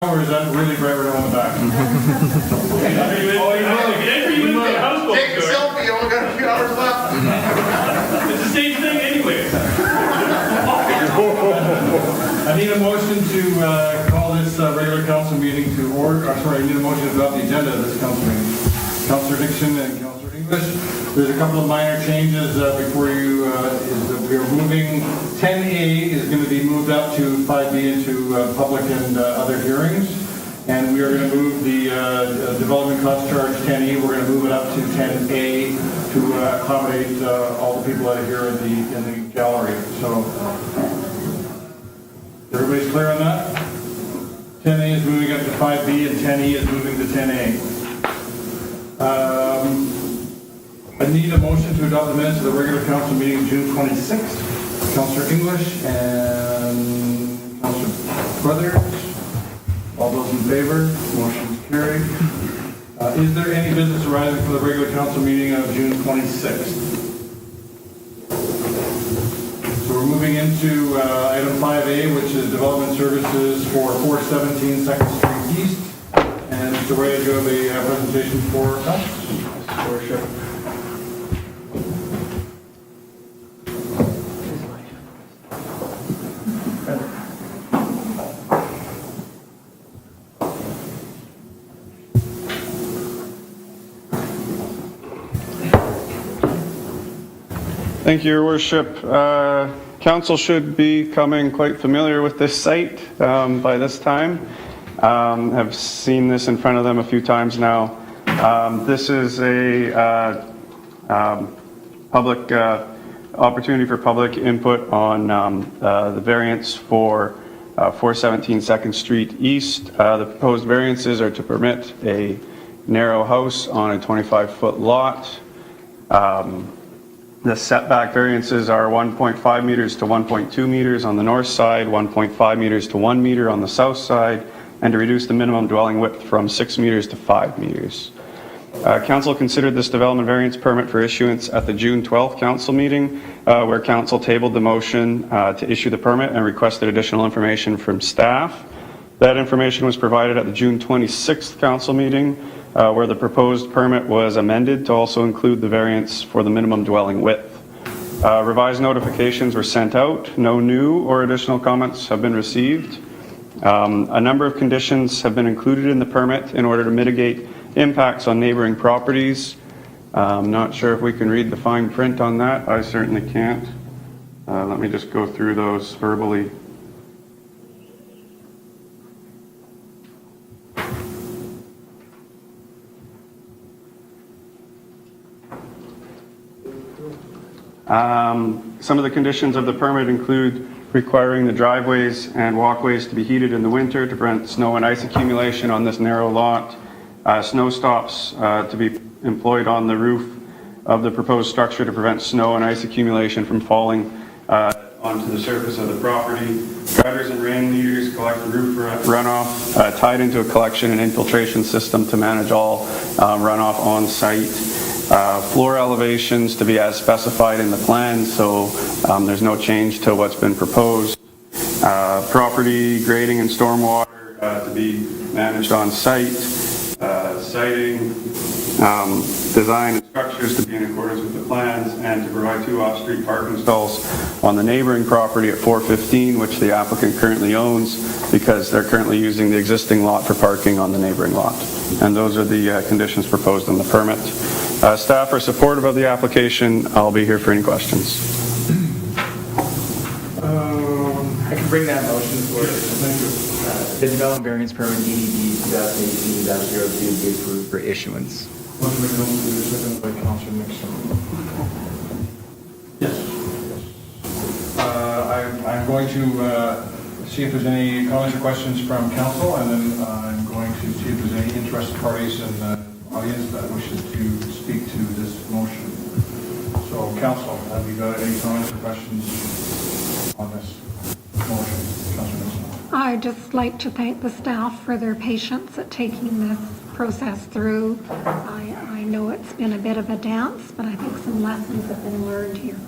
Or is that really bright red on the back? Take a selfie, you only got a few hours left. It's the same thing anyway. I need a motion to call this regular council meeting to order. I need a motion to adopt the agenda of this council meeting. Councillor Dixon and Councillor English. There's a couple of minor changes before you. Is that we are moving 10A is going to be moved up to 5B into public and other hearings. And we are going to move the development cost charge 10E. We're going to move it up to 10A to accommodate all the people that are here in the gallery. So everybody's clear on that? 10A is moving up to 5B and 10E is moving to 10A. I need a motion to adopt the minutes of the regular council meeting June 26th. Councillor English and Councillor Brothers. All those in favor? Motion is carried. Is there any business arising for the regular council meeting of June 26th? So we're moving into item 5A, which is development services for 417 2nd Street East. And Mr. Ray, do you have a presentation for us? Worship. Thank you, Your Worship. Council should be becoming quite familiar with this site by this time. I've seen this in front of them a few times now. This is a public opportunity for public input on the variance for 417 2nd Street East. The proposed variances are to permit a narrow house on a 25-foot lot. The setback variances are 1.5 meters to 1.2 meters on the north side, 1.5 meters to 1 meter on the south side, and to reduce the minimum dwelling width from 6 meters to 5 meters. Council considered this development variance permit for issuance at the June 12th council meeting, where council tabled the motion to issue the permit and requested additional information from staff. That information was provided at the June 26th council meeting, where the proposed permit was amended to also include the variance for the minimum dwelling width. Revised notifications were sent out. No new or additional comments have been received. A number of conditions have been included in the permit in order to mitigate impacts on neighboring properties. I'm not sure if we can read the fine print on that. I certainly can't. Let me just go through those verbally. Some of the conditions of the permit include requiring the driveways and walkways to be heated in the winter to prevent snow and ice accumulation on this narrow lot. Snow stops to be employed on the roof of the proposed structure to prevent snow and ice accumulation from falling onto the surface of the property. Gutters and rain leaders collect the roof runoff tied into a collection and infiltration system to manage all runoff on site. Floor elevations to be as specified in the plan, so there's no change to what's been proposed. Property grading and stormwater to be managed on site. Siting, design and structures to be in accordance with the plans, and to provide 2 off-street parking stalls on the neighboring property at 415, which the applicant currently owns, because they're currently using the existing lot for parking on the neighboring lot. And those are the conditions proposed in the permit. Staff are supportive of the application. I'll be here for any questions. I can bring that motion forward. The development variance permit DDD 2018-02 be approved for issuance. Motion by Councillor, second by Councillor Nixon. Yes. I'm going to see if there's any comments or questions from council, and then I'm going to see if there's any interested parties in the audience that wishes to speak to this motion. So, council, have you got any comments or questions on this motion? Councillor Nixon. I'd just like to thank the staff for their patience at taking this process through. I know it's been a bit of a dance, but I think some lessons have been learned here.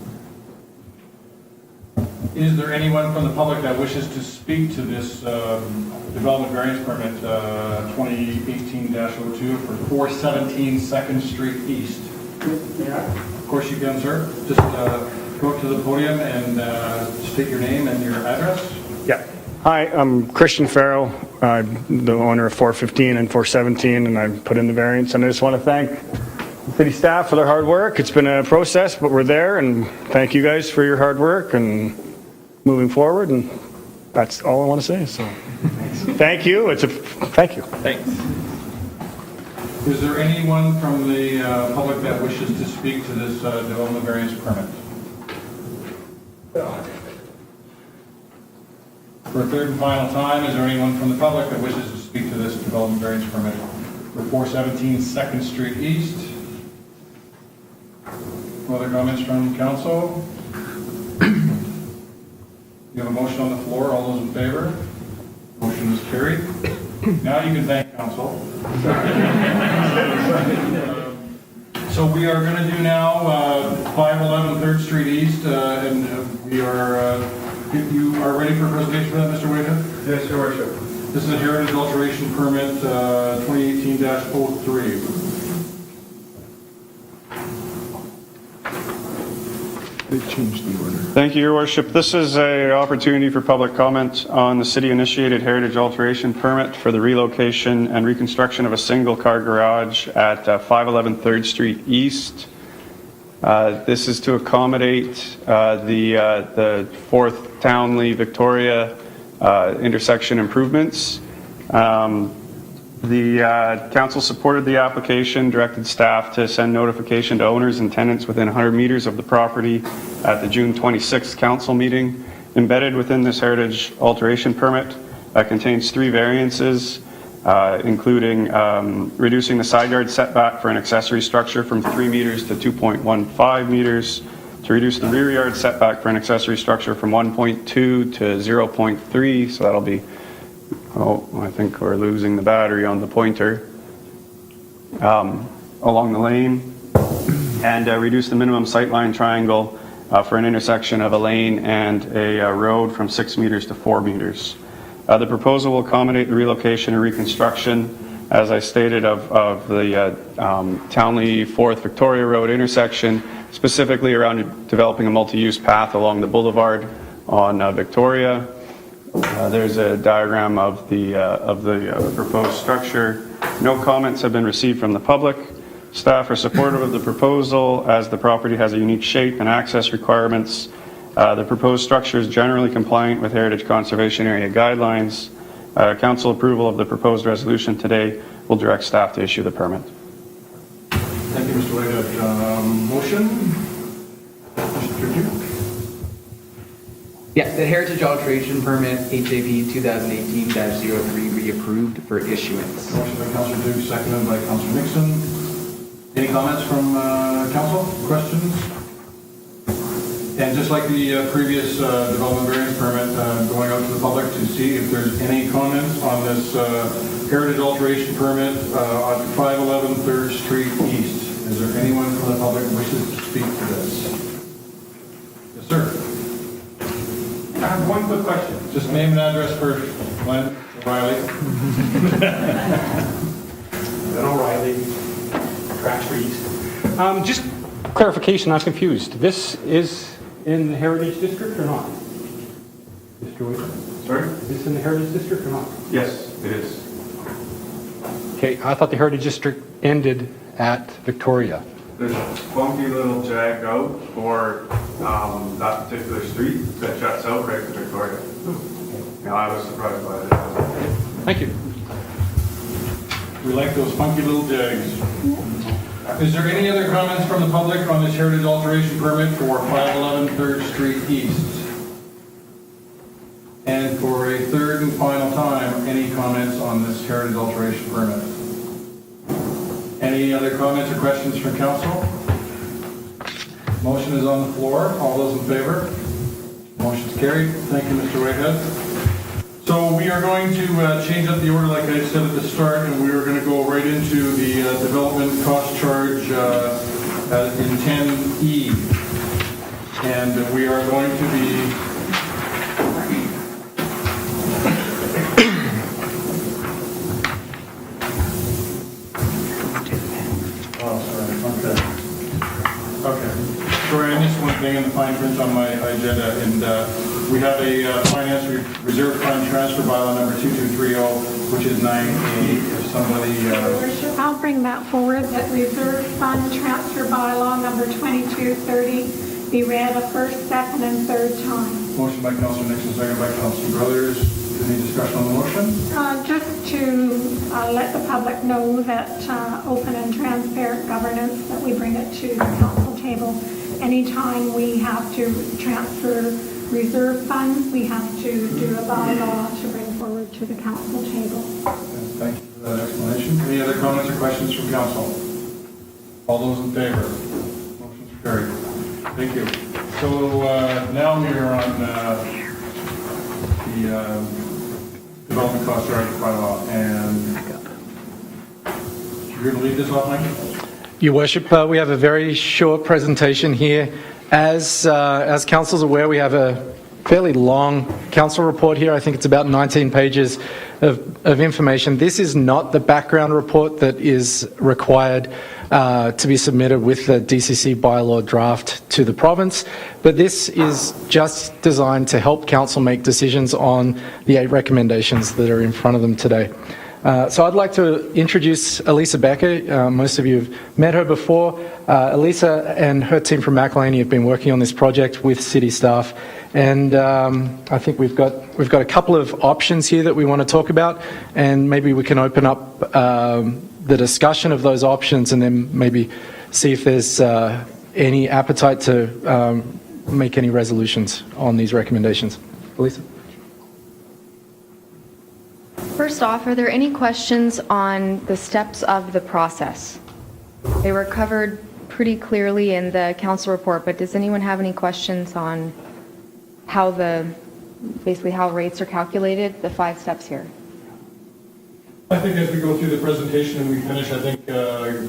Is there anyone from the public that wishes to speak to this development variance permit 2018-02 for 417 2nd Street East? Of course you can, sir. Just go up to the podium and state your name and your address. Yeah. Hi, I'm Christian Farrell. I'm the owner of 415 and 417, and I put in the variance. And I just want to thank the city staff for their hard work. It's been a process, but we're there, and thank you guys for your hard work and moving forward. And that's all I want to say. So, thank you. Thank you. Thanks. Is there anyone from the public that wishes to speak to this development variance permit? For a third and final time, is there anyone from the public that wishes to speak to this development variance permit for 417 2nd Street East? No other comments from council? You have a motion on the floor. All those in favor? Motion is carried. Now you can thank council. So we are going to do now 511 3rd Street East, and we are, you are ready for a presentation for that, Mr. Whitehead? Yes, Your Worship. This is a heritage alteration permit 2018-03. Thank you, Your Worship. This is an opportunity for public comment on the city-initiated heritage alteration permit for the relocation and reconstruction of a single-car garage at 511 3rd Street East. This is to accommodate the 4th Townley Victoria intersection improvements. The council supported the application, directed staff to send notification to owners and tenants within 100 meters of the property at the June 26th council meeting. Embedded within this heritage alteration permit contains 3 variances, including reducing the side yard setback for an accessory structure from 3 meters to 2.15 meters, to reduce the rear yard setback for an accessory structure from 1.2 to 0.3, so that'll be, I think we're losing the battery on the pointer, along the lane, and reduce the minimum sightline triangle for an intersection of a lane and a road from 6 meters to 4 meters. The proposal will accommodate the relocation and reconstruction, as I stated, of the Townley 4th Victoria Road intersection, specifically around developing a multi-use path along the boulevard on Victoria. There's a diagram of the proposed structure. No comments have been received from the public. Staff are supportive of the proposal as the property has a unique shape and access requirements. The proposed structure is generally compliant with Heritage Conservation Area guidelines. Council approval of the proposed resolution today will direct staff to issue the permit. Thank you, Mr. Whitehead. Motion? Mr. Duke? Yeah, the heritage alteration permit, HAP 2018-03, reapproved for issuance. Motion by Councilor Duke, seconded by Councilor Nixon. Any comments from council? Questions? And just like the previous development variance permit, going out to the public to see if there's any comments on this heritage alteration permit on 511 3rd Street East. Is there anyone from the public who wishes to speak to this? Yes, sir. I have one quick question. Just name and address first, Glenn O'Reilly. Glenn O'Reilly, Track Street East. Just clarification, I'm confused. This is in the Heritage District or not? Mr. Whitehead? Sorry? Is this in the Heritage District or not? Yes, it is. Okay, I thought the Heritage District ended at Victoria. There's a funky little jag out for that particular street that juts out right to Victoria. Yeah, I was surprised by it. Thank you. We like those funky little jags. Is there any other comments from the public on this heritage alteration permit for 511 3rd Street East? And for a third and final time, any comments on this heritage alteration permit? Any other comments or questions from council? Motion is on the floor. All those in favor? Motion's carried. Thank you, Mr. Whitehead. So we are going to change up the order like I said at the start, and we are going to go right into the development cost charge in 10E. And we are going to be Okay. Sorry, I missed one thing in the fine print on my agenda, and we have a finance reserve fund transfer bylaw number 2230, which is 9A. If somebody, I'll bring that forward, that reserve fund transfer bylaw number 2230 be read a first, second, and third time. motion by Councilor Nixon, second by Councilor Brothers. Any discussion on the motion? Just to let the public know that open and transparent governance, that we bring it to the council table. Anytime we have to transfer reserve funds, we have to do a bylaw to bring forward to the council table. Thank you for that explanation. Any other comments or questions from council? All those in favor? Motion's carried. Thank you. So now we are on the development cost charge bylaw, and you're going to lead this off, Mike? Your Worship, we have a very short presentation here. As council's aware, we have a fairly long council report here. I think it's about 19 pages of information. This is not the background report that is required to be submitted with the DCC bylaw draft to the province, but this is just designed to help council make decisions on the 8 recommendations that are in front of them today. So I'd like to introduce Elisa Becker. Most of you have met her before. Elisa and her team from McElhaney have been working on this project with city staff, and I think we've got a couple of options here that we want to talk about, and maybe we can open up the discussion of those options, and then maybe see if there's any appetite to make any resolutions on these recommendations. Elisa? First off, are there any questions on the steps of the process? They were covered pretty clearly in the council report, but does anyone have any questions on how basically how rates are calculated, the 5 steps here? I think as we go through the presentation and we finish, I think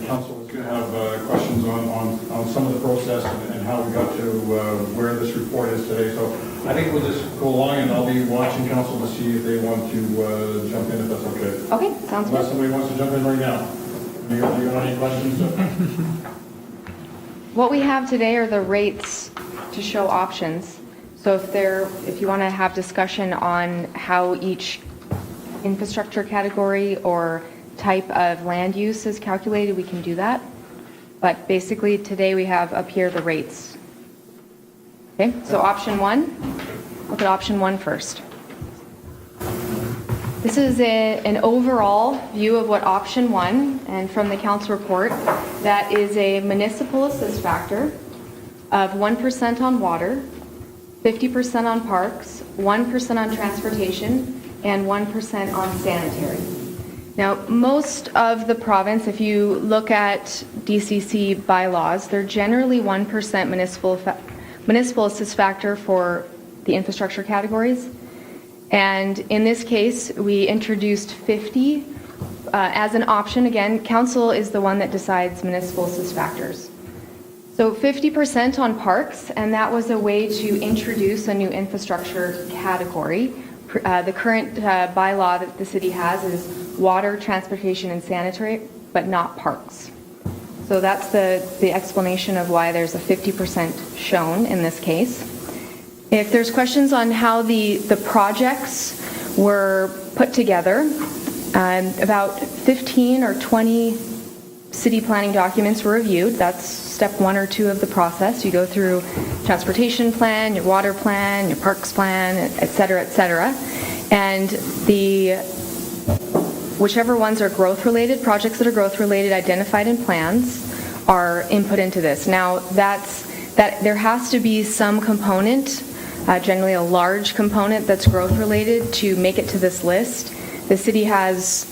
council is going to have questions on some of the process and how we got to where this report is today. So I think we'll just go along, and I'll be watching council to see if they want to jump in, if that's okay. Okay, sounds Unless good. somebody wants to jump in right now. You got any questions? What we have today are the rates to show options. So if you want to have discussion on how each infrastructure category or type of land use is calculated, we can do that. But basically today we have up here the rates. Okay, so option 1, look at option 1 first. This is an overall view of what option 1, and from the council report, that is a municipal assist factor of 1% on water, 50% on parks, 1% on transportation, and 1% on sanitary. Now, most of the province, if you look at DCC bylaws, they're generally 1% municipal assist factor for the infrastructure categories. And in this case, we introduced 50 as an option. Again, council is the one that decides municipal assist factors. So 50% on parks, and that was a way to introduce a new infrastructure category. The current bylaw that the city has is water, transportation, and sanitary, but not parks. So that's the explanation of why there's a 50% shown in this case. If there's questions on how the projects were put together, about 15 or 20 city planning documents were reviewed. That's step 1 or 2 of the process. You go through transportation plan, your water plan, your parks plan, et cetera, and whichever ones are growth related, projects that are growth related identified in plans are input into this. Now there has to be some component, generally a large component that's growth related to make it to this list. The city has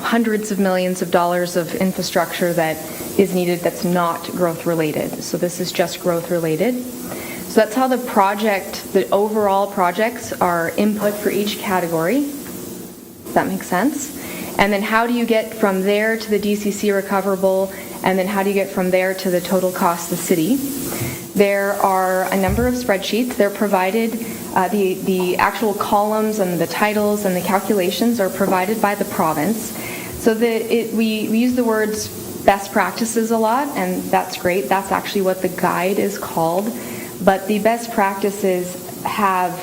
hundreds of millions of dollars of infrastructure that is needed that's not growth related. So this is just growth related. So that's how the overall projects are input for each category. Does that make sense? And then how do you get from there to the DCC recoverable, and then how do you get from there to the total cost of the city? There are a number of spreadsheets. They're provided, the actual columns and the titles and the calculations are provided by the province. So we use the words best practices a lot, and that's great. That's actually what the guide is called. But the best practices have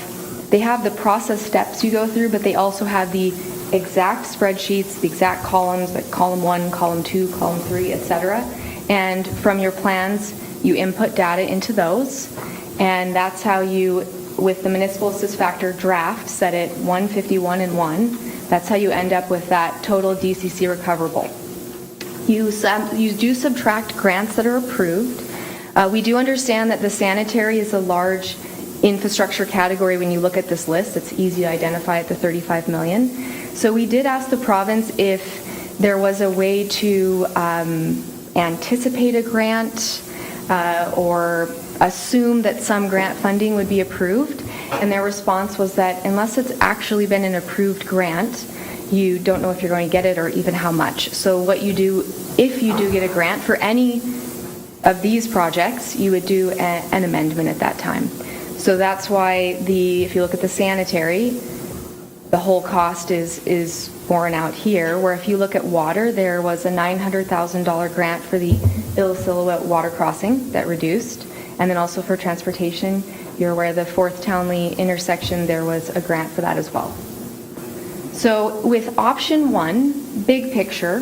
the process steps you go through, but they also have the exact spreadsheets, the exact columns, like column 1, column 2, column 3, etc. And from your plans, you input data into those, and that's how you, with the municipal assist factor draft set at 151 and 1, that's how you end up with that total DCC recoverable. You do subtract grants that are approved. We do understand that the sanitary is a large infrastructure category when you look at this list. It's easy to identify at the 35 million. So we did ask the province if there was a way to anticipate a grant or assume that some grant funding would be approved, and their response was that unless it's actually been an approved grant, you don't know if you're going to get it or even how much. So what you do, if you do get a grant for any of these projects, you would do an amendment at that time. So that's why if you look at the sanitary, the whole cost is borne out here, where if you look at water, there was a $900,000 grant for the Ill Silhouette water crossing that reduced, and then also for transportation, you're aware the 4th Townley intersection, there was a grant for that as well. So with option 1, big picture,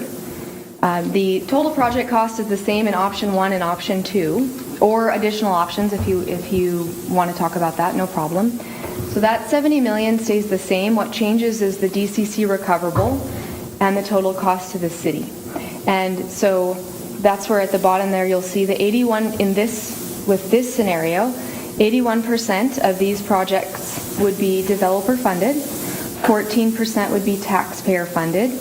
the total project cost is the same in option 1 and option 2, or additional options if you want to talk about that, no problem. So that 70 million stays the same. What changes is the DCC recoverable and the total cost to the city. And so that's where at the bottom there you'll see the 81 with this scenario, 81% of these projects would be developer funded, 14% would be taxpayer funded,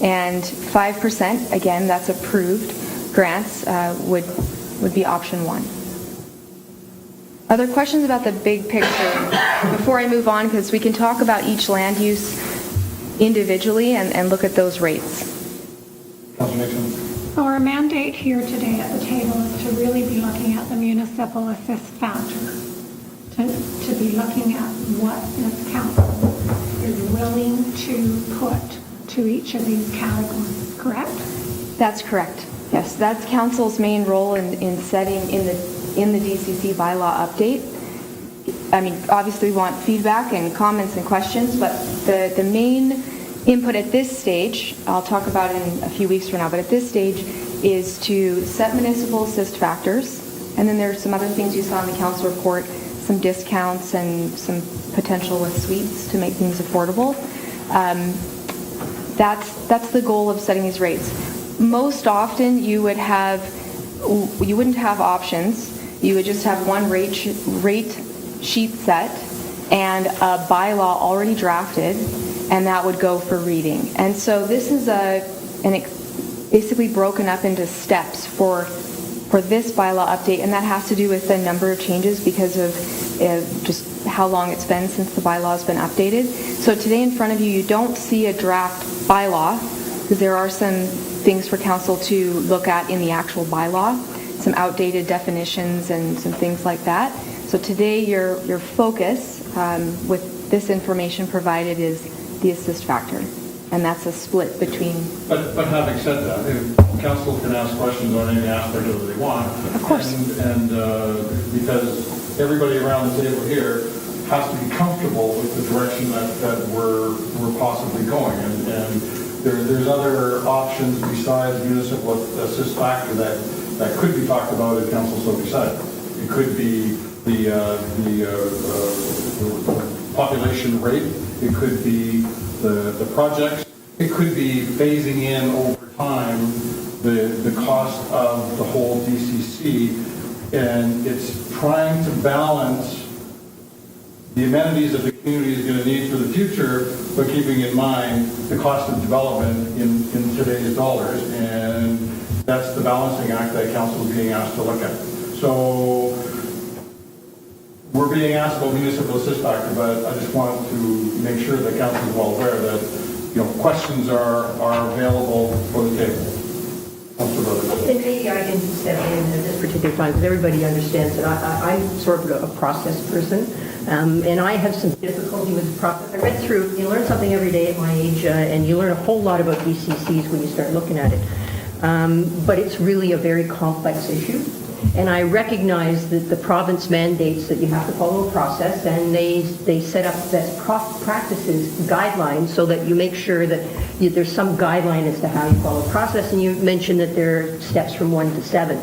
and 5%, again, that's approved grants, would be option 1. Other questions about the big picture before I move on, because we can talk about each land use individually and look at those rates. Councilor Nixon. Our mandate here today at the table is to really be looking at the municipal assist factor, to be looking at what this council is willing to put to each of these categories, correct? That's correct. Yes, that's council's main role in setting in the DCC bylaw update. I mean, obviously we want feedback and comments and questions, but the main input at this stage, I'll talk about it in a few weeks from now, but at this stage is to set municipal assist factors, and then there's some other things you saw in the council report, some discounts and some potential with suites to make things affordable. That's the goal of setting these rates. Most often you wouldn't have options. You would just have one rate sheet set and a bylaw already drafted, and that would go for reading. And so this is basically broken up into steps for this bylaw update, and that has to do with the number of changes because of just how long it's been since the bylaw has been updated. So today in front of you, you don't see a draft bylaw, because there are some things for council to look at in the actual bylaw, some outdated definitions and some things like that. So today your focus with this information provided is the assist factor, and that's a split between... But having said that, council can ask questions on any aspect of it they want. Of course. And because everybody around the table here has to be comfortable with the direction that we're possibly going. And there's other options besides municipal assist factor that could be talked about if council so decided. It could be the population rate. It could be the projects. It could be phasing in over time the cost of the whole DCC, and it's trying to balance the amenities that the community is going to need for the future, but keeping in mind the cost of development in today's dollars, and that's the balancing act that council is being asked to look at. So we're being asked about municipal assist factor, but I just want to make sure that council is well aware that questions are available for the table. And maybe I can step in at this particular time, because everybody understands that I'm sort of a process person, and I have some difficulty with the process. I read through, you learn something every day at my age, and you learn a whole lot about DCCs when you start looking at it. but it's really a very complex issue. And I recognize that the province mandates that you have to follow a process, and they set up best practices guidelines so that you make sure that there's some guideline as to how you follow a process. And you mentioned that there are steps from 1 to 7.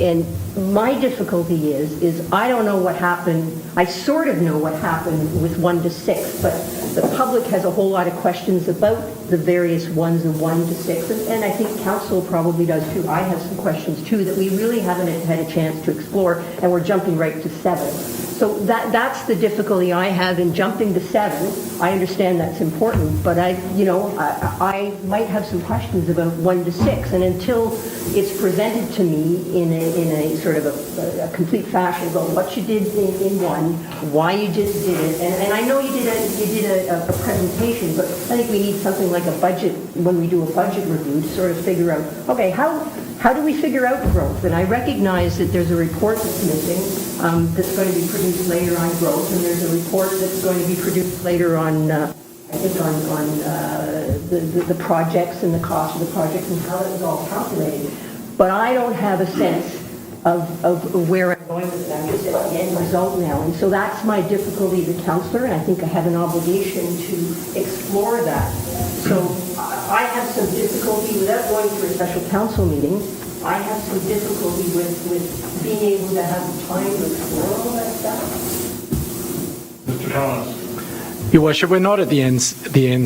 And my difficulty is I don't know what happened. I sort of know what happened with 1 to 6, but the public has a whole lot of questions about the various ones of 1 to 6, and I think council probably does too. I have some questions too that we really haven't had a chance to explore, and we're jumping right to 7. So that's the difficulty I have in jumping to 7. I understand that's important, but I might have some questions about 1 to 6, and until it's presented to me in a sort of a complete fashion about what you did in 1, why you just did it, and I know you did a presentation, but I think we need something like a budget when we do a budget review to sort of figure out, okay, how do we figure out growth? And I recognize that there's a report that's missing that's going to be produced later on growth, and there's a report that's going to be produced later on, I think, on the projects and the cost of the projects and how that was all calculated. But I don't have a sense of where I'm going with it. I'm just at the end result now. And so that's my difficulty as a councillor, and I think I have an obligation to explore that. So I have some difficulty, without going through a special council meeting, I have some difficulty with being able to have time to explore all that stuff. Mr. Thomas. Your Worship, we're not at the end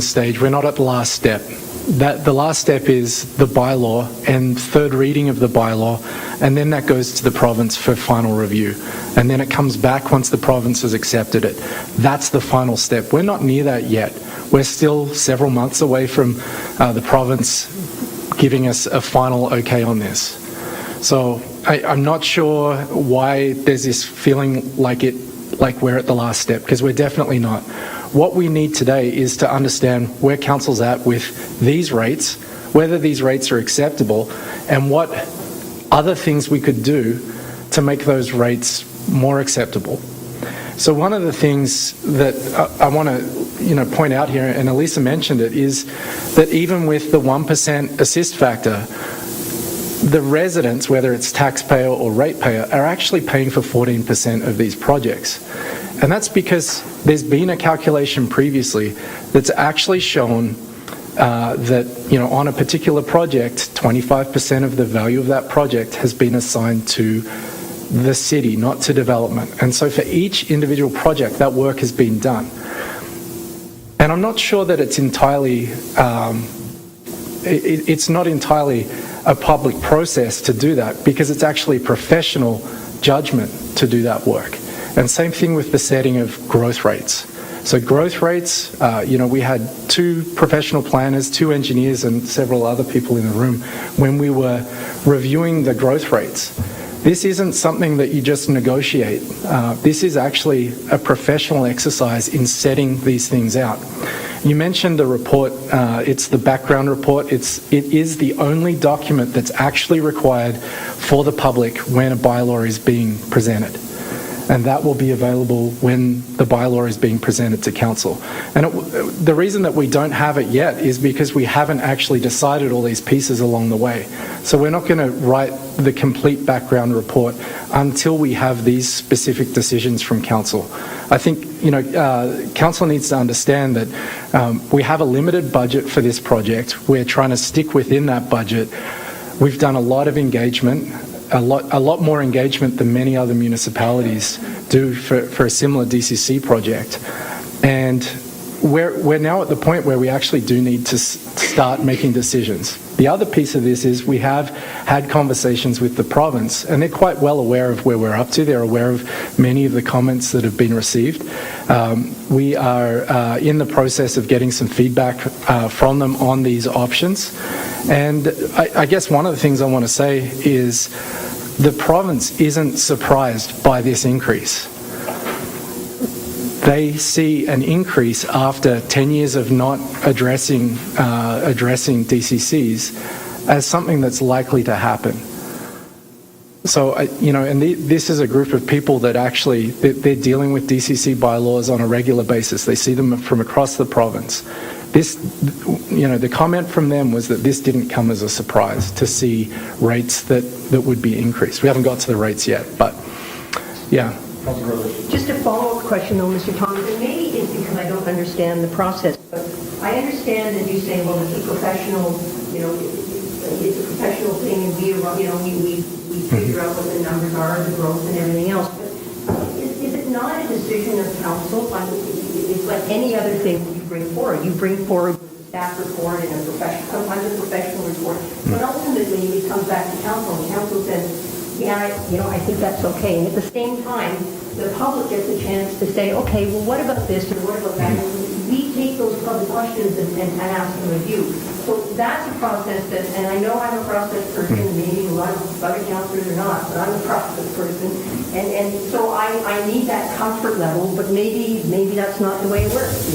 stage. We're not at the last step. The last step is the bylaw and third reading of the bylaw, and then that goes to the province for final review. And then it comes back once the province has accepted it. That's the final step. We're not near that yet. We're still several months away from the province giving us a final okay on this. So I'm not sure why there's this feeling like we're at the last step, because we're definitely not. What we need today is to understand where council's at with these rates, whether these rates are acceptable, and what other things we could do to make those rates more acceptable. So one of the things that I want to point out here, and Elisa mentioned it, is that even with the 1% assist factor, the residents, whether it's taxpayer or ratepayer, are actually paying for 14% of these projects. And that's because there's been a calculation previously that's actually shown that, on a particular project, 25% of the value of that project has been assigned to the city, not to development. And so for each individual project, that work has been done. And I'm not sure that it's entirely, it's not entirely a public process to do that, because it's actually professional judgment to do that work. And same thing with the setting of growth rates. So growth rates, we had 2 professional planners, 2 engineers, and several other people in the room when we were reviewing the growth rates. This isn't something that you just negotiate. This is actually a professional exercise in setting these things out. You mentioned the report. It's the background report. It is the only document that's actually required for the public when a bylaw is being presented. And that will be available when the bylaw is being presented to council. And the reason that we don't have it yet is because we haven't actually decided all these pieces along the way. So we're not going to write the complete background report until we have these specific decisions from council. I think, council needs to understand that we have a limited budget for this project. We're trying to stick within that budget. We've done a lot of engagement. A lot more engagement than many other municipalities do for a similar DCC project. And we're now at the point where we actually do need to start making decisions. The other piece of this is we have had conversations with the province, and they're quite well aware of where we're up to. They're aware of many of the comments that have been received. We are in the process of getting some feedback from them on these options. And I guess one of the things I want to say is the province isn't surprised by this increase. They see an increase after 10 years of not addressing DCCs as something that's likely to happen. So, and this is a group of people that actually, they're dealing with DCC bylaws on a regular basis. They see them from across the province. this, the comment from them was that this didn't come as a surprise to see rates that would be increased. We haven't got to the rates yet, but yeah. Just a follow-up question though, Mr. Thomas, and maybe it's because I don't understand the process, but I understand that you say, well, it's a professional, it's a professional thing, and we figure out what the numbers are, the growth and everything else. But is it not a decision of council? It's like any other thing that you bring forward. You bring forward a staff report and sometimes a professional report, but ultimately it comes back to council, and council says, yeah, I think that's okay. And at the same time, the public gets a chance to say, okay, well, what about this or what about that? We take those public questions and ask them of you. So that's a process that, and I know I'm a process person, and maybe a lot of other councillors are not, but I'm a process person. And so I need that comfort level, but maybe that's not the way it works,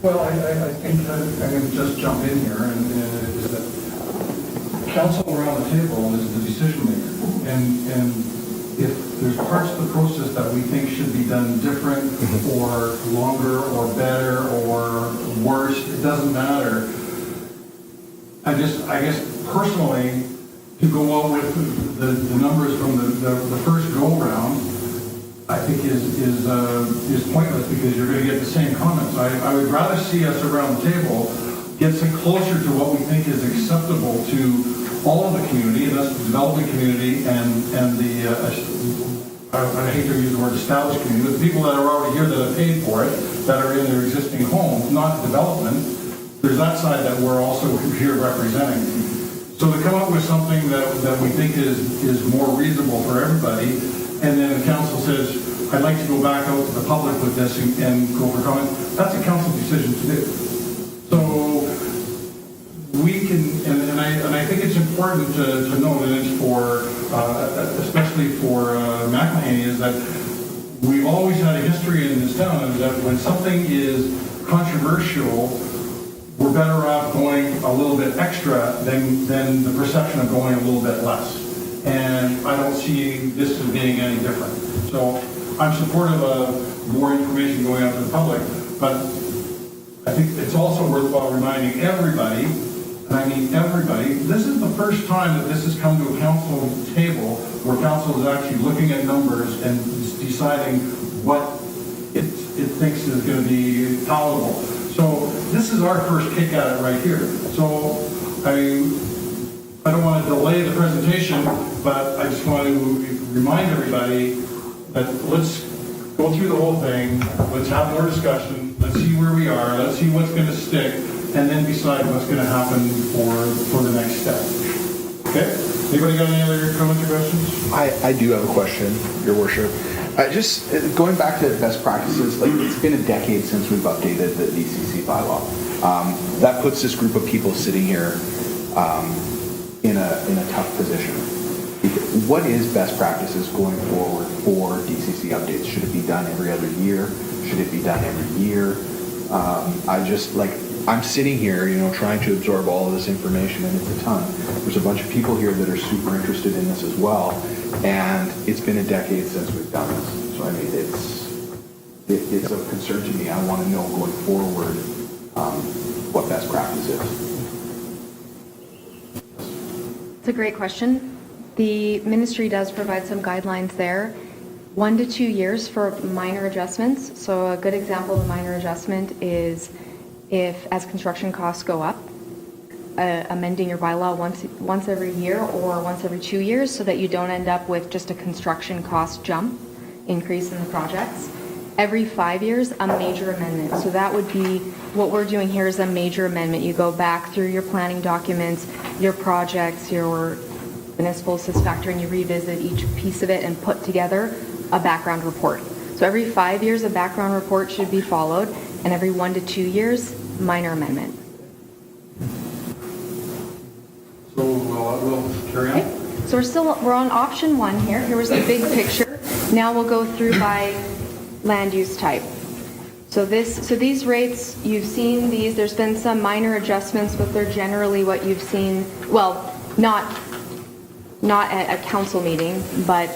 Well, I think I can just jump in here, and is that council around the table is the decision maker. And if there's parts of the process that we think should be done different or longer or better or worse, it doesn't matter. I guess personally, to go out with the numbers from the first go-round, I think is pointless because you're going to get the same comments. I would rather see us around the table get some closer to what we think is acceptable to all of the community, and that's the developing community and the, I hate to use the word established community, but the people that are already here that have paid for it, that are in their existing homes, not development. There's that side that we're also here representing. So to come up with something that we think is more reasonable for everybody, and then the council says, I'd like to go back out to the public with this and go for comment, that's a council decision to do. So we can, and I think it's important to note, and it's for, especially for McElhaney, is that we've always had a history in this town is that when something is controversial, we're better off going a little bit extra than the perception of going a little bit less. And I don't see this as being any different. So I'm supportive of more information going out to the public, but I think it's also worthwhile reminding everybody, and I mean everybody, this is the first time that this has come to a council table where council is actually looking at numbers and deciding what it thinks is going to be palatable. So this is our first kick at it right here. So I don't want to delay the presentation, but I just want to remind everybody that let's go through the whole thing, let's have more discussion, let's see where we are, let's see what's going to stick, and then decide what's going to happen for the next step. Okay? Anybody got any other comments or questions? I do have a question, Your Worship. Just going back to best practices, like it's been a decade since we've updated the DCC bylaw. That puts this group of people sitting here in a tough position. What is best practices going forward for DCC updates? Should it be done every other year? Should it be done every year? I'm sitting here, trying to absorb all of this information, and it's a ton. There's a bunch of people here that are super interested in this as well, and it's been a decade since we've done this. So I mean, it's of concern to me. I want to know going forward what best practice is. It's a great question. The ministry does provide some guidelines there. 1 to 2 years for minor adjustments. So a good example of a minor adjustment is if, as construction costs go up, amending your bylaw once every year or once every 2 years so that you don't end up with just a construction cost jump increase in the projects. Every 5 years, a major amendment. So that would be what we're doing here is a major amendment. You go back through your planning documents, your projects, your municipal assist factor, and you revisit each piece of it and put together a background report. So every 5 years, a background report should be followed, and every 1 to 2 years, minor amendment. So we'll carry on. Okay. So we're on option 1 here. Here was the big picture. Now we'll go through by land use type. So these rates, you've seen these. There's been some minor adjustments, but they're generally what you've seen. Well, not at a council meeting, but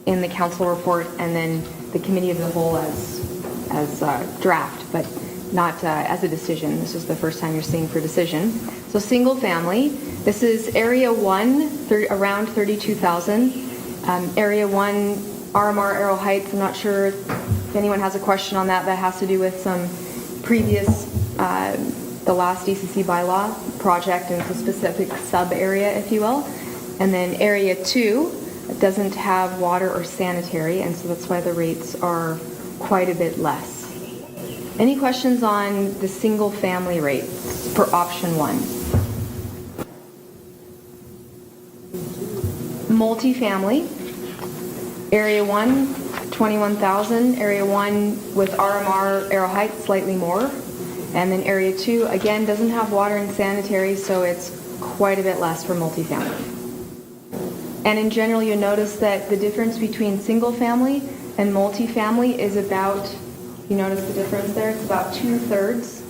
in the council report and then the committee of the whole as draft. But not as a decision. This is the first time you're seeing for decision. So single family, this is area 1, around 32,000. Area 1, RMR Arrow Heights, I'm not sure if anyone has a question on that. That has to do with some previous, the last DCC bylaw project, and it's a specific sub-area, if you will. And then area 2 doesn't have water or sanitary, and so that's why the rates are quite a bit less. Any questions on the single family rates for option 1? Multifamily, area 1, 21,000, area 1 with RMR Arrow Heights, slightly more. And then area 2, again, doesn't have water and sanitary, so it's quite a bit less for multifamily. And in general, you notice that the difference between single family and multifamily is about, you notice the difference there? It's about 2/3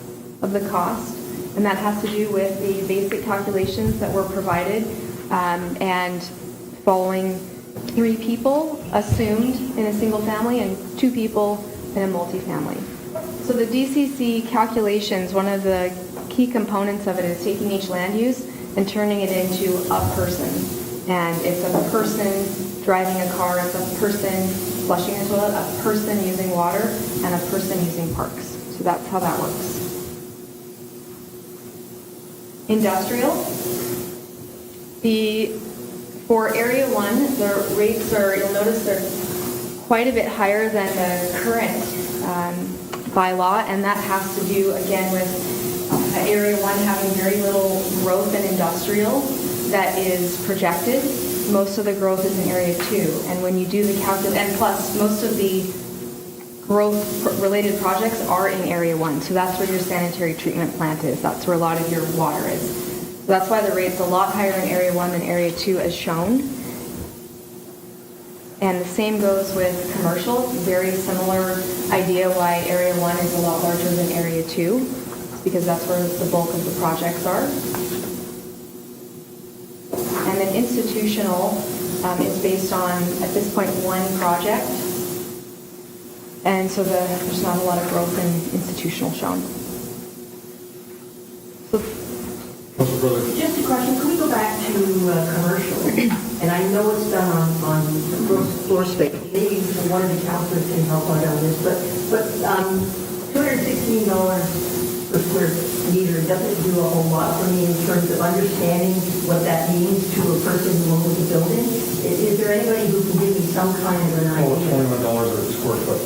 of the cost. And that has to do with the basic calculations that were provided and following 3 people assumed in a single family and 2 people in a multifamily. So the DCC calculations, one of the key components of it is taking each land use and turning it into a person. And it's a person driving a car, it's a person flushing a toilet, a person using water, and a person using parks. So that's how that works. Industrial. For area 1, the rates are, you'll notice they're quite a bit higher than the current bylaw, and that has to do, again, with area 1 having very little growth in industrial that is projected. Most of the growth is in area 2, and when you do the calculation, and plus most of the growth-related projects are in area 1, so that's where your sanitary treatment plant is. That's where a lot of your water is. So that's why the rate's a lot higher in area 1 than area 2 as shown. And the same goes with commercial. Very similar idea why area 1 is a lot larger than area 2. It's because that's where the bulk of the projects are. And then institutional is based on, at this point, 1 project. And so there's not a lot of growth in institutional shown. So, Councilor Brother. Just a question, can we go back to commercial? And I know it's done on gross floor space. Maybe one of the councilors can help out on this, but $216 per square meter doesn't do a whole lot for me in terms of understanding what that means to a person who owns a building. Is there anybody who can give me some kind of an idea? $21 a square foot.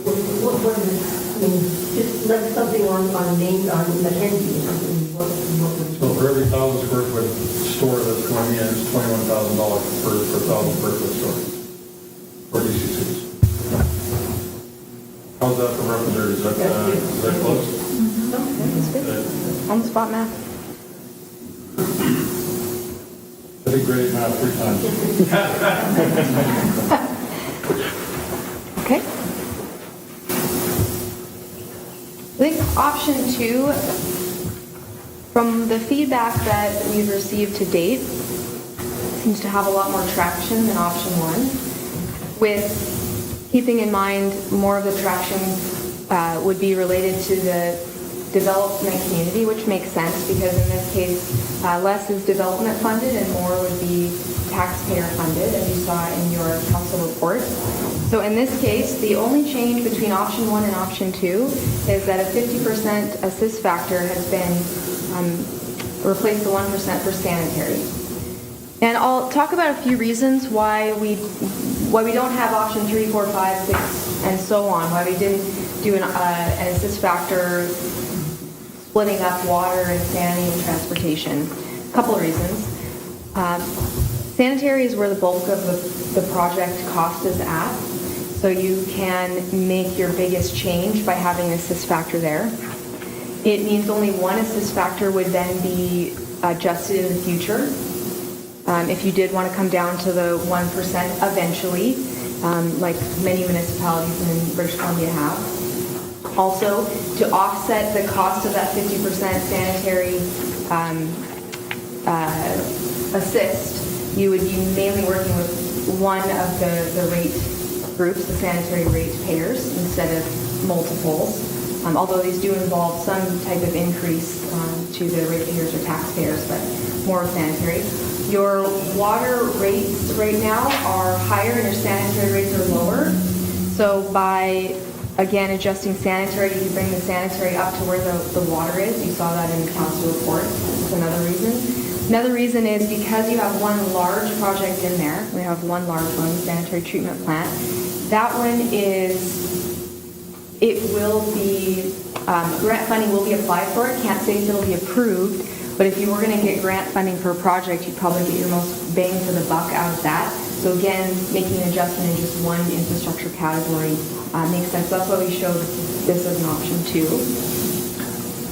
What is it? I mean, just like something on Mackenzie or something. What would So for every 1,000 square foot store that's going in, it's $21,000 per 1,000 square foot store for DCCs. How's that for reference there? Is that close? That's good. On the spot math. I think grade math 3 times. Okay. I think option 2, from the feedback that we've received to date, seems to have a lot more traction than option 1, with keeping in mind more of the traction would be related to the development community, which makes sense because in this case, less is development funded and more would be taxpayer funded, as you saw in your council report. So in this case, the only change between option 1 and option 2 is that a 50% assist factor has been replaced the 1% for sanitary. And I'll talk about a few reasons why we don't have option 3, 4, 5, 6, and so on, why we didn't do an assist factor splitting up water and sanity and transportation. A couple of reasons. Sanitary is where the bulk of the project cost is at, so you can make your biggest change by having an assist factor there. It means only 1 assist factor would then be adjusted in the future. If you did want to come down to the 1% eventually, like many municipalities in British Columbia have. Also, to offset the cost of that 50% sanitary assist, you would be mainly working with one of the rate groups, the sanitary rate payers, instead of multiples. although these do involve some type of increase to the ratepayers or taxpayers, but more sanitary. Your water rates right now are higher and your sanitary rates are lower. So by, again, adjusting sanitary, you bring the sanitary up to where the water is. You saw that in the council report. That's another reason. Another reason is because you have one large project in there. We have one large one, sanitary treatment plant. That one it will be, grant funding will be applied for it. Can't say if it'll be approved, but if you were going to get grant funding for a project, you'd probably get your most bang for the buck out of that. So again, making an adjustment in just one infrastructure category makes sense. That's why we showed this as an option too.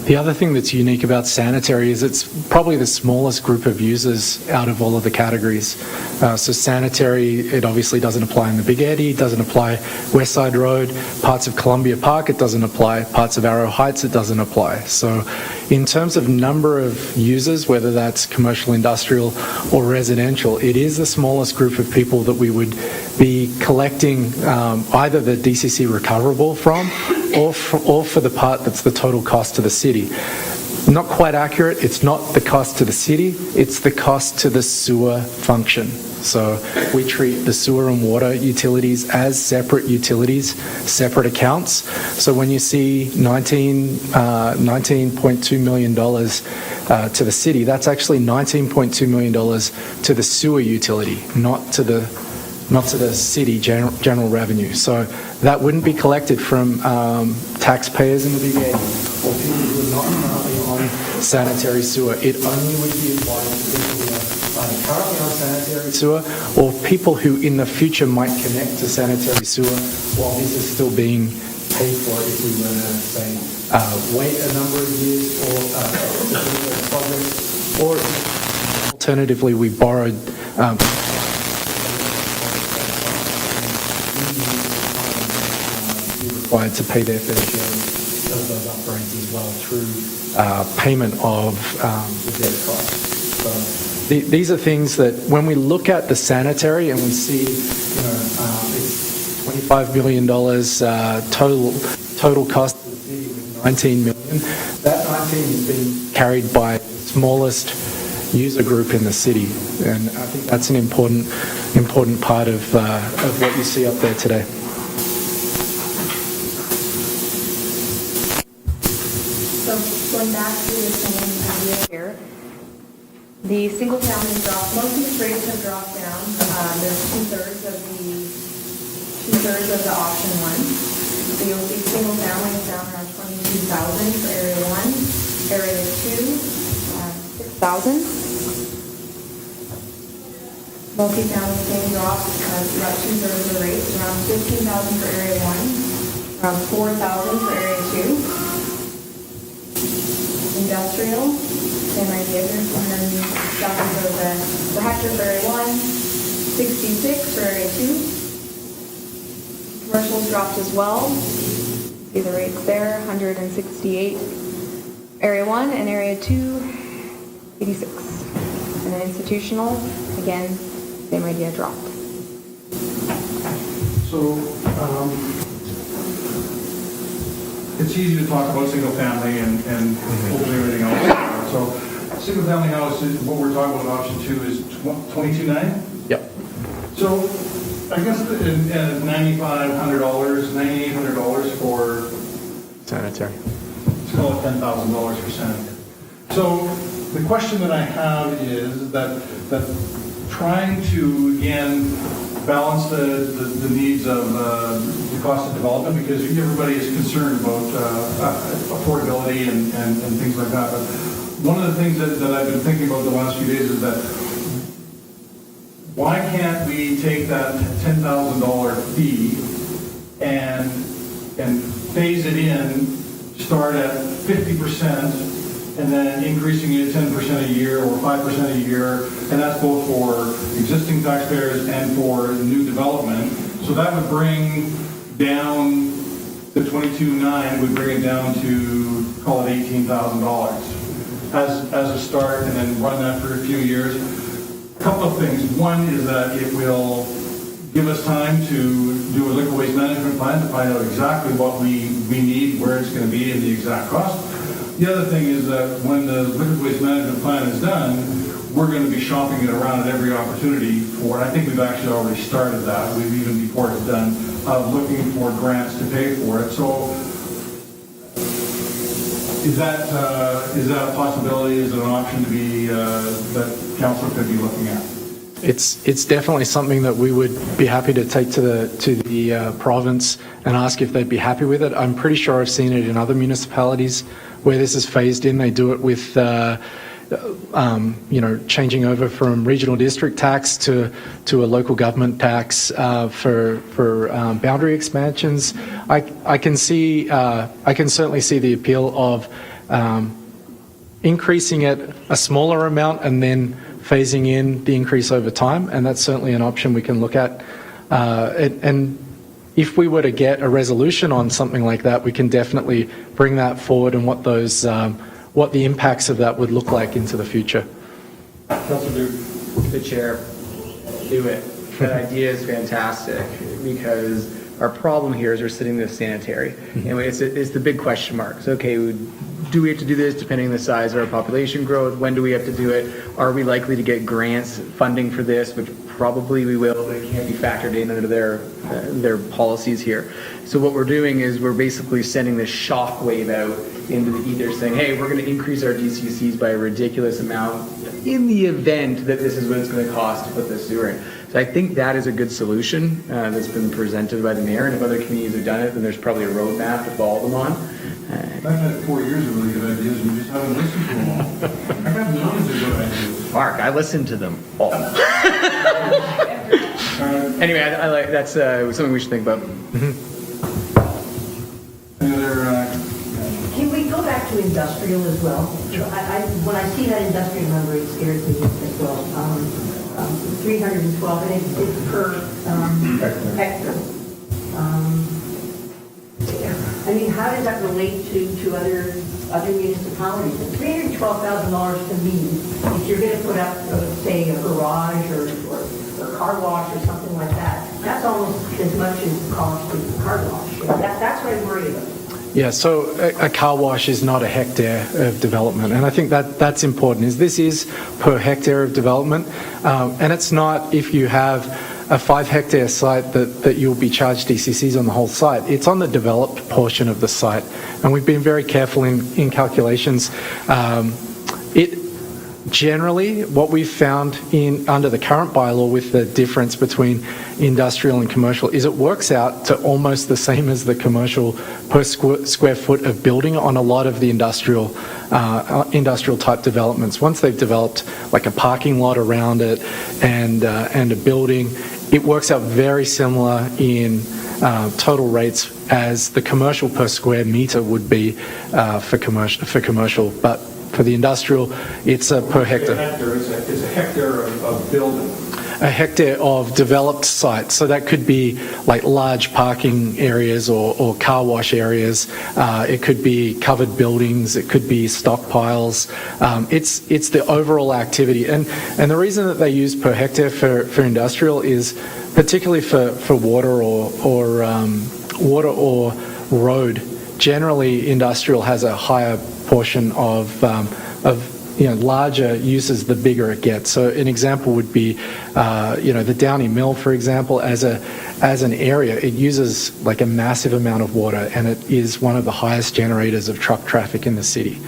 The other thing that's unique about sanitary is it's probably the smallest group of users out of all of the categories. So sanitary, it obviously doesn't apply in the Big Eddy, doesn't apply West Side Road, parts of Columbia Park it doesn't apply, parts of Arrow Heights it doesn't apply. So in terms of number of users, whether that's commercial, industrial or residential, it is the smallest group of people that we would be collecting either the DCC recoverable from or for the part that's the total cost to the city. Not quite accurate, it's not the cost to the city, it's the cost to the sewer function. So we treat the sewer and water utilities as separate utilities, separate accounts. So when you see $19.2 million to the city, that's actually $19.2 million to the sewer utility, not to the city general revenue. So that wouldn't be collected from taxpayers in the Big Eddy or people who are not currently on sanitary sewer. It only would be applied to people who are either currently on sanitary sewer or people who in the future might connect to sanitary sewer while this is still being paid for if we were to, say, wait a number of years or project, or alternatively we borrowed required to pay their fair share of those upgrades as well through payment of the debt cost. So these are things that when we look at the sanitary and we see, it's $25 million total cost to the city with $19 million. That 19 is being carried by the smallest user group in the city, and I think that's an important part of what you see up there today. So going back to the same idea here, the single family drop, most of these rates have dropped down. There's two-thirds of the option one. So you'll see single family is down around 22,000 for area 1, area 2, 6,000. Multi-family same drop, about two-thirds of the rates, around 15,000 for area 1, around 4,000 for area 2. Industrial, same idea, there's 100,000 per hectare for area 1, 66 for area 2. Commercials dropped as well. See the rates there, 168 area 1 and area 2, 86. And then institutional, again, same idea, dropped. So, it's easy to talk about single family and hopefully everything else. So, single family house is what we're talking about. Option 2 is $22,900. Yep. So, I guess $9,800 for Sanitary. let's call it $10,000 for sanitary. So, the question that I have is that trying to again balance the needs of the cost of development, because everybody is concerned about affordability and things like that. But one of the things that I've been thinking about the last few days is that why can't we take that $10,000 fee and phase it in, start at 50%, and then increasing it 10% a year or 5% a year, and that's both for existing taxpayers and for new development. So that would bring down the $22,900, would bring it down to, call it $18,000 as a start, and then run that for a few years. A couple of things. One is that it will give us time to do a liquid waste management plan to find out exactly what we need, where it's going to be, and the exact cost. The other thing is that when the liquid waste management plan is done, we're going to be shopping it around at every opportunity for, and I think we've actually already started that, we've even before it's done, looking for grants to pay for it. So is that a possibility, is it an option to be, that council could be looking at? It's definitely something that we would be happy to take to the province and ask if they'd be happy with it. I'm pretty sure I've seen it in other municipalities where this is phased in. They do it with changing over from regional district tax to a local government tax for boundary expansions. I can certainly see the appeal of increasing it a smaller amount and then phasing in the increase over time, and that's certainly an option we can look at. And if we were to get a resolution on something like that, we can definitely bring that forward and what those what the impacts of that would look like into the future. Councilor Duke. The chair, do it. That idea is fantastic because our problem here is we're sitting in the sanitary. And it's the big question mark. So, okay, do we have to do this depending on the size of our population growth? When do we have to do it? Are we likely to get grants funding for this, which probably we will, but it can't be factored in under their policies here. So what we're doing is we're basically sending this shock wave out into the ether saying, hey, we're going to increase our DCCs by a ridiculous amount in the event that this is what it's going to cost to put the sewer in. So I think that is a good solution that's been presented by the mayor, and if other communities have done it, then there's probably a roadmap to follow them on. I've had 4 years of really good ideas, and we just haven't listened to them all. I've had millions of good ideas. Mark, I listened to them all. Anyway, I like that's something we should think about. Any other, Can we go back to industrial as well? When I see that industrial number, it scares me as well. 312, and it's per hectare. I mean, how does that relate to other municipalities? $312,000 to me, if you're going to put up, say, a garage or a car wash or something like that, that's almost as much as the cost of the car wash. That's what I worry about. Yeah, so a car wash is not a hectare of development, and I think that's important. This is per hectare of development, and it's not if you have a 5-hectare site that you'll be charged DCCs on the whole site. It's on the developed portion of the site, and we've been very careful in calculations. Generally, what we've found under the current bylaw with the difference between industrial and commercial is it works out to almost the same as the commercial per square foot of building on a lot of the industrial type developments. Once they've developed like a parking lot around it and a building, it works out very similar in total rates as the commercial per square meter would be for commercial, but for the industrial, it's a per hectare. It's a hectare of building. A hectare of developed sites. So that could be like large parking areas or car wash areas. It could be covered buildings. It could be stockpiles. It's the overall activity. And the reason that they use per hectare for industrial is particularly for water or road. Generally, industrial has a higher portion of larger uses the bigger it gets. So an example would be, the Downey Mill, for example, as an area, it uses like a massive amount of water, and it is one of the highest generators of truck traffic in the city.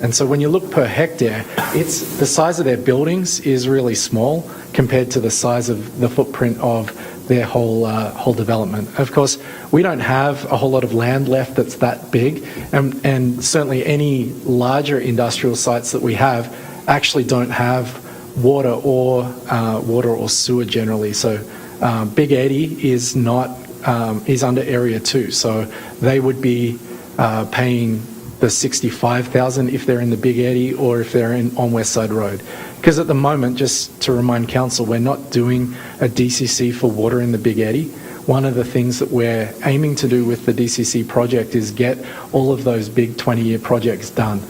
And so when you look per hectare, it's the size of their buildings is really small compared to the size of the footprint of their whole development. Of course, we don't have a whole lot of land left that's that big, and certainly any larger industrial sites that we have actually don't have water or sewer generally. So Big Eddy is under Area 2, so they would be paying the $65,000 if they're in the Big Eddy or if they're on West Side Road. Because at the moment, just to remind council, we're not doing a DCC for water in the Big Eddy. One of the things that we're aiming to do with the DCC project is get all of those big 20-year projects done.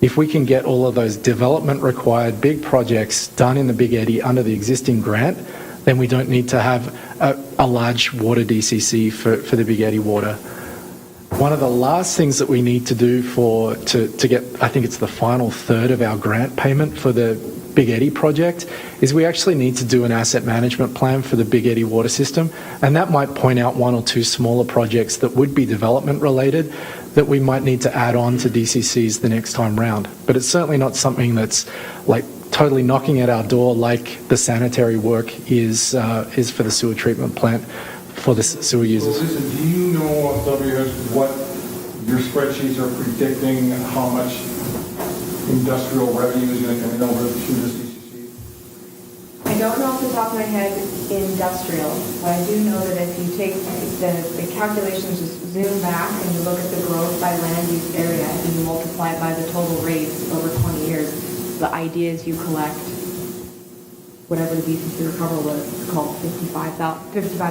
If we can get all of those development required big projects done in the Big Eddy under the existing grant, then we don't need to have a large water DCC for the Big Eddy water. One of the last things that we need to do to get, I think it's the final third of our grant payment for the Big Eddy project, is we actually need to do an asset management plan for the Big Eddy water system, and that might point out one or two smaller projects that would be development related that we might need to add on to DCCs the next time round. But it's certainly not something that's like totally knocking at our door like the sanitary work is for the sewer treatment plant for the sewer So users. listen, do you know off the top of your head what your spreadsheets are predicting how much industrial revenue is going to come in over through this DCC? I don't know off the top of my head industrial, but I do know that if you take the calculations, just zoom back and you look at the growth by land use area and you multiply it by the total rates over 20 years, the idea is you collect whatever the BCC recoverable was called 55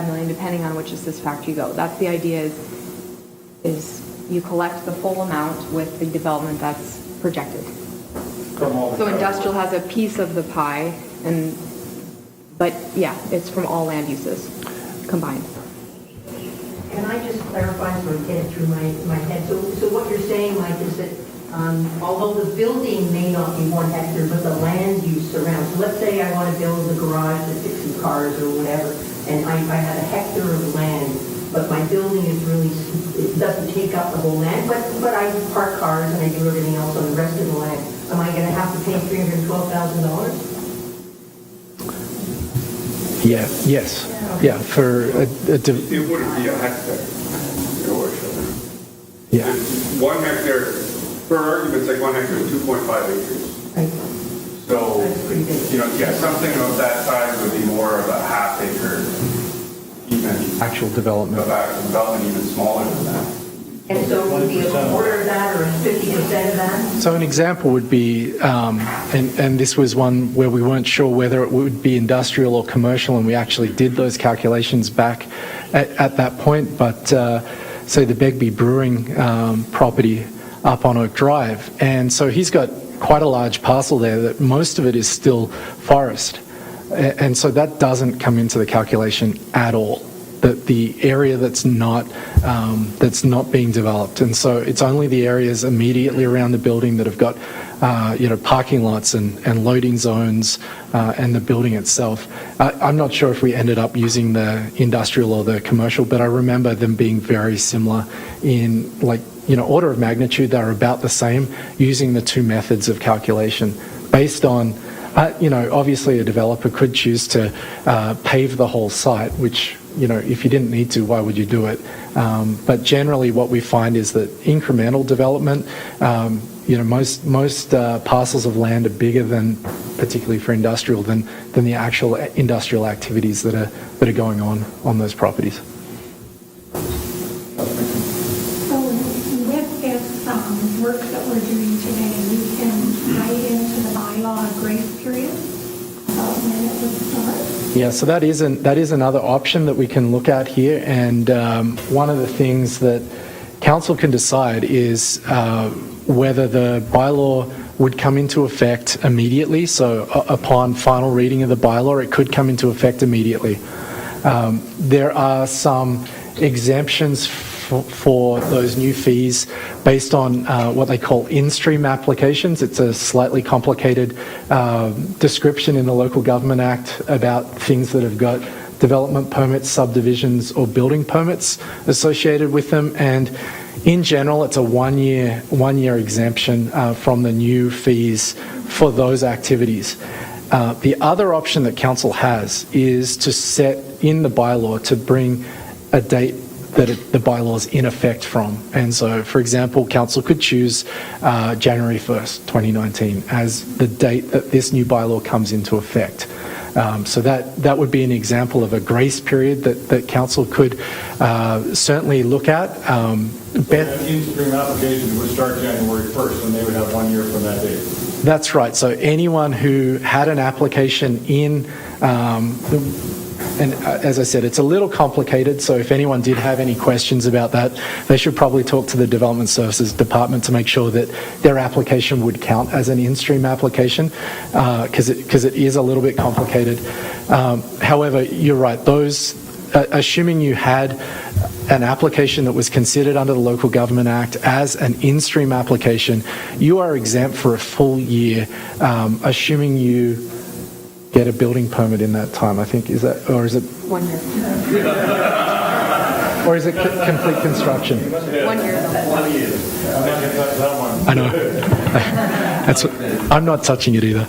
million, depending on which assist factor you go. That's the idea is you collect the full amount with the development that's projected. From all the So industrial has a piece of the pie, but yeah, it's from all land uses combined. Can I just clarify so I get it through my head? So what you're saying, Mike, is that although the building may not be 1 hectare, but the land use surrounds. So let's say I want to build a garage that fits some cars or whatever, and I have a hectare of land, but my building is really, it doesn't take up the whole land, but I park cars and I do everything else on the rest of the land. Am I going to have to pay $312,000? Yeah, yes. Yeah, for It wouldn't be a hectare, Your Worship. yeah. 1 hectare, for argument's sake, 1 hectare is 2.5 acres. Right. So, That's pretty big. yeah, something of that size would be more of a half acre, even, Actual development. development even smaller than that. And so it would be a quarter of that or 50% of that? So an example would be, and this was one where we weren't sure whether it would be industrial or commercial, and we actually did those calculations back at that point. But say the Begbie Brewing property up on Oak Drive, and so he's got quite a large parcel there that most of it is still forest, and so that doesn't come into the calculation at all. The area that's not being developed, and so it's only the areas immediately around the building that have got parking lots and loading zones and the building itself. I'm not sure if we ended up using the industrial or the commercial, but I remember them being very similar in order of magnitude. They're about the same using the two methods of calculation based on. Obviously a developer could choose to pave the whole site, which, if you didn't need to, why would you do it? But generally what we find is that incremental development, most parcels of land are bigger than, particularly for industrial, than the actual industrial activities that are going on those properties. So with this work that we're doing today, we can write into the bylaw a grace period about when it would start. Yeah, so that is another option that we can look at here, and one of the things that council can decide is whether the bylaw would come into effect immediately. So upon final reading of the bylaw, it could come into effect immediately. There are some exemptions for those new fees based on what they call in-stream applications. It's a slightly complicated description in the Local Government Act about things that have got development permits, subdivisions, or building permits associated with them. And in general, it's a one-year exemption from the new fees for those activities. The other option that council has is to set in the bylaw to bring a date that the bylaw is in effect from. And so, for example, council could choose January 1st, 2019 as the date that this new bylaw comes into effect. So that would be an example of a grace period that council could certainly look at. An in-stream application would start January 1st, and they would have 1 year from that date. That's right. So anyone who had an application in And as I said, it's a little complicated, so if anyone did have any questions about that, they should probably talk to the Development Services Department to make sure that their application would count as an in-stream application, because it is a little bit complicated. However, you're right, those, assuming you had an application that was considered under the Local Government Act as an in-stream application, you are exempt for a full year, assuming you get a building permit in that time. I think, is that, or is it? 1 year. Or is it complete construction? 1 year. I know. I'm not touching it either.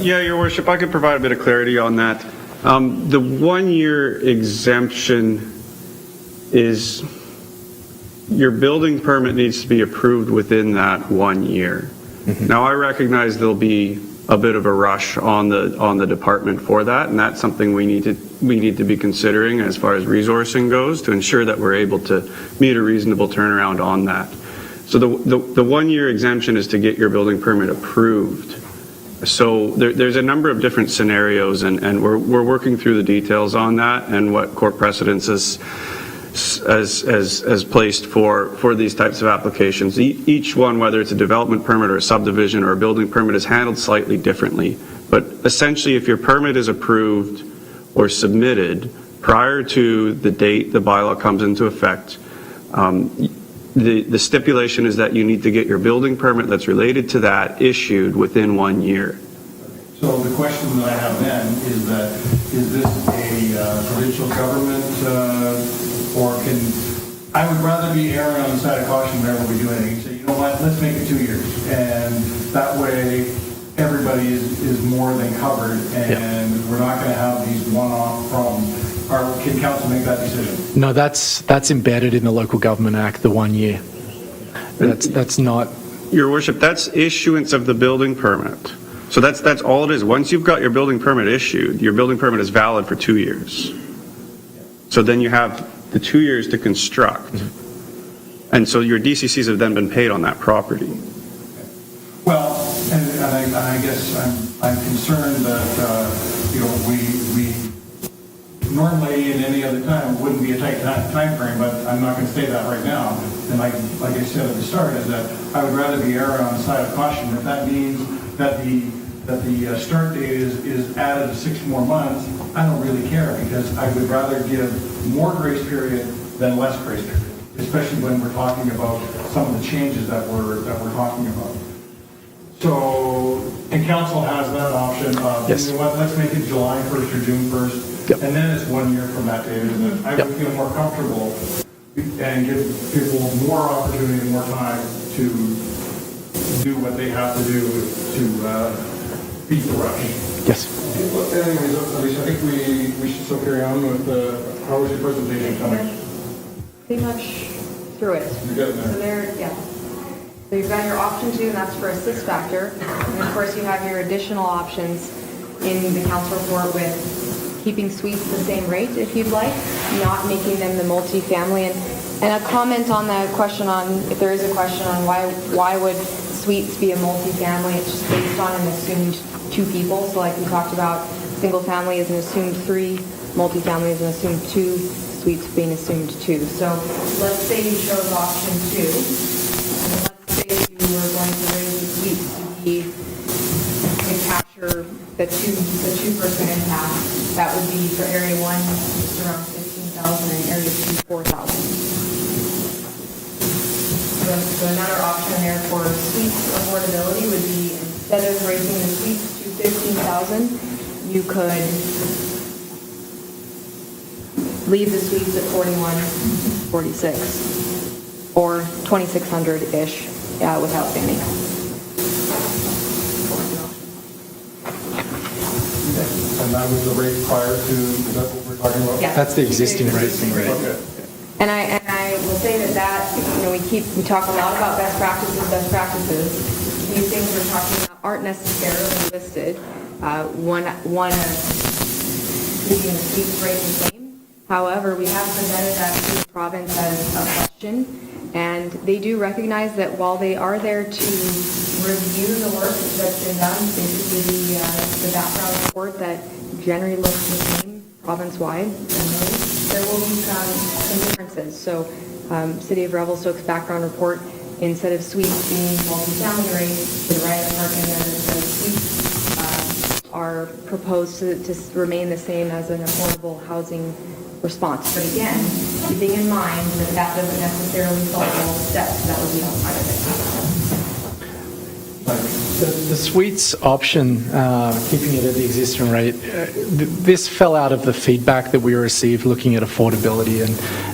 Your worship, I could provide a bit of clarity on that. The 1 year exemption is your building permit needs to be approved within that 1 year. Now, I recognize there'll be a bit of a rush on the department for that, and that's something we need to be considering as far as resourcing goes to ensure that we're able to meet a reasonable turnaround on that. So the 1 year exemption is to get your building permit approved. So there's a number of different scenarios, and we're working through the details on that and what court precedence has placed for these types of applications. Each one, whether it's a development permit or a subdivision or a building permit, is handled slightly differently. But essentially, if your permit is approved or submitted prior to the date the bylaw comes into effect, the stipulation is that you need to get your building permit that's related to that issued within 1 year. So the question that I have then is that, is this a provincial government, or I would rather be erring on the side of caution whenever we do anything. Say, you know what, let's make it 2 years. And that way, everybody is more than covered, and we're not going to have these one-off problems. Or can council make that decision? No, that's embedded in the Local Government Act, the 1 year. That's not. Your worship, that's issuance of the building permit. So that's all it is. Once you've got your building permit issued, your building permit is valid for 2 years. So then you have the 2 years to construct. And so your DCCs have then been paid on that property. Well, and I guess I'm concerned that, we normally in any other time it wouldn't be a tight time frame, but I'm not going to say that right now. And like I said at the start, is that I would rather be erring on the side of caution. If that means that the start date is added 6 more months, I don't really care, because I would rather give more grace period than less grace period, especially when we're talking about some of the changes that we're talking about. So, and council has that option of, Yes. you know what, let's make it July 1st or June 1st, and then it's 1 year from that date, isn't it? I would feel more comfortable and give people more opportunity and more time to do what they have to do to beat the rush. Yes. Anyways, Alicia, I think we should still carry on with, how was your presentation coming? Pretty much through it. You're getting So there. So you've got your option 2, and that's for assist factor. And of course, you have your additional options in the council report with keeping suites the same rate if you'd like, not making them the multifamily. And a comment on the question on, if there is a question on why would suites be a multifamily, it's just based on an assumed 2 people. So like we talked about, single family is an assumed 3, multifamily is an assumed 2, suites being assumed 2. So let's say you chose option 2. Let's say you were going to raise the suites to capture the 2% impact. That would be for area 1, just around 15,000, and area 2, 4,000. So another option there for suites affordability would be, instead of raising the suites to 15,000, you could leave the suites at 41,46 or 2,600-ish without banning. And that was the rate prior to, is that what we're talking about? Yeah. That's the existing rate. Okay. And I will say that we talk a lot about best practices. These things we're talking about aren't necessarily listed. One keeping the suites rate the same. However, we have presented that to the province as a question, And they do recognize that while they are there to review the work that's been done, basically the background report that generally looks the same province-wide, there will be some differences. So City of Revelstoke's background report, instead of suites being multi-family rates, to the right of the parking there, instead of suites are proposed to remain the same as an affordable housing response. But again, keeping in mind that that doesn't necessarily follow all the steps that would be outside of it. The suites option, keeping it at the existing rate, this fell out of the feedback that we received looking at affordability.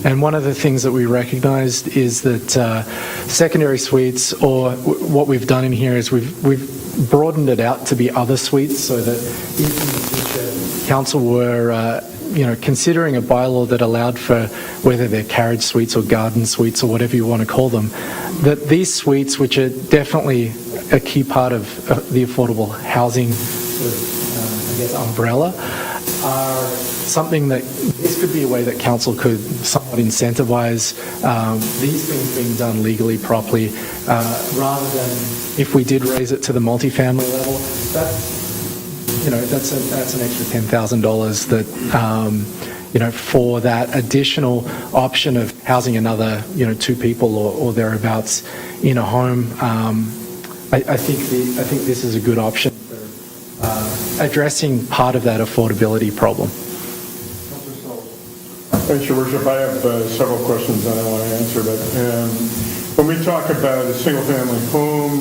And one of the things that we recognized is that secondary suites, or what we've done in here is we've broadened it out to be other suites, so that if in the future council were considering a bylaw that allowed for whether they're carriage suites or garden suites or whatever you want to call them, that these suites, which are definitely a key part of the affordable housing umbrella, are something that this could be a way that council could somewhat incentivize these things being done legally, properly, rather than if we did raise it to the multifamily level. That's an extra $10,000 that for that additional option of housing another 2 people or thereabouts in a home. I think this is a good option for addressing part of that affordability problem. Thanks, Your Worship. I have several questions that I want to answer, but when we talk about a single-family home,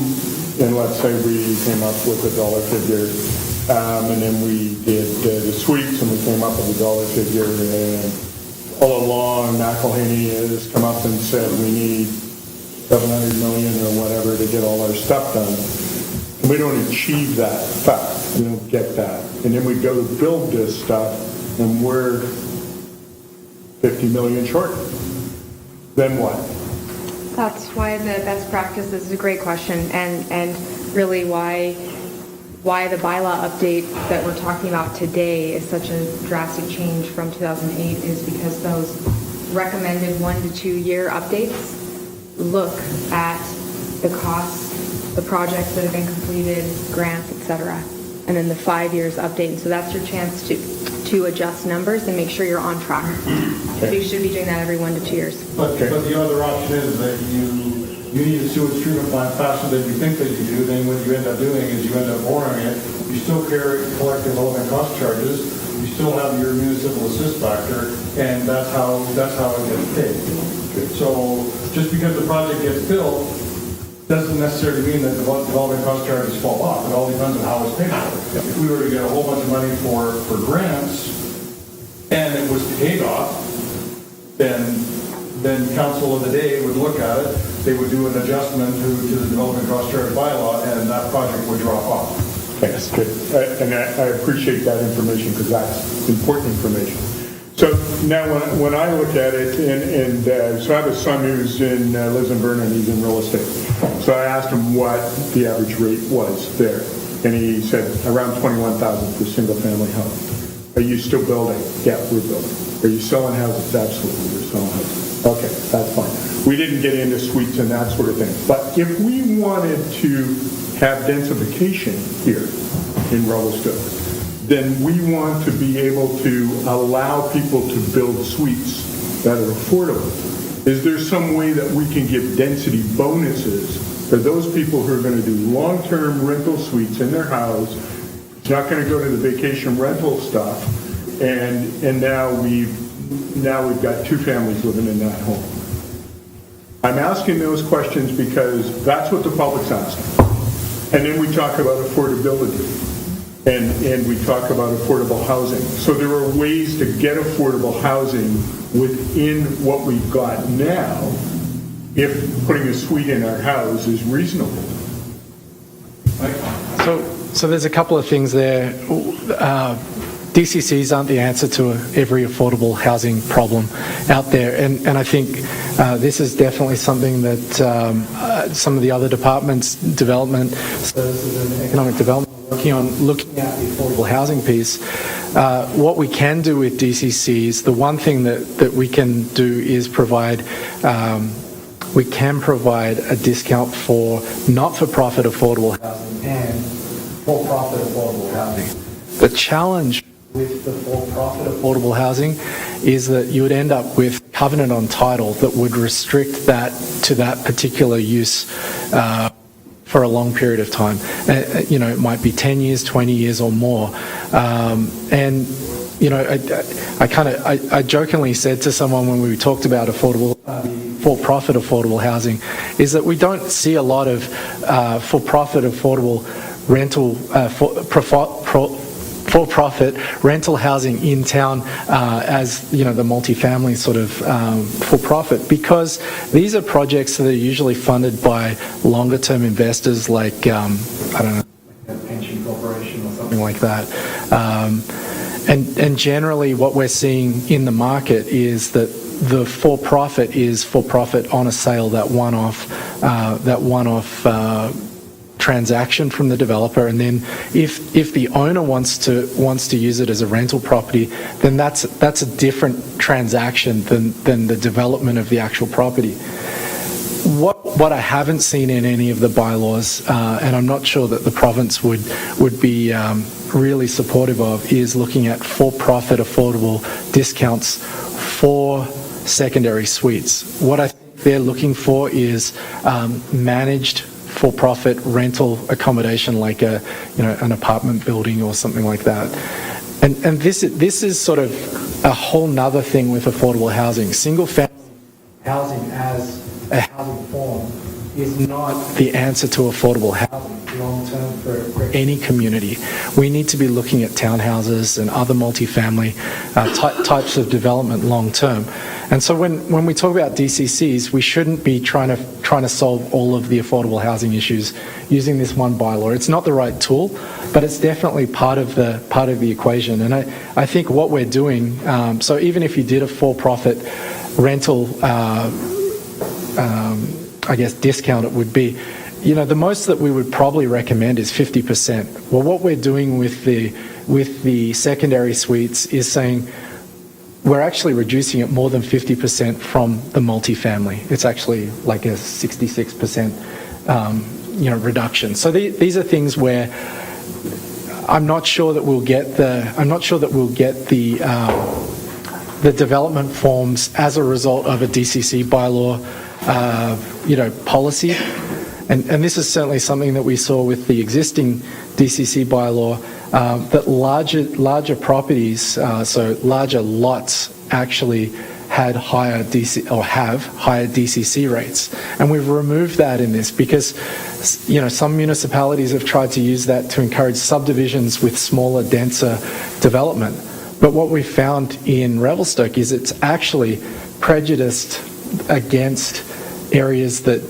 and let's say we came up with a dollar figure, and then we did the suites, and we came up with a dollar figure, and all along, McElhaney has come up and said we need $700 million or whatever to get all our stuff done. And we don't achieve that fact. We don't get that. And then we go to build this stuff, and we're $50 million short. Then what? That's why the best practice is a great question, and really why the bylaw update that we're talking about today is such a drastic change from 2008 is because those recommended 1 to 2 year updates look at the costs, the projects that have been completed, grants, etc., and then the 5 years update. And so that's your chance to adjust numbers and make sure you're on track. So you should be doing that every 1 to 2 years. But the other option is that you need a sewage treatment plant faster than you think that you do. Then what you end up doing is you end up boring it. You still collect development cost charges. You still have your municipal assist factor, and that's how it gets paid. So just because the project gets built doesn't necessarily mean that the development cost charges fall off. It all depends on how it's paid for. If we were to get a whole bunch of money for grants and it was paid off, then council of the day would look at it, they would do an adjustment to the development cost charge bylaw, and that project would drop off. Thanks. Good. And I appreciate that information because that's important information. So now when I look at it, and so I have a son who's lives in Vernon, he's in real estate. So I asked him what the average rate was there. And he said around $21,000 for a single family home. Are you still building? Yeah, we're building. Are you selling houses? Absolutely, we're selling houses. Okay, that's fine. We didn't get into suites and that sort of thing. But if we wanted to have densification here in Revelstoke, then we want to be able to allow people to build suites that are affordable. Is there some way that we can give density bonuses for those people who are going to do long-term rental suites in their house? It's not going to go to the vacation rental stuff, and now we've got 2 families living in that home. I'm asking those questions because that's what the public's asking. And then we talk about affordability. And we talk about affordable housing. So there are ways to get affordable housing within what we've got now if putting a suite in our house is reasonable. So there's a couple of things there. DCCs aren't the answer to every affordable housing problem out there. And I think this is definitely something that some of the other departments, development, services and economic development, looking at the affordable housing piece. What we can do with DCCs, the one thing that we can do is provide we can provide a discount for not-for-profit affordable housing and for-profit affordable housing. The challenge with the for-profit affordable housing is that you would end up with covenant on title that would restrict that to that particular use for a long period of time. It might be 10 years, 20 years or more. I jokingly said to someone when we talked about for-profit affordable housing, is that we don't see a lot of for-profit affordable rental, for-profit rental housing in town as the multifamily sort of for-profit, because these are projects that are usually funded by longer-term investors like I don't know, like a pension corporation or something like that. And generally, what we're seeing in the market is that the for-profit is for-profit on a sale, that one-off transaction from the developer, and then if the owner wants to use it as a rental property, then that's a different transaction than the development of the actual property. What I haven't seen in any of the bylaws, and I'm not sure that the province would be really supportive of, is looking at for-profit affordable discounts for secondary suites. What I think they're looking for is managed for-profit rental accommodation, like an apartment building or something like that. And this is sort of a whole nother thing with affordable housing. Single-family housing as a housing form is not the answer to affordable housing long-term for any community. We need to be looking at townhouses and other multifamily types of development long-term. And so when we talk about DCCs, we shouldn't be trying to solve all of the affordable housing issues using this one bylaw. It's not the right tool, but it's definitely part of the equation. And I think what we're doing, so even if you did a for-profit rental discount, it would be, the most that we would probably recommend is 50%. Well, what we're doing with the secondary suites is saying we're actually reducing it more than 50% from the multifamily. It's actually like a 66% reduction. So these are things where I'm not sure that we'll get the development forms as a result of a DCC bylaw policy. And this is certainly something that we saw with the existing DCC bylaw, that larger properties, so larger lots, actually had higher higher DCC rates. And we've removed that in this because, some municipalities have tried to use that to encourage subdivisions with smaller, denser development. But what we found in Revelstoke is it's actually prejudiced against areas that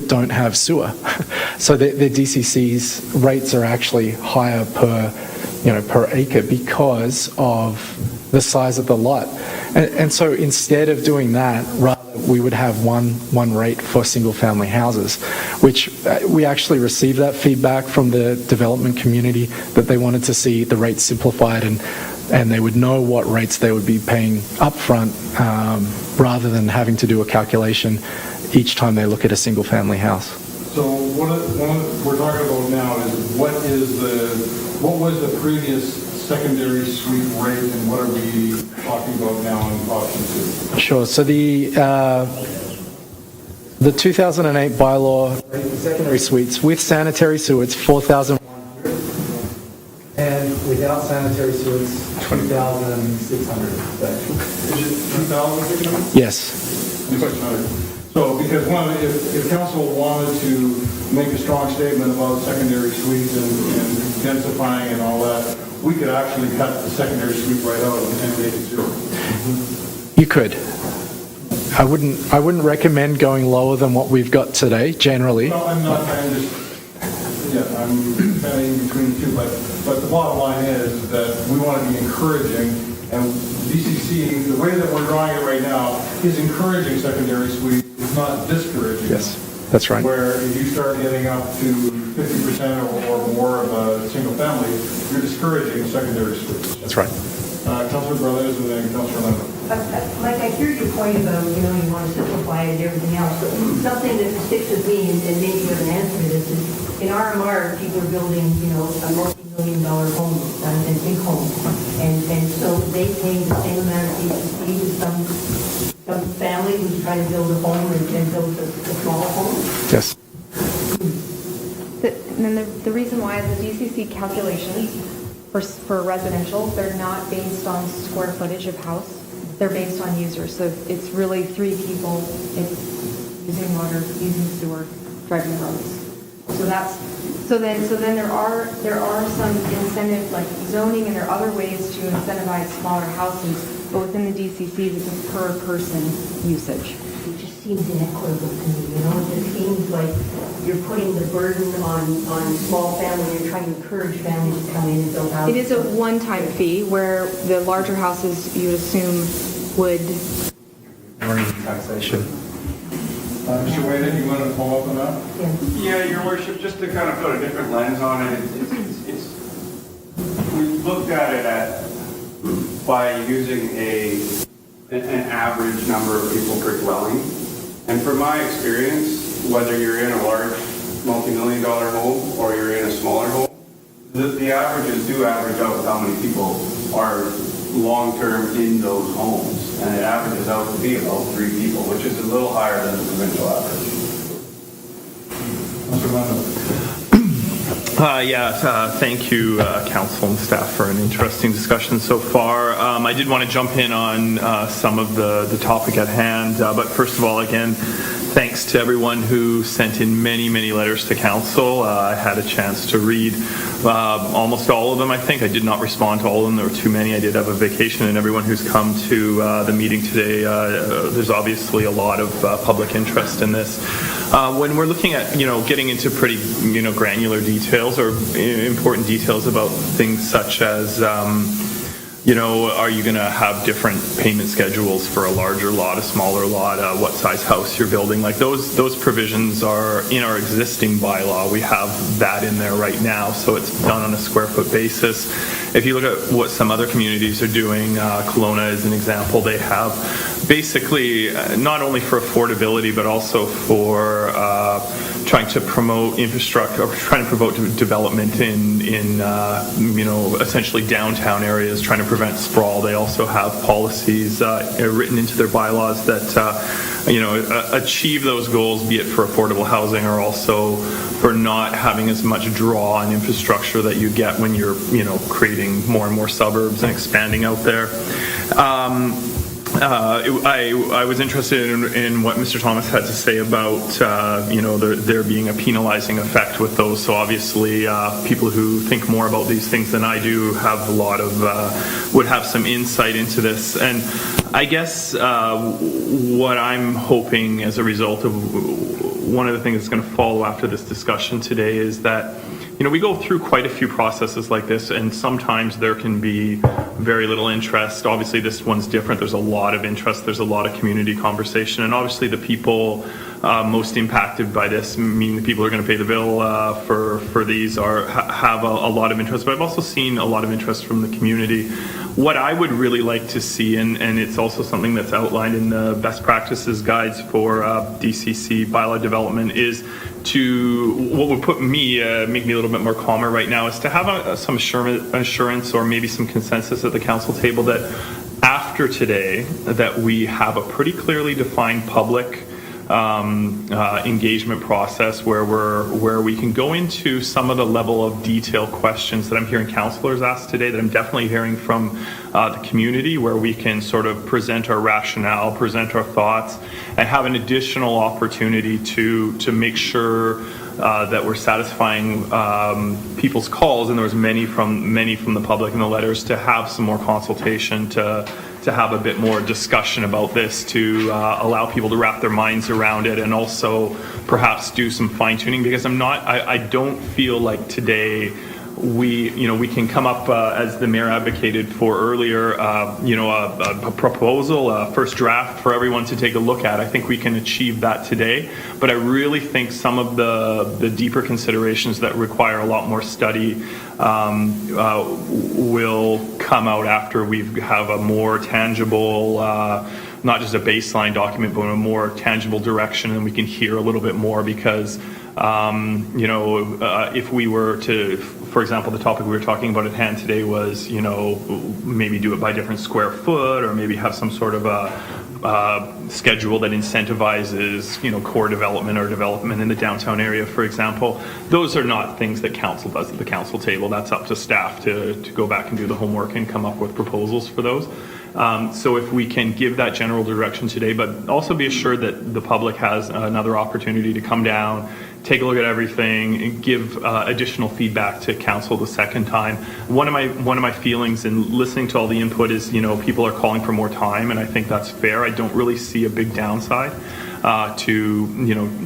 don't have sewer. So the DCC's rates are actually higher per acre because of the size of the lot. And so instead of doing that, we would have one rate for single family houses, which we actually received that feedback from the development community, that they wanted to see the rates simplified and they would know what rates they would be paying upfront, rather than having to do a calculation each time they look at a single family house. So what we're talking about now is what was the previous secondary suite rate, and what are we talking about now in option 2? Sure. So the 2008 bylaw, the secondary suites with sanitary sewer, it's 4,100, and without sanitary sewer, it's 2,600. Is it 2,600? Yes. 2,600. So, because if council wanted to make a strong statement about secondary suites and densifying and all that, we could actually cut the secondary suite right out and make it zero. You could. I wouldn't recommend going lower than what we've got today, generally. No, I'm not. I'm kind of in between the two, but the bottom line is that we want to be encouraging, and DCC, the way that we're drawing it right now, is encouraging secondary suites. It's not discouraging. Yes, that's right. Where if you start getting up to 50% or more of a single family, you're discouraging secondary suites. That's right. Councillor Brothers and then Councillor Lambert. Like, I hear your point about, you want to simplify it and everything else, but something that sticks with me, and maybe you have an answer to this, is in RMR, people are building, a multi-million-dollar home, and big homes, and so they pay the same amount of EPC as some family who's trying to build a home and build a smaller home. Yes. And then the reason why is the DCC calculations for residential, they're not based on square footage of house. They're based on users. So it's really 3 people. It's using water, using sewer, driving roads. So then there are some incentives like zoning, and there are other ways to incentivize smaller houses, but within the DCCs it's a per person usage. It just seems inequitable to me, It just seems like you're putting the burden on small families, you're trying to encourage families to come in and build houses. It is a one-time fee where the larger houses you would assume would. Taxation. Mr. Wade, you want to follow up on that? Yeah, Your Worship, just to kind of put a different lens on it, we looked at it by using an average number of people per dwelling. And from my experience, whether you're in a large multi-million-dollar home or you're in a smaller home, the averages do average out how many people are long-term in those homes. And it averages out to be about 3 people, which is a little higher than the provincial average. Councillor Lambert. Thank you, council and staff, for an interesting discussion so far. I did want to jump in on some of the topic at hand, but first of all, again, thanks to everyone who sent in many, many letters to council. I had a chance to read almost all of them, I think. I did not respond to all of them. There were too many. I did have a vacation, and everyone who's come to the meeting today, there's obviously a lot of public interest in this. When we're looking at, getting into pretty, granular details or important details about things such as, are you going to have different payment schedules for a larger lot, a smaller lot, what size house you're building? Like those provisions are in our existing bylaw. We have that in there right now, so it's done on a square foot basis. If you look at what some other communities are doing, Kelowna is an example. They have basically not only for affordability but also for trying to promote infrastructure, or trying to promote development in essentially downtown areas, trying to prevent sprawl. They also have policies written into their bylaws that achieve those goals, be it for affordable housing or also for not having as much draw on infrastructure that you get when you're creating more and more suburbs and expanding out there. I was interested in what Mr. Thomas had to say about there being a penalizing effect with those. So obviously, people who think more about these things than I do have a lot of would have some insight into this. And I guess what I'm hoping as a result of one of the things that's going to follow after this discussion today is that we go through quite a few processes like this, and sometimes there can be very little interest. Obviously, this one's different. There's a lot of interest. There's a lot of community conversation, and obviously the people most impacted by this, meaning the people who are going to pay the bill for these, have a lot of interest. But I've also seen a lot of interest from the community. What I would really like to see, and it's also something that's outlined in the best practices guides for DCC bylaw development, is what would put me, make me a little bit more calmer right now, is to have some assurance or maybe some consensus at the council table that after today, that we have a pretty clearly defined public engagement process where we can go into some of the level of detail questions that I'm hearing councillors ask today, that I'm definitely hearing from the community, where we can sort of present our rationale, present our thoughts, and have an additional opportunity to make sure that we're satisfying people's calls, and there was many from the public in the letters, to have some more consultation, to have a bit more discussion about this, to allow people to wrap their minds around it, and also perhaps do some fine tuning, because I don't feel like today we can come up, as the mayor advocated for earlier, a proposal, a first draft for everyone to take a look at. I think we can achieve that today, but I really think some of the deeper considerations that require a lot more study will come out after we have a more tangible, not just a baseline document, but a more tangible direction, and we can hear a little bit more because, if we were to, for example, the topic we were talking about at hand today was, maybe do it by different square foot or maybe have some sort of a schedule that incentivizes, core development or development in the downtown area, for example. Those are not things that council does at the council table. That's up to staff to go back and do the homework and come up with proposals for those. So if we can give that general direction today, but also be assured that the public has another opportunity to come down, take a look at everything, and give additional feedback to council the second time. One of my feelings in listening to all the input is, people are calling for more time, and I think that's fair. I don't really see a big downside to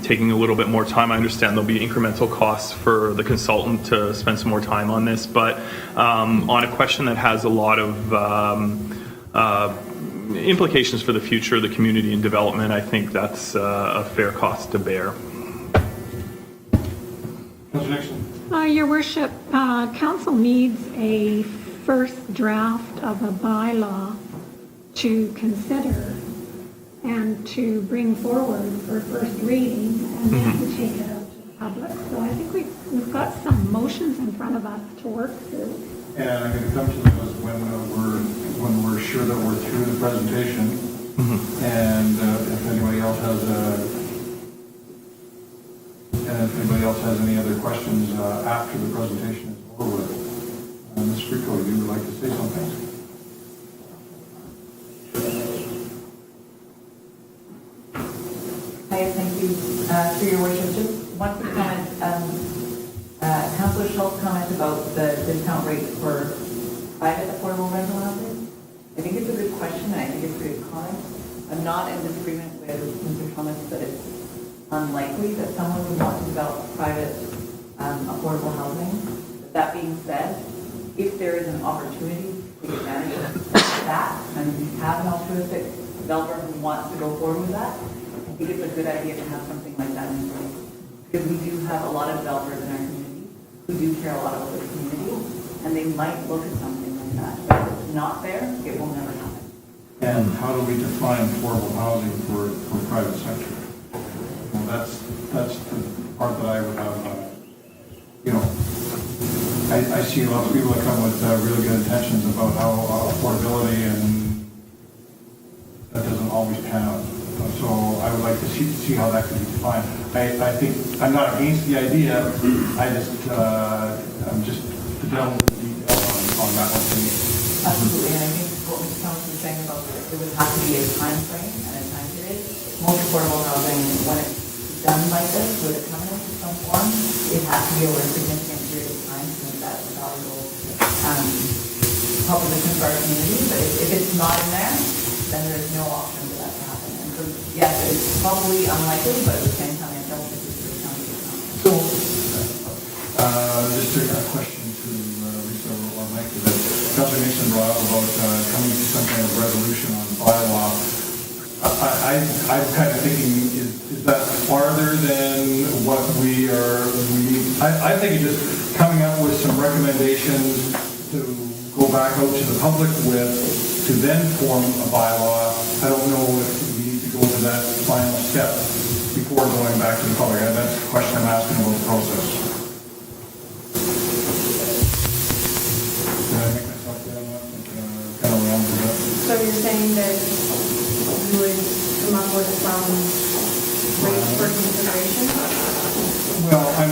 taking a little bit more time. I understand there'll be incremental costs for the consultant to spend some more time on this, but on a question that has a lot of implications for the future of the community and development, I think that's a fair cost to bear. Councillor Nixon. Your worship, council needs a first draft of a bylaw to consider and to bring forward for first reading and then to take it out to the public. So I think we've got some motions in front of us to work through. And I'm going to come to those when we're sure that we're through the presentation. And if anybody else has any other questions after the presentation is over. Ms. Rico, you would like to say something? Hi, thank you for your worship. Just one quick comment. Councillor Schultz comment about the discount rate for private affordable rental housing. I think it's a good question, and I think it's a good comment. I'm not in disagreement with Mr. Thomas that it's unlikely that someone would want to develop private affordable housing. But that being said, if there is an opportunity to take advantage of that, and we have an altruistic developer who wants to go forward with that, I think it's a good idea to have something like that in place. Because we do have a lot of developers in our community who do care a lot about the community, and they might look at something like that. But if it's not there, it will never happen. And how do we define affordable housing for private sector? Well, that's the part that I would have, I see a lot of people that come with really good intentions about how affordability, and that doesn't always pan out. So I would like to see how that can be defined. I think, I'm not against the idea, I'm just the devil in the detail on that one thing. Absolutely, and I think what Mr. Thomas was saying about it would have to be a time frame and a time period. Most affordable housing, when it's done like this, with a covenant of some form, it has to be over a significant period of time to make that a valuable proposition for our community. But if it's not in there, then there is no option for that to happen. And so, yes, it's probably unlikely, but at the same time, I don't think it's very county. So, just a question to Lisa or Mike, that Councilor Nixon brought up about coming to some kind of resolution on bylaw. I'm kind of thinking, is that farther than what we need? I think it's just coming up with some recommendations to go back out to the public with, to then form a bylaw. I don't know if we need to go to that final step before going back to the public. That's the question I'm asking about the process. Did I make myself clear on that? Kind of around with that. So you're saying that you would come up with some rates for consideration? Well, I'm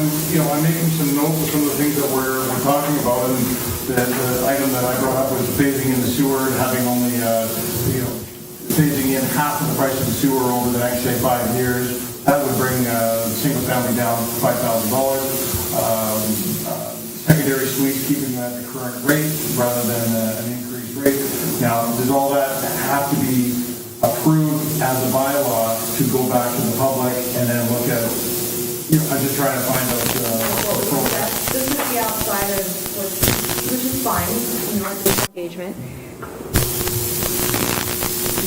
making some notes of some of the things that we're talking about, and the item that I brought up was phasing in the sewer and having only, phasing in half of the price of the sewer over the next, say, 5 years. That would bring single family down $5,000. Secondary suites, keeping that at the current rate rather than an increased rate. Now, does all that have to be approved as a bylaw to go back to the public and then look at it? I'm just trying to find out the program. This would be outside of is fine, you want this engagement.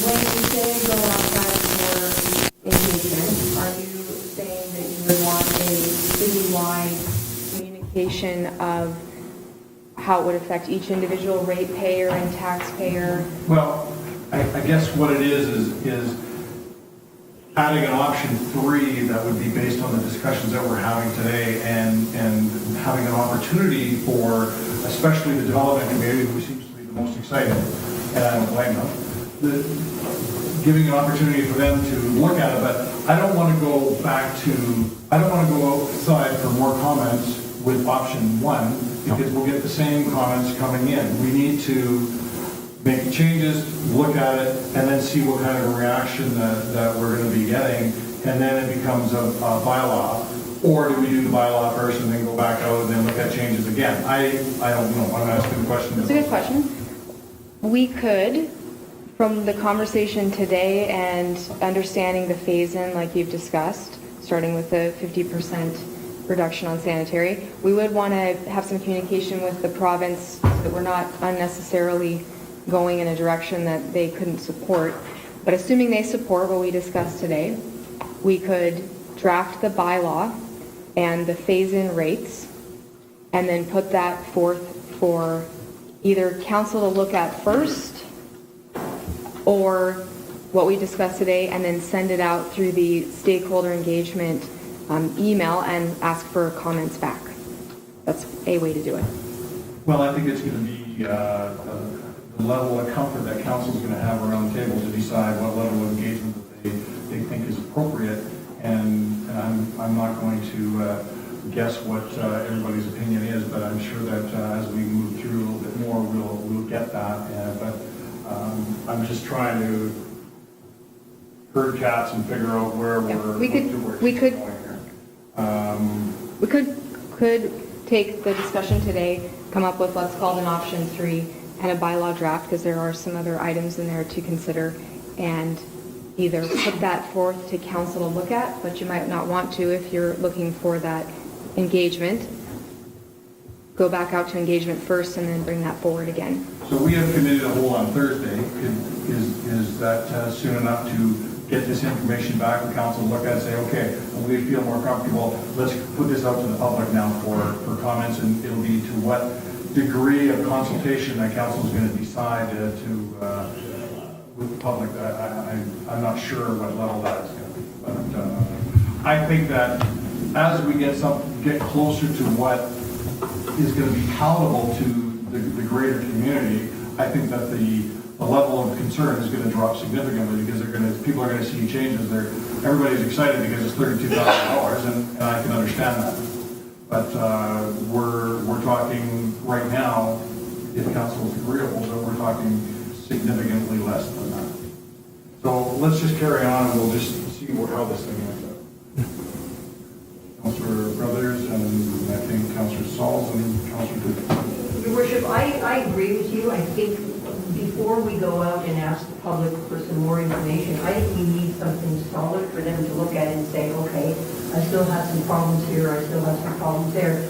When you say go outside for engagement, are you saying that you would want a citywide communication of how it would affect each individual ratepayer and taxpayer? Well, I guess what it is adding an option 3 that would be based on the discussions that we're having today and having an opportunity for, especially the development community, who seems to be the most excited, and I don't blame them, giving an opportunity for them to look at it, but I don't want to go outside for more comments with option 1, because we'll get the same comments coming in. We need to make changes, look at it, and then see what kind of a reaction that we're going to be getting, and then it becomes a bylaw. Or do we do the bylaw first and then go back out and then look at changes again? I don't know. I'm asking the question. That's a good question. We could, from the conversation today and understanding the phase-in like you've discussed, starting with the 50% reduction on sanitary, we would want to have some communication with the province so that we're not unnecessarily going in a direction that they couldn't support. But assuming they support what we discussed today, we could draft the bylaw and the phase-in rates and then put that forth for either council to look at first or what we discussed today, and then send it out through the stakeholder engagement email and ask for comments back. That's a way to do it. Well, I think it's going to be the level of comfort that council is going to have around the table to decide what level of engagement that they think is appropriate. And I'm not going to guess what everybody's opinion is, but I'm sure that as we move through a little bit more, we'll get that. But I'm just trying to herd cats and figure out where We could take the discussion today, come up with what's called an option 3 and a bylaw draft, because there are some other items in there to consider, and either put that forth to council to look at, but you might not want to if you're looking for that engagement. Go back out to engagement first and then bring that forward again. So we have committed a hold on Thursday. Is that soon enough to get this information back to council, look at it, say, okay, when we feel more comfortable, let's put this out to the public now for comments, and it'll be to what degree of consultation that council is going to decide with the public. I'm not sure what level that is going to be, but I think that as we get closer to what is going to be palatable to the greater community, I think that the level of concern is going to drop significantly, because people are going to see changes. Everybody's excited because it's $32,000, and I can understand that. But we're talking right now, if council is agreeable, that we're talking significantly less than that. So let's just carry on, and we'll just see how this thing ends up. Councillor Brothers, and I think Councillor Sauls, and Councillor Duke. Your Worship, I agree with you. I think before we go out and ask the public for some more information, I think we need something solid for them to look at and say, okay, I still have some problems here, I still have some problems there.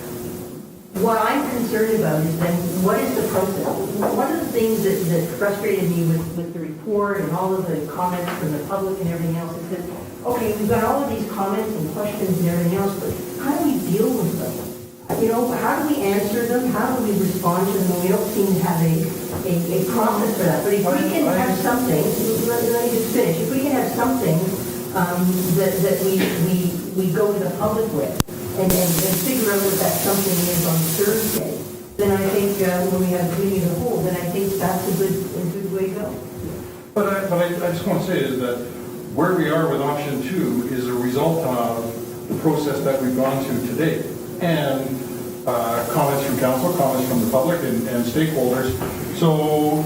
What I'm concerned about is then, what is the process? One of the things that frustrated me with the report and all of the comments from the public and everything else is that, okay, we've got all of these comments and questions and everything else, but how do we deal with them? You know, how do we answer them? How do we respond to them? We don't seem to have a process for that. But if we can have something, let me just finish. If we can have something that we go to the public with and figure out what that something is on Thursday, then I think when we have a committee of the whole, then I think that's a good way to go. But I just want to say is that where we are with option 2 is a result of the process that we've gone to today, and comments from council, comments from the public, and stakeholders. So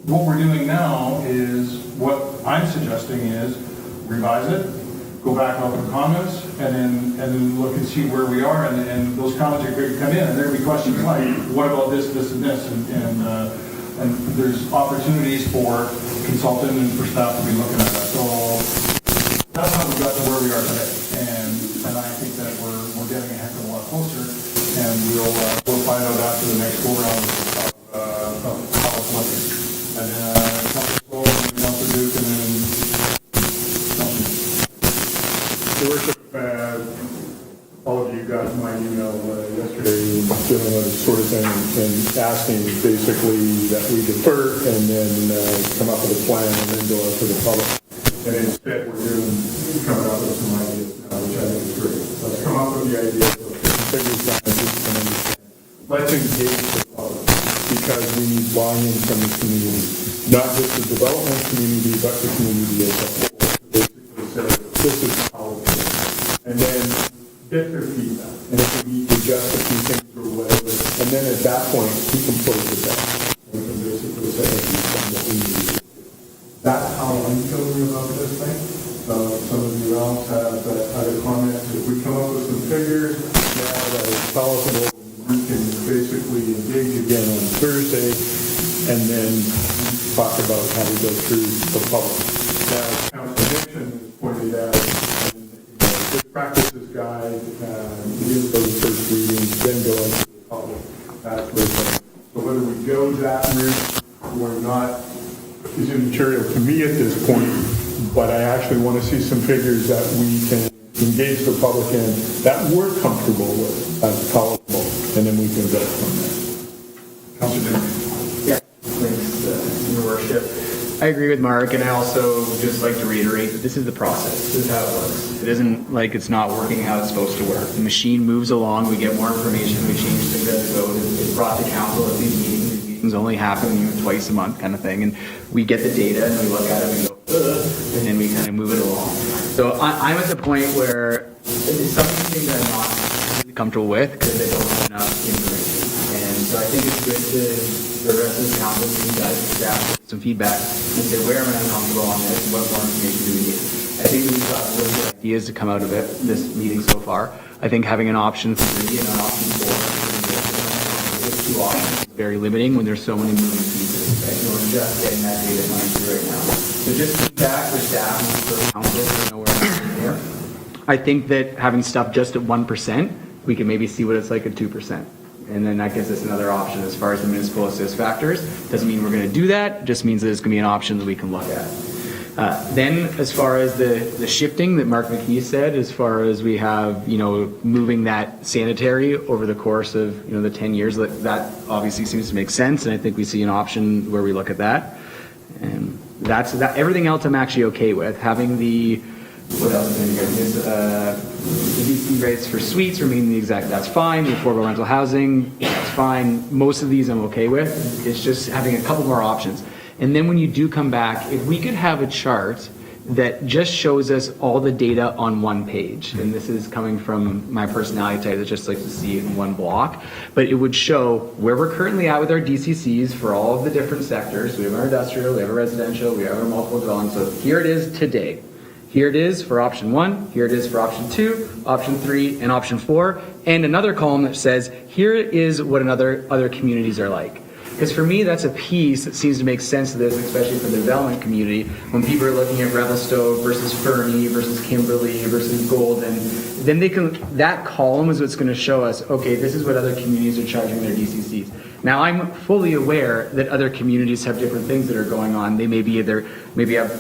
what we're doing now is, what I'm suggesting is revise it, go back out with comments, and then look and see where we are, and those comments are going to come in, and there will be questions like, what about this, and this, and there's opportunities for consultant and for staff to be looking at that. So that's how we got to where we are today, and I think that we're getting a heck of a lot closer, and find out after the next go-round of funding. And then, Councilor Swoll, and then Councilor Duke, and then Your Worship, all of you got my email yesterday dealing with this sort of thing and asking basically that we defer and then come up with a plan and then go out to the public. And instead, we're coming up with some ideas now, which I think is great. Let's come up with the ideas, figures down, and understand. Let's engage the public because we need buy-in from the community, not just the development community, but the community as a whole. Basically say, this is how it is. And then get their feedback. And if we need to adjust a few things or whatever, and then at that point, we can put it to bed. We can basically say, hey, we've done what we need to do. That's how I'm feeling about this thing. Some of you else have other comments. If we come up with some figures now that is palatable, we can basically engage again on Thursday and then talk about how we go through the public. Now, Councilor Nixon has pointed out, good practices guide, begin go to first reading, then go into the public. That's where it's at. So whether we go that route or not is immaterial to me at this point, but I actually want to see some figures that we can engage the public in that we're comfortable with as palatable, and then we can go from there. Councilor Duke. Yeah, thanks, Your Worship. I agree with Mark, and I also just like to reiterate that this is the process. This is how it works. It isn't like it's not working how it's supposed to work. The machine moves along, we get more information, we change things as we go. It's brought to council at these meetings. These meetings only happen twice a month kind of thing, and we get the data and we look at it and we go, ugh, and then we kind of move it along. So I'm at the point where some of these things I'm not really comfortable with because they don't have enough information. And so I think it's good to the rest of the council, you guys, staff, some feedback and say, where am I uncomfortable on this? What more information do we need? I think we've got really good ideas to come out of it, this meeting so far. I think having an option 3 and an option 4 with 2 options is very limiting when there's so many moving pieces. Right? And we're just getting that data mined through right now. So just feedback for staff and for council to know where I'm here. I think that having stuff just at 1%, we can maybe see what it's like at 2%. And then that gives us another option as far as the municipal assist factors. Doesn't mean we're going to do that, just means that it's going to be an option that we can look at. Then as far as the shifting that Mark McKee said, as far as we have, moving that sanitary over the course of, the 10 years, that obviously seems to make sense. And I think we see an option where we look at that. And that's that. Everything else I'm actually okay with. Having what else is in here? The DC rates for suites remain the exact, that's fine. The affordable rental housing, that's fine. Most of these I'm okay with. It's just having a couple more options. And then when you do come back, if we could have a chart that just shows us all the data on one page, and this is coming from my personality type that just likes to see it in one block, but it would show where we're currently at with our DCCs for all of the different sectors. We have our industrial, we have our residential, we have our multiple dwellings. So here it is today. Here it is for option 1, here it is for option 2, option 3, and option 4, and another column that says, here is what other communities are like. Because for me, that's a piece that seems to make sense to this, especially for the development community, when people are looking at Revelstoke versus Fernie versus Kimberly versus Golden, then that column is what's going to show us, okay, this is what other communities are charging their DCCs. Now, I'm fully aware that other communities have different things that are going on. They maybe have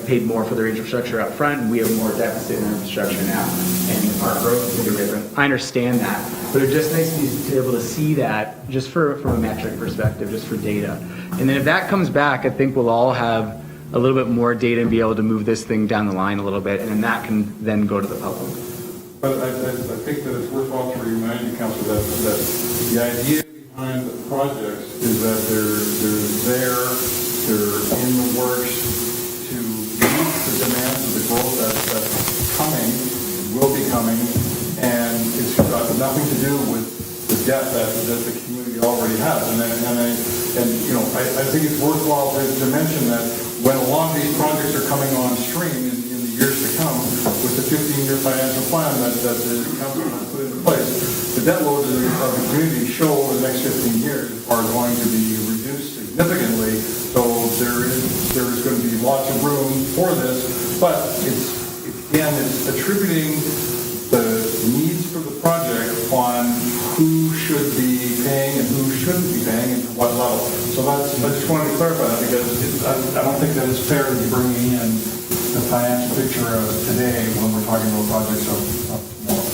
paid more for their infrastructure up front, and we have more deficit in our infrastructure now, and our growth is different. I understand that, but it's just nice to be able to see that just from a metric perspective, just for data. And then if that comes back, I think we'll all have a little bit more data and be able to move this thing down the line a little bit, and then that can then go to the public. But I think that it's worthwhile to remind you, Council, that the idea behind the projects is that they're in the works to meet the demands of the growth that's coming, will be coming, and it's got nothing to do with the debt that the community already has. I think it's worthwhile to mention that when a lot of these projects are coming on stream in the years to come, with the 15-year financial plan that the council has put into place, the debt loads of the community show over the next 15 years are going to be reduced significantly. So there is going to be lots of room for this, but it's attributing the needs for the project on who should be paying and who what level. So I just wanted to clarify that because I don't think that it's fair to be bringing in the financial picture of today when we're talking about projects of tomorrow.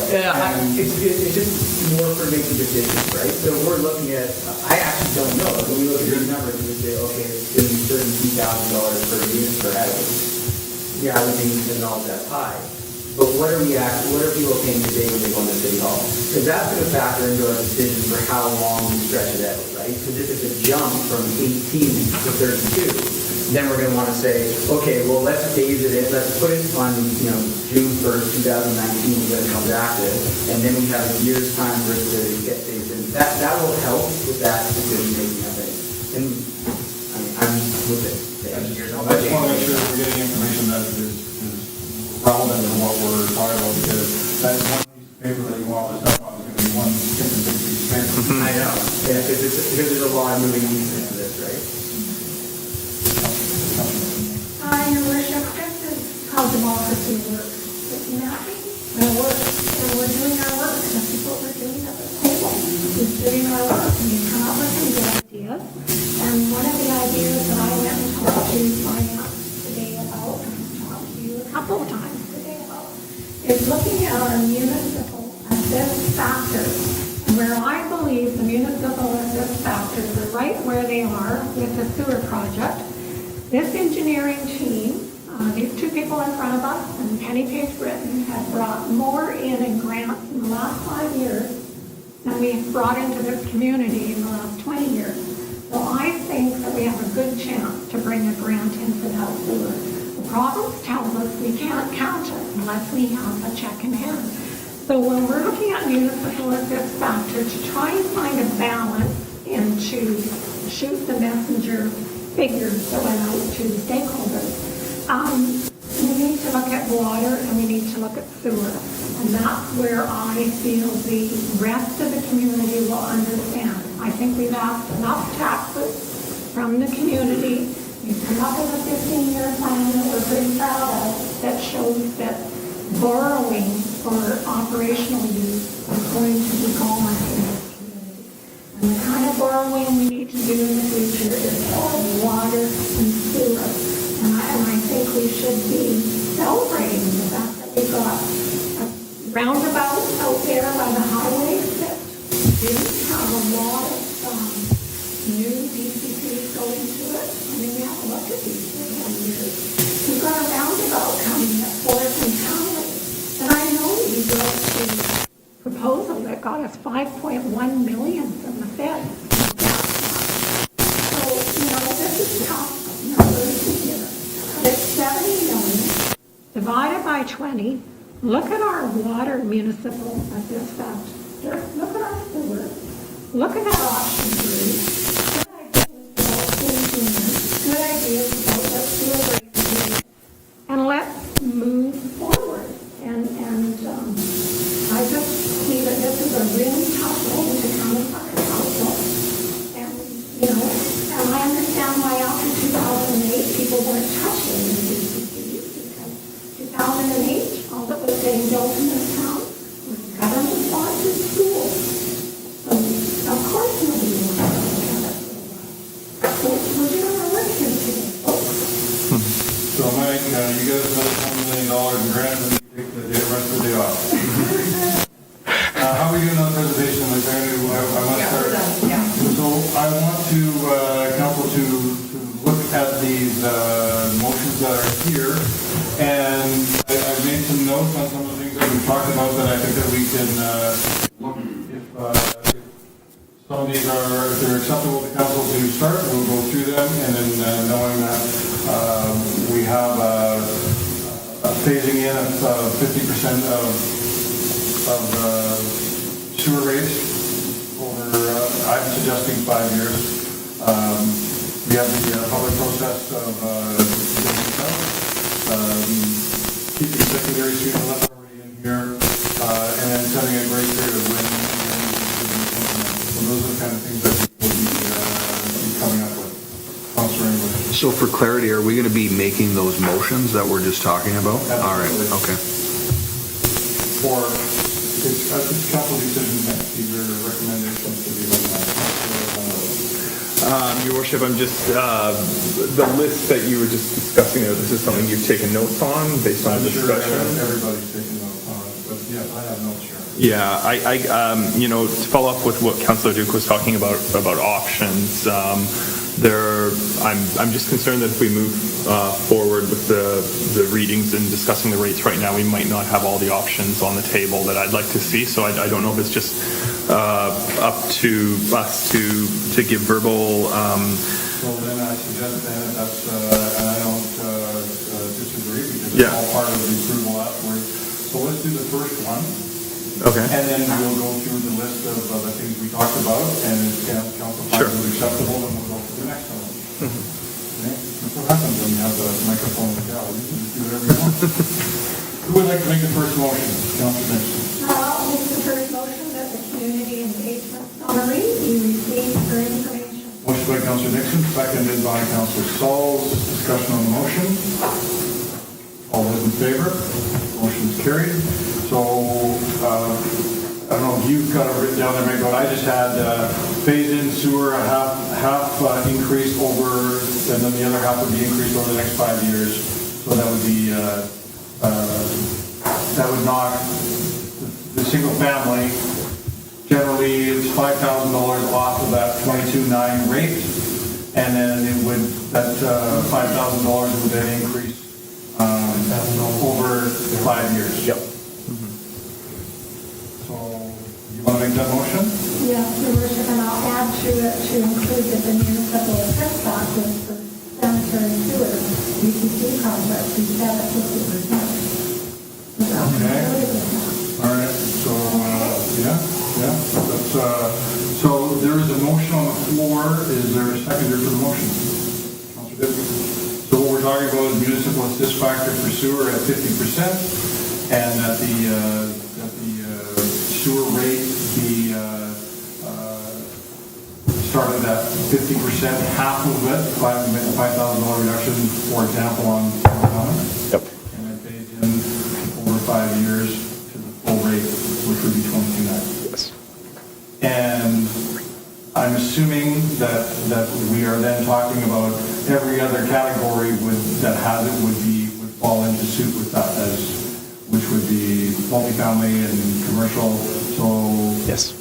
It's just more for making decisions, right? So we're looking at, I actually don't know. When we look at these numbers, we say, okay, it's going to be $32,000 per unit per house. Yeah, I would think it's not that high. But what are people paying today when they go into City Hall? Because that's going to factor into our decision for how long we stretch it out, right? Because if it's a jump from 18 to 32, then we're going to want to say, okay, well, let's phase it in. Let's put it on, June 1st, 2019, when it comes active, and then we have a year's time for it to get phased in. That will help with that decision making, I think. And I'm with it. I just want to make sure we're getting information that is relevant to what we're talking about, because that is one piece of paper that you want to step on, is going to be one different piece of paper. I know. Yeah, because there's a lot of moving pieces into this, right? Your worship, this is how democracy works. It's mapping our work, and we're doing our work. This is what we're doing at the table. We're doing our work, and we come up with some good ideas. And one of the ideas that I went and talked to finance today about, and talked to you a couple of times today about, is looking at our municipal assist factors. And where I believe the municipal assist factors are right where they are with the sewer project. This engineering team, these two people in front of us, and Penny Page Britton, have brought more in grants in the last 5 years than we've brought into this community in the last 20 years. So I think that we have a good chance to bring a grant in for that sewer. The province tells us we can't count it unless we have a check in hand. So when we're looking at municipal assist factor to try and find a balance and to shoot the messenger figures that went out to stakeholders, we need to look at water and we need to look at sewer. And that's where I feel the rest of the community will understand. I think we've asked enough taxes from the community. We've come up with a 15-year plan that we're pretty proud of that shows that borrowing for operational use is going to be gone in this community. And the kind of borrowing we need to do in the future is all water and sewer. And I think we should be celebrating the fact that we've got a roundabout out there by the highway that didn't have a lot of new DCPs going to it. I mean, we have to look at these for 10 years. We've got a roundabout coming at Forest and Townley. And I know we built a proposal that got us $5.1 million from the Fed. So, this is tough numbers here. It's 70 million divided by 20. Look at our water municipal assist factor. Look at our sewer. Look at our option 3. Good ideas about what sewer rates. And let's move forward. And I just see that this is a really tough thing to come in front of council. And, and I understand why after 2008 people weren't touching the DCPs, because 2008, all that was getting built in this town was government-sponsored schools. So, of course, nobody wants to look at it. So, we're doing our work here today, folks. So Mike, you get us another $1 million in grants and you take the rest of the day off. How are we doing on the presentation? I want to start. So I want to council to look at these motions that are here, and I've made some notes on some of the things that we've talked about that I think that we can look if some of these are, if they're acceptable to council to start, we'll go through them, and then knowing that we have a phasing in of 50% of sewer rates over, I'm suggesting 5 years. We have the public process of keeping secondary student left already in here, and then setting a great period of when. So those are the kind of things that we'll be coming up with. Councilor English. So for clarity, are we going to be making those motions that we're just talking about? Absolutely. All right, okay. For it's council decision next. These are recommendations to be looked at. Your worship, I'm just, the list that you were just discussing there, this is something you've taken notes on based on the discussion? Everybody's taking notes on it, but yes, I have notes here. Yeah, to follow up with what Councillor Duke was talking about options, I'm just concerned that if we move forward with the readings and discussing the rates right now, we might not have all the options on the table that I'd like to see. So I don't know if it's just up to us to give verbal. So then I suggest that's, and I don't disagree because it's all part of the approval afterwards. So let's do the first one. Okay. And then we'll go through the list of the things we talked about, and if council finds it acceptable, then we'll go to the next one. Okay? That's what happens when you have the microphone with Cal. You can just do whatever you want. Who would like to make the first motion? Councilor Nixon. I'll make the first motion that the community engagement summary be received for information. Motion by Councilor Nixon, seconded by Councilor Sauls. Discussion on the motion. All those in favor? Motion is carried. So, I don't know if you've got it written down there, maybe, but I just had phase-in sewer, a half increase over, and then the other half would be increased over the next 5 years. So that would be, that would knock the single family, generally it's $5,000 off of that 22.9 rate, and then it would, that $5,000 would then increase over 5 years. Yep. You want to make that motion? Yes, Your Worship, and I'll add to it to include that the municipal assessed factors for sanitary sewer UCC projects be set at 50%. Okay. All right. So, that's, so there is a motion on the floor. Is there a seconder for the motion? Councilor Dibley. So what we're talking about is municipal assist factor for sewer at 50%, and that the sewer rate be started at 50%, half of it, $5,000 reduction, for example, on common. Yep. And then phase in over 5 years to the full rate, which would be 22.9. Yes. And I'm assuming that we are then talking about every other category that has it would fall into suit with that, which would be multifamily and commercial. So yes,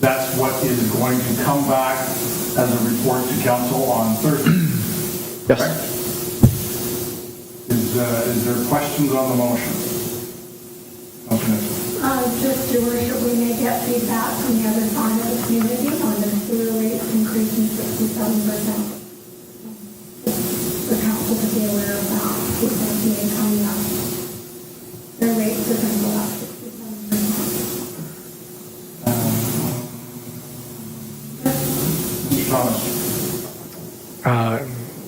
that's what is going to come back as a report to council on Thursday. yes. Correct? Is there questions on the motion? Just, Your Worship, we may get feedback from the other side of the community on the sewer rates increasing 67%. The council to be aware of that, because may coming up. Their rates are going to go up 67%. Mr. Thomas.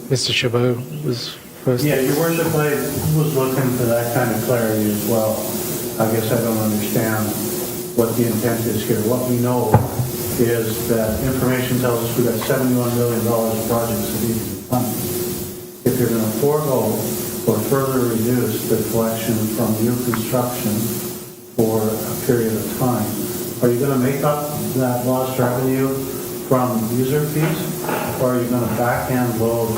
Mr. Chabot was first. Yeah, Your Worship, I was looking for that kind of clarity as well. I guess I don't understand what the intent is here. What we know is that information tells us we've got $71 million of projects that need to be funded. If you're going to forego or further reduce the collection from new construction for a period of time, are you going to make up that lost revenue from user fees, or are you going to backhand load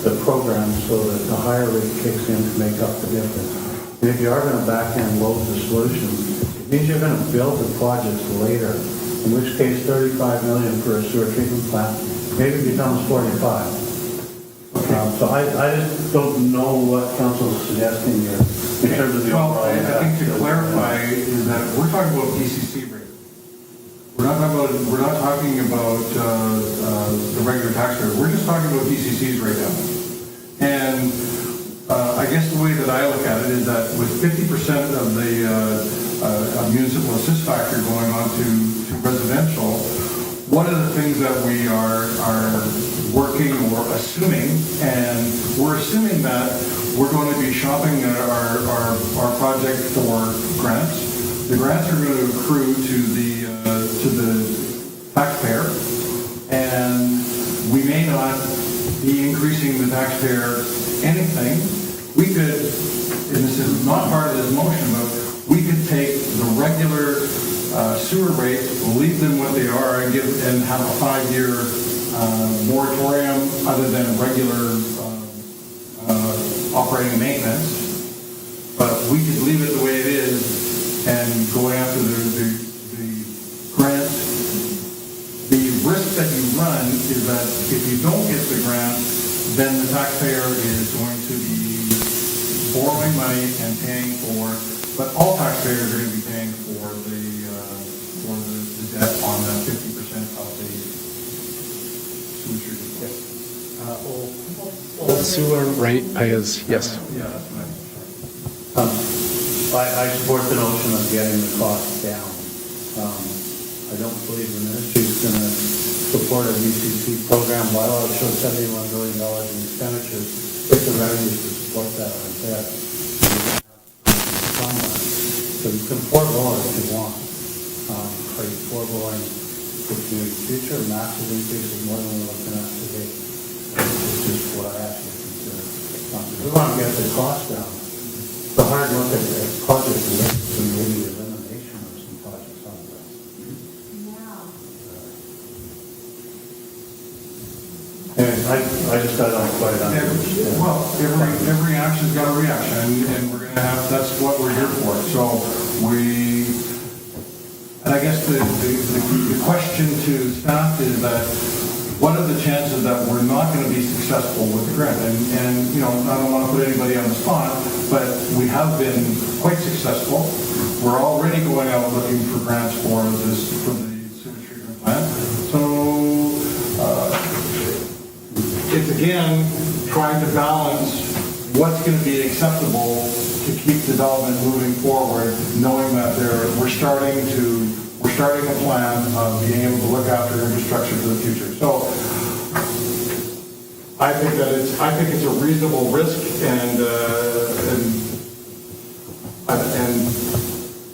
the program so that the higher rate kicks in to make up the difference? And if you are going to backhand load the solution, it means you're going to build the projects later, in which case $35 million for a sewer treatment plant maybe becomes 45. So I just don't know what council is suggesting here in terms of the overall. Well, I think to clarify is that we're talking about ECC rate. We're not talking about the regular tax rate. We're just talking about ECCs right now. And I guess the way that I look at it is that with 50% of the municipal assist factor going on to residential, one of the things that we are working or assuming, and we're assuming that we're going to be shopping our project for grants. The grants are going to accrue to the taxpayer, and we may not be increasing the taxpayer anything. We could, and this is not part of this motion, but we could take the regular sewer rates, leave them what they are and have a 5-year moratorium other than regular operating maintenance. But we could leave it the way it is and go after the grant. The risk that you run is that if you don't get the grant, then the taxpayer is going to be borrowing money and paying for, but all taxpayers are going to be paying for the debt on that 50% of the sewer treatment. All sewer rate payers, yes. Yeah, that's right. I support the notion of getting the cost down. I don't believe the ministry is going to support a DCC program bylaw that shows $71 billion in expenditures if the revenues to support that aren't there. So you can forego it if you want. Are you foregoing the community future? Massive increases more than we're looking at today. It's just what I ask you to consider. We want to get the cost down. The hard look at the project lists and maybe elimination of some projects on the list. And I just don't quite understand. Well, every action's got a reaction, and we're going to have, that's what we're here for. So and I guess the question to staff is that what are the chances that we're not going to be successful with the grant? And you know, I don't want to put anybody on the spot, but we have been quite successful. We're already going out looking for grants for the sewage treatment plant. So it's again trying to balance what's going to be acceptable to keep development moving forward, knowing that we're starting a plan of being able to look after infrastructure for the future. So I think it's a reasonable risk, and the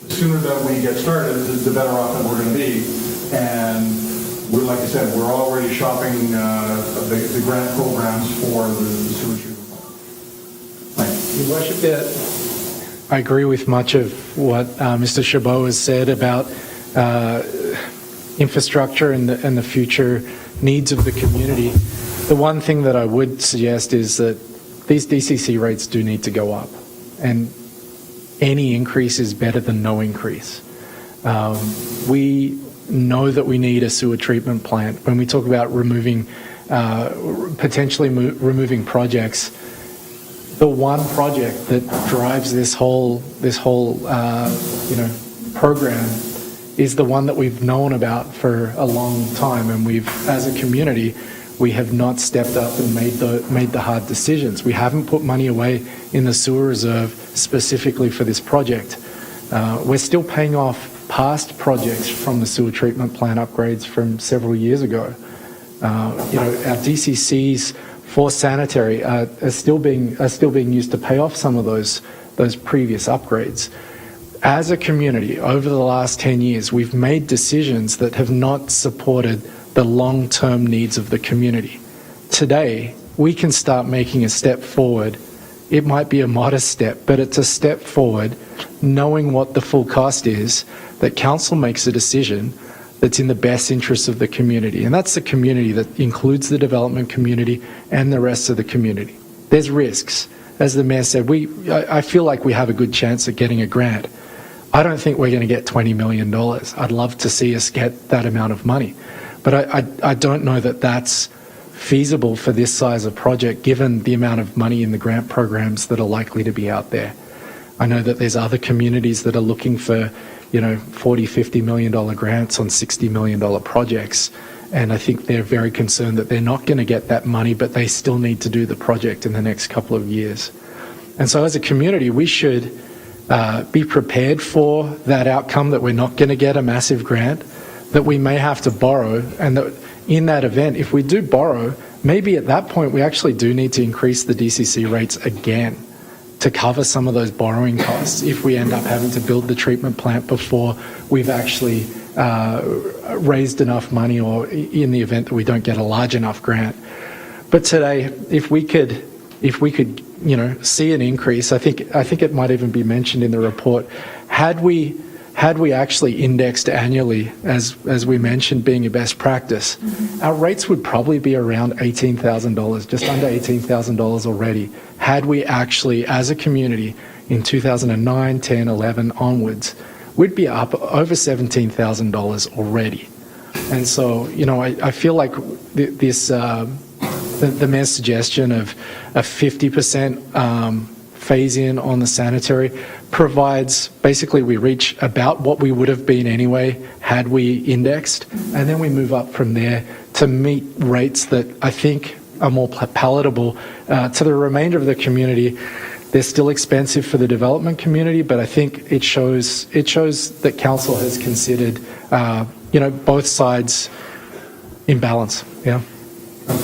sooner that we get started, the better off that we're going to be. And we're, like I said, we're already shopping the grant programs for the sewage treatment plant. Your Worship, I agree with much of what Mr. Chabot has said about infrastructure and the future needs of the community. The one thing that I would suggest is that these DCC rates do need to go up, and any increase is better than no increase. We know that we need a sewer treatment plant. When we talk about potentially removing projects, the one project that drives this whole program is the one that we've known about for a long time, and as a community, we have not stepped up and made the hard decisions. We haven't put money away in the sewer reserve specifically for this project. We're still paying off past projects from the sewer treatment plant upgrades from several years ago. Our DCCs for sanitary are still being used to pay off some of those previous upgrades. As a community, over the last 10 years, we've made decisions that have not supported the long-term needs of the community. Today, we can start making a step forward. It might be a modest step, but it's a step forward, knowing what the full cost is, that council makes a decision that's in the best interest of the community. And that's the community that includes the development community and the rest of the community. There's risks. As the mayor said, I feel like we have a good chance at getting a grant. I don't think we're going to get $20 million. I'd love to see us get that amount of money. But I don't know that that's feasible for this size of project, given the amount of money in the grant programs that are likely to be out there. I know that there's other communities that are looking for, $40, $50 million grants on $60 million projects. And I think they're very concerned that they're not going to get that money, but they still need to do the project in the next couple of years. And so as a community, we should be prepared for that outcome, that we're not going to get a massive grant, that we may have to borrow, and that in that event, if we do borrow, maybe at that point we actually do need to increase the DCC rates again to cover some of those borrowing costs if we end up having to build the treatment plant before we've actually raised enough money, or in the event that we don't get a large enough grant. But today, if we could see an increase, I think it might even be mentioned in the report, had we had we actually indexed annually, as we mentioned being a best practice, our rates would probably be around $18,000, just under $18,000 already, had we actually, as a community, in 2009, 10, 11 onwards, we'd be up over $17,000 already. And so, I feel like the mayor's suggestion of a 50% phase in on the sanitary provides, basically we reach about what we would have been anyway had we indexed, and then we move up from there to meet rates that I think are more palatable to the remainder of the community. They're still expensive for the development community, but I think it shows that council has considered both sides in balance. Yeah. Can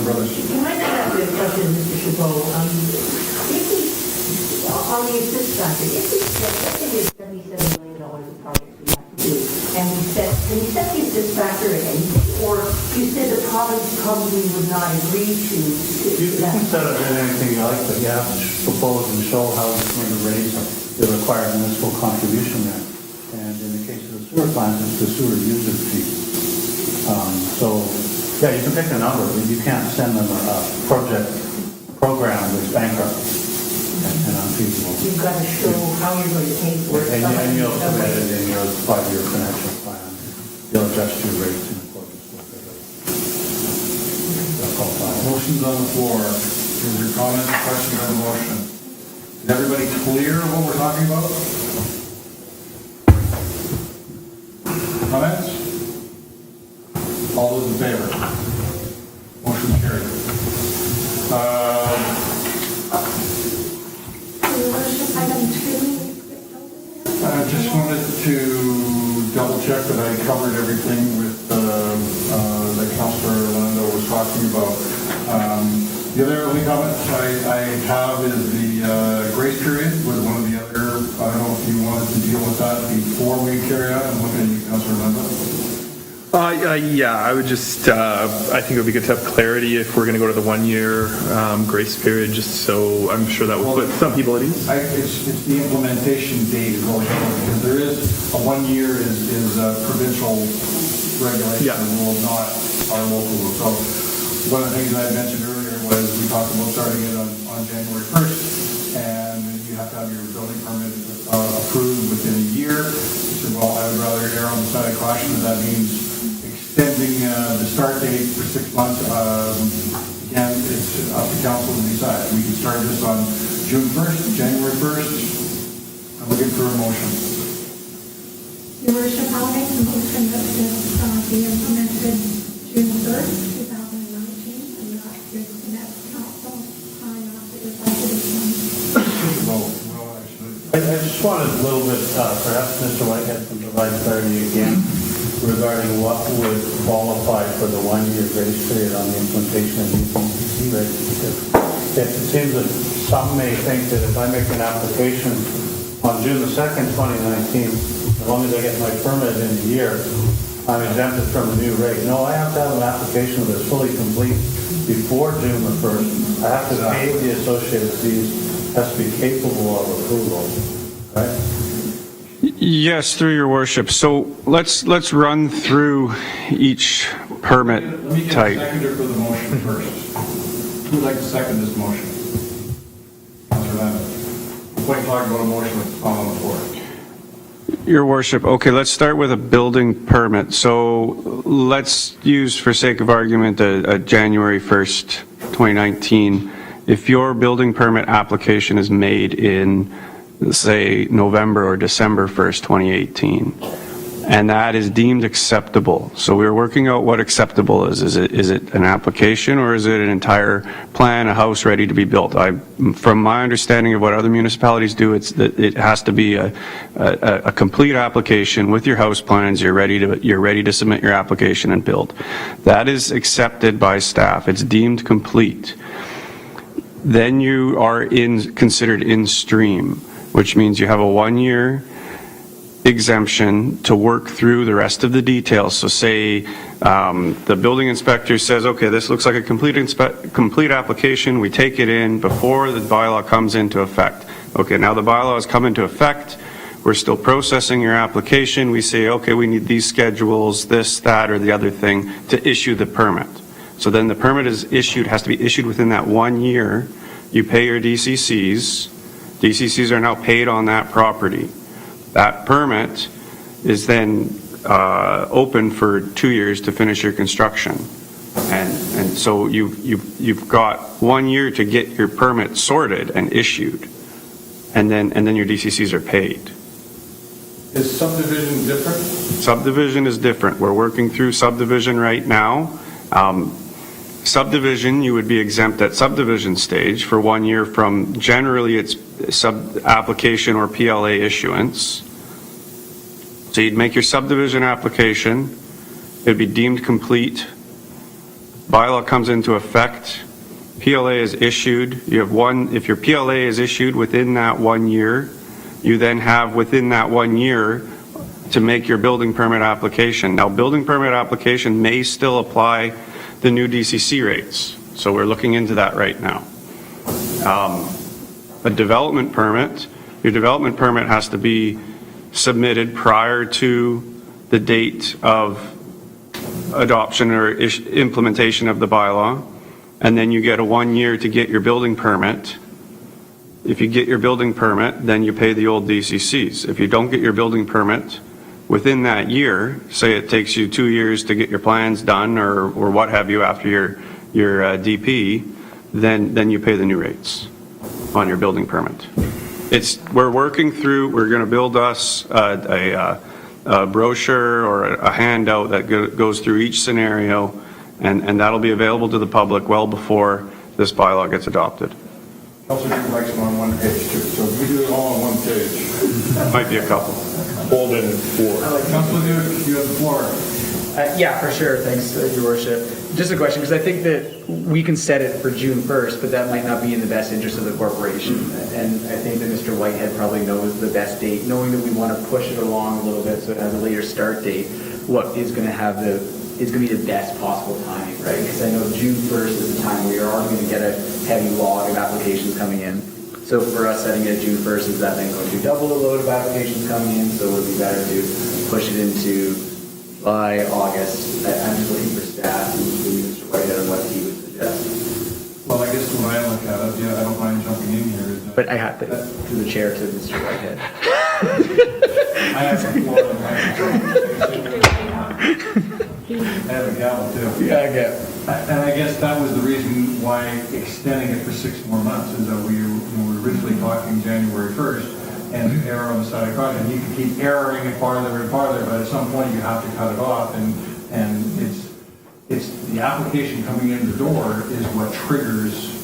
I ask you a question, Mr. Chabot? On the assist factor, if we set, let's say we have $77 million of projects we have to do, and we set the assist factor in, or you said the province probably would not agree to You that? can set it in anything you like, but you have to propose and show how it's going to raise the required municipal contribution there. And in the case of the sewer plants, it's the sewer user fee. Yeah, you can pick a number, but you can't send them a program that's bankrupt and unfeasible. You've got to show how you're going to pay for it. And you'll submit it in your 5-year financial plan. You'll adjust your rates in accordance with it. That's all fine. Motion's on the floor. Is there comments, questions on the motion? Is everybody clear of what we're talking about? Comments? All those in favor? Motion carried. Your Worship, item 2. I just wanted to double check that I covered everything with that Councillor Lando was talking about. The other only comment I have is the grace period was one of the other. I don't know if you wanted to deal with that before we carry on. I'm looking at you, Councillor Lando. Yeah, I would just, I think it would be good to have clarity if we're going to go to the 1-year grace period, just so I'm sure that would put some people at ease. It's the implementation date is going on, because there is a 1 year is a provincial regulation rule, not our local rule. So one of the things I mentioned earlier was we talked about starting it on January 1st, and you have to have your building permit approved within a year. So, well, I would rather err on the side of caution, that means extending the start date for 6 months. Again, it's up to council to decide. We can start this on June 1st, January 1st. I'm looking for a motion. Your Worship, I'll make a motion that this be implemented June 3rd, 2019, and not give the next council time after the budget is done. I just wanted a little bit, perhaps Mr. Whitehead can provide clarity again regarding what would qualify for the 1-year grace period on the implementation of these ECC rates. It seems that some may think that if I make an application on June the 2nd, 2019, as long as I get my permit in a year, I'm exempted from the new rate. No, I have to have an application that's fully complete before June the 1st. I have to pay the associated fees, has to be capable of approval, right? Yes, through your worship. So let's run through each permit Let me get a type. seconder for the motion first. Who would like to second this motion? Councillor Lando. We're quite talking about a motion that's on the floor. Your worship. Okay, let's start with a building permit. So let's use, for sake of argument, a January 1st, 2019. If your building permit application is made in, say, November or December 1st, 2018, and that is deemed acceptable. So we're working out what acceptable is. Is it an application, or is it an entire plan, a house ready to be built? From my understanding of what other municipalities do, it has to be a complete application with your house plans. You're ready to submit your application and build. That is accepted by staff. It's deemed complete. Then you are considered in stream, which means you have a 1-year exemption to work through the rest of the details. So say the building inspector says, okay, this looks like a complete application. We take it in before the bylaw comes into effect. Okay, now the bylaw has come into effect. we're still processing your application. We say, okay, we need these schedules, this, that, or the other thing to issue the permit. So then the permit is issued, has to be issued within that 1 year. You pay your DCCs. DCCs are now paid on that property. That permit is then open for 2 years to finish your construction. And so you've got 1 year to get your permit sorted and issued, and then your DCCs are paid. Is subdivision different? Subdivision is different. We're working through subdivision right now. Subdivision, you would be exempt at subdivision stage for 1 year from generally its application or PLA issuance. So you'd make your subdivision application, it'd be deemed complete, bylaw comes into effect, PLA is issued, you have one, if your PLA is issued within that 1 year, you then have within that 1 year to make your building permit application. Now, building permit application may still apply the new DCC rates, so we're looking into that right now. A development permit, your development permit has to be submitted prior to the date of adoption or implementation of the bylaw, and then you get a 1 year to get your building permit. If you get your building permit, then you pay the old DCCs. If you don't get your building permit within that year, say it takes you 2 years to get your plans done or what have you after your DP, then you pay the new rates on your building permit. We're working through, we're going to build us a brochure or a handout that goes through each scenario, and that'll be available to the public well before this bylaw gets adopted. Councilor Duke likes them on one page too, so if we do it all on one page. Might be a couple. Hold it at 4. Councilor Duke, you have the floor. Yeah, for sure. Thanks, Your Worship. Just a question, because I think that we can set it for June 1st, but that might not be in the best interest of the corporation. And I think that Mr. Whitehead probably knows the best date, knowing that we want to push it along a little bit so it has a later start date, what is going to have is going to be the best possible timing, right? Because I know June 1st is the time we are going to get a heavy log of applications coming in. So for us setting it at June 1st, is that then going to double the load of applications coming in? So it would be better to push it into by August. I'm just looking for staff, including Mr. Whitehead, on what he would suggest. Well, I guess when I look at it, yeah, I don't mind jumping in here. But I have to, through the chair to Mr. Whitehead. I have the floor. I have a gavel too. Yeah, I get. And I guess that was the reason why extending it for 6 more months is that we were originally talking January 1st and err on the side of caution. You can keep erring it farther and farther, but at some point you have to cut it off. And it's the application coming in the door is what triggers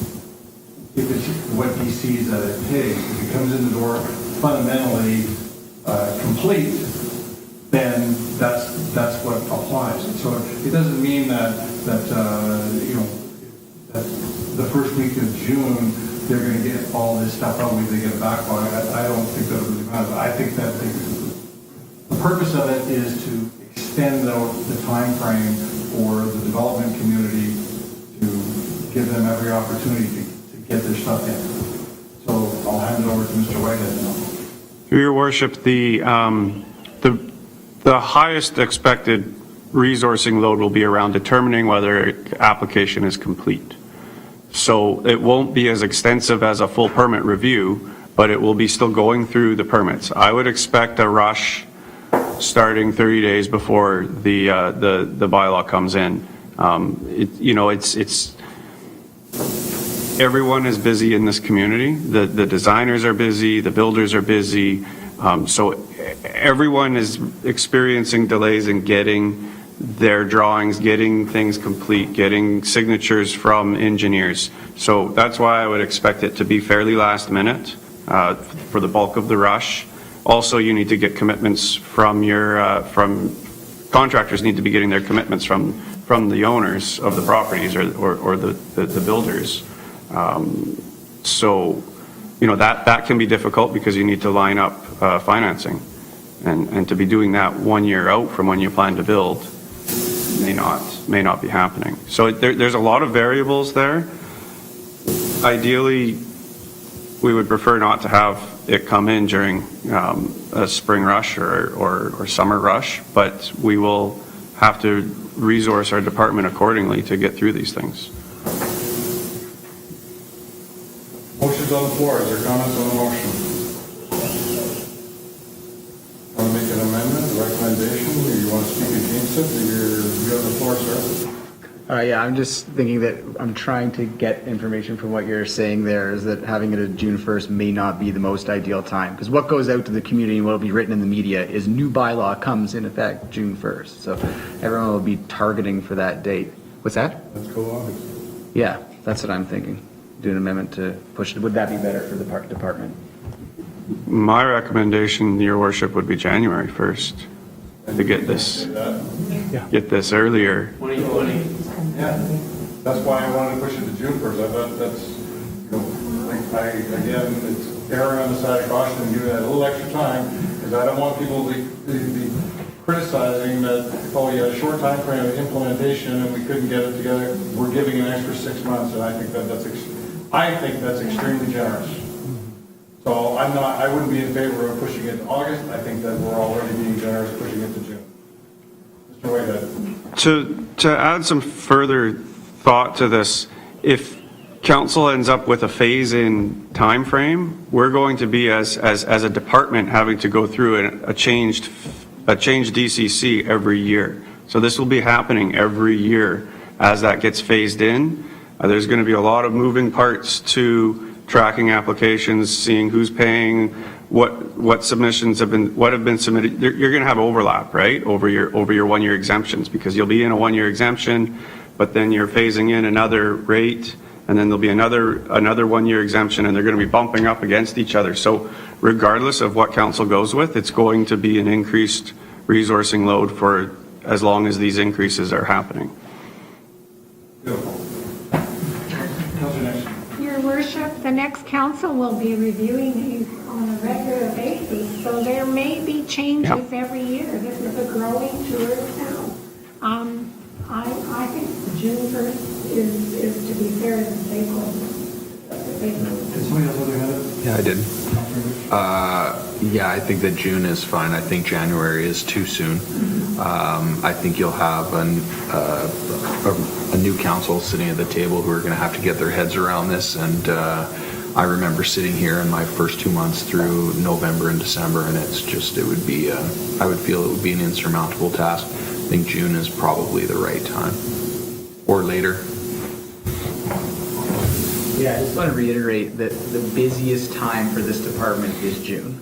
if it's what he sees that it pays. If it comes in the door fundamentally complete, then that's what applies. And so it doesn't mean that the first week of June they're going to get all this stuff out, they get a backlog. I don't think that really matters. I think that the purpose of it is to extend the time frame for the development community to give them every opportunity to get their stuff in. So I'll hand it over to Mr. Whitehead now. Through your worship, the highest expected resourcing load will be around determining whether application is complete. So it won't be as extensive as a full permit review, but it will be still going through the permits. I would expect a rush starting 30 days before the bylaw comes in. Everyone is busy in this community. The designers are busy, the builders are busy. So everyone is experiencing delays in getting their drawings, getting things complete, getting signatures from engineers. So that's why I would expect it to be fairly last minute for the bulk of the rush. Also, you need to get commitments from from contractors need to be getting their commitments from the owners of the properties or the builders. So, that can be difficult because you need to line up financing, and to be doing that 1 year out from when you plan to build may not be happening. So there's a lot of variables there. Ideally, we would prefer not to have it come in during a spring rush or summer rush, but we will have to resource our department accordingly to get through these things. Motion's on the floor. Is there comments on the motion? Want to make an amendment, a recommendation, or you want to speak against it? You have the floor, sir. Yeah, I'm just thinking that I'm trying to get information from what you're saying there is that having it at June 1st may not be the most ideal time. Because what goes out to the community and what will be written in the media is new bylaw comes in effect June 1st. So everyone will be targeting for that date. What's that? Let's go August. Yeah, that's what I'm thinking. Do an amendment to push it. Would that be better for the park department? My recommendation, Your Worship, would be January 1st to get this earlier. 2020. Yeah, that's why I wanted to push it to June 1st. I thought that's, again, it's erring on the side of caution and giving that a little extra time, because I don't want people to be criticizing that, oh, you had a short time frame of implementation and we couldn't get it together. We're giving an extra 6 months, and I think that's extremely generous. So I wouldn't be in favor of pushing it to August. I think that we're already being generous pushing it to June. Mr. Wade. To add some further thought to this, if council ends up with a phase-in time frame, we're going to be as a department having to go through a changed DCC every year. So this will be happening every year as that gets phased in. There's going to be a lot of moving parts to tracking applications, seeing who's paying, what submissions have been submitted. You're going to have overlap, right, over your 1 year exemptions, because you'll be in a 1 year exemption, but then you're phasing in another rate, and then there'll be another 1 year exemption, and they're going to be bumping up against each other. So regardless of what council goes with, it's going to be an increased resourcing load for as long as these increases are happening. Your Worship, the next council will be reviewing these on a regular basis, so there may be changes every year. This is a growing tourist town. I think June 1st is to be fair to the stakeholders. Did somebody else have their hand up? Yeah, I did. Yeah, I think that June is fine. I think January is too soon. I think you'll have a new council sitting at the table who are going to have to get their heads around this. And I remember sitting here in my first 2 months through November and December, and it would be, I would feel it would be an insurmountable task. I think June is probably the right time, or later. Yeah, I just want to reiterate that the busiest time for this department is June.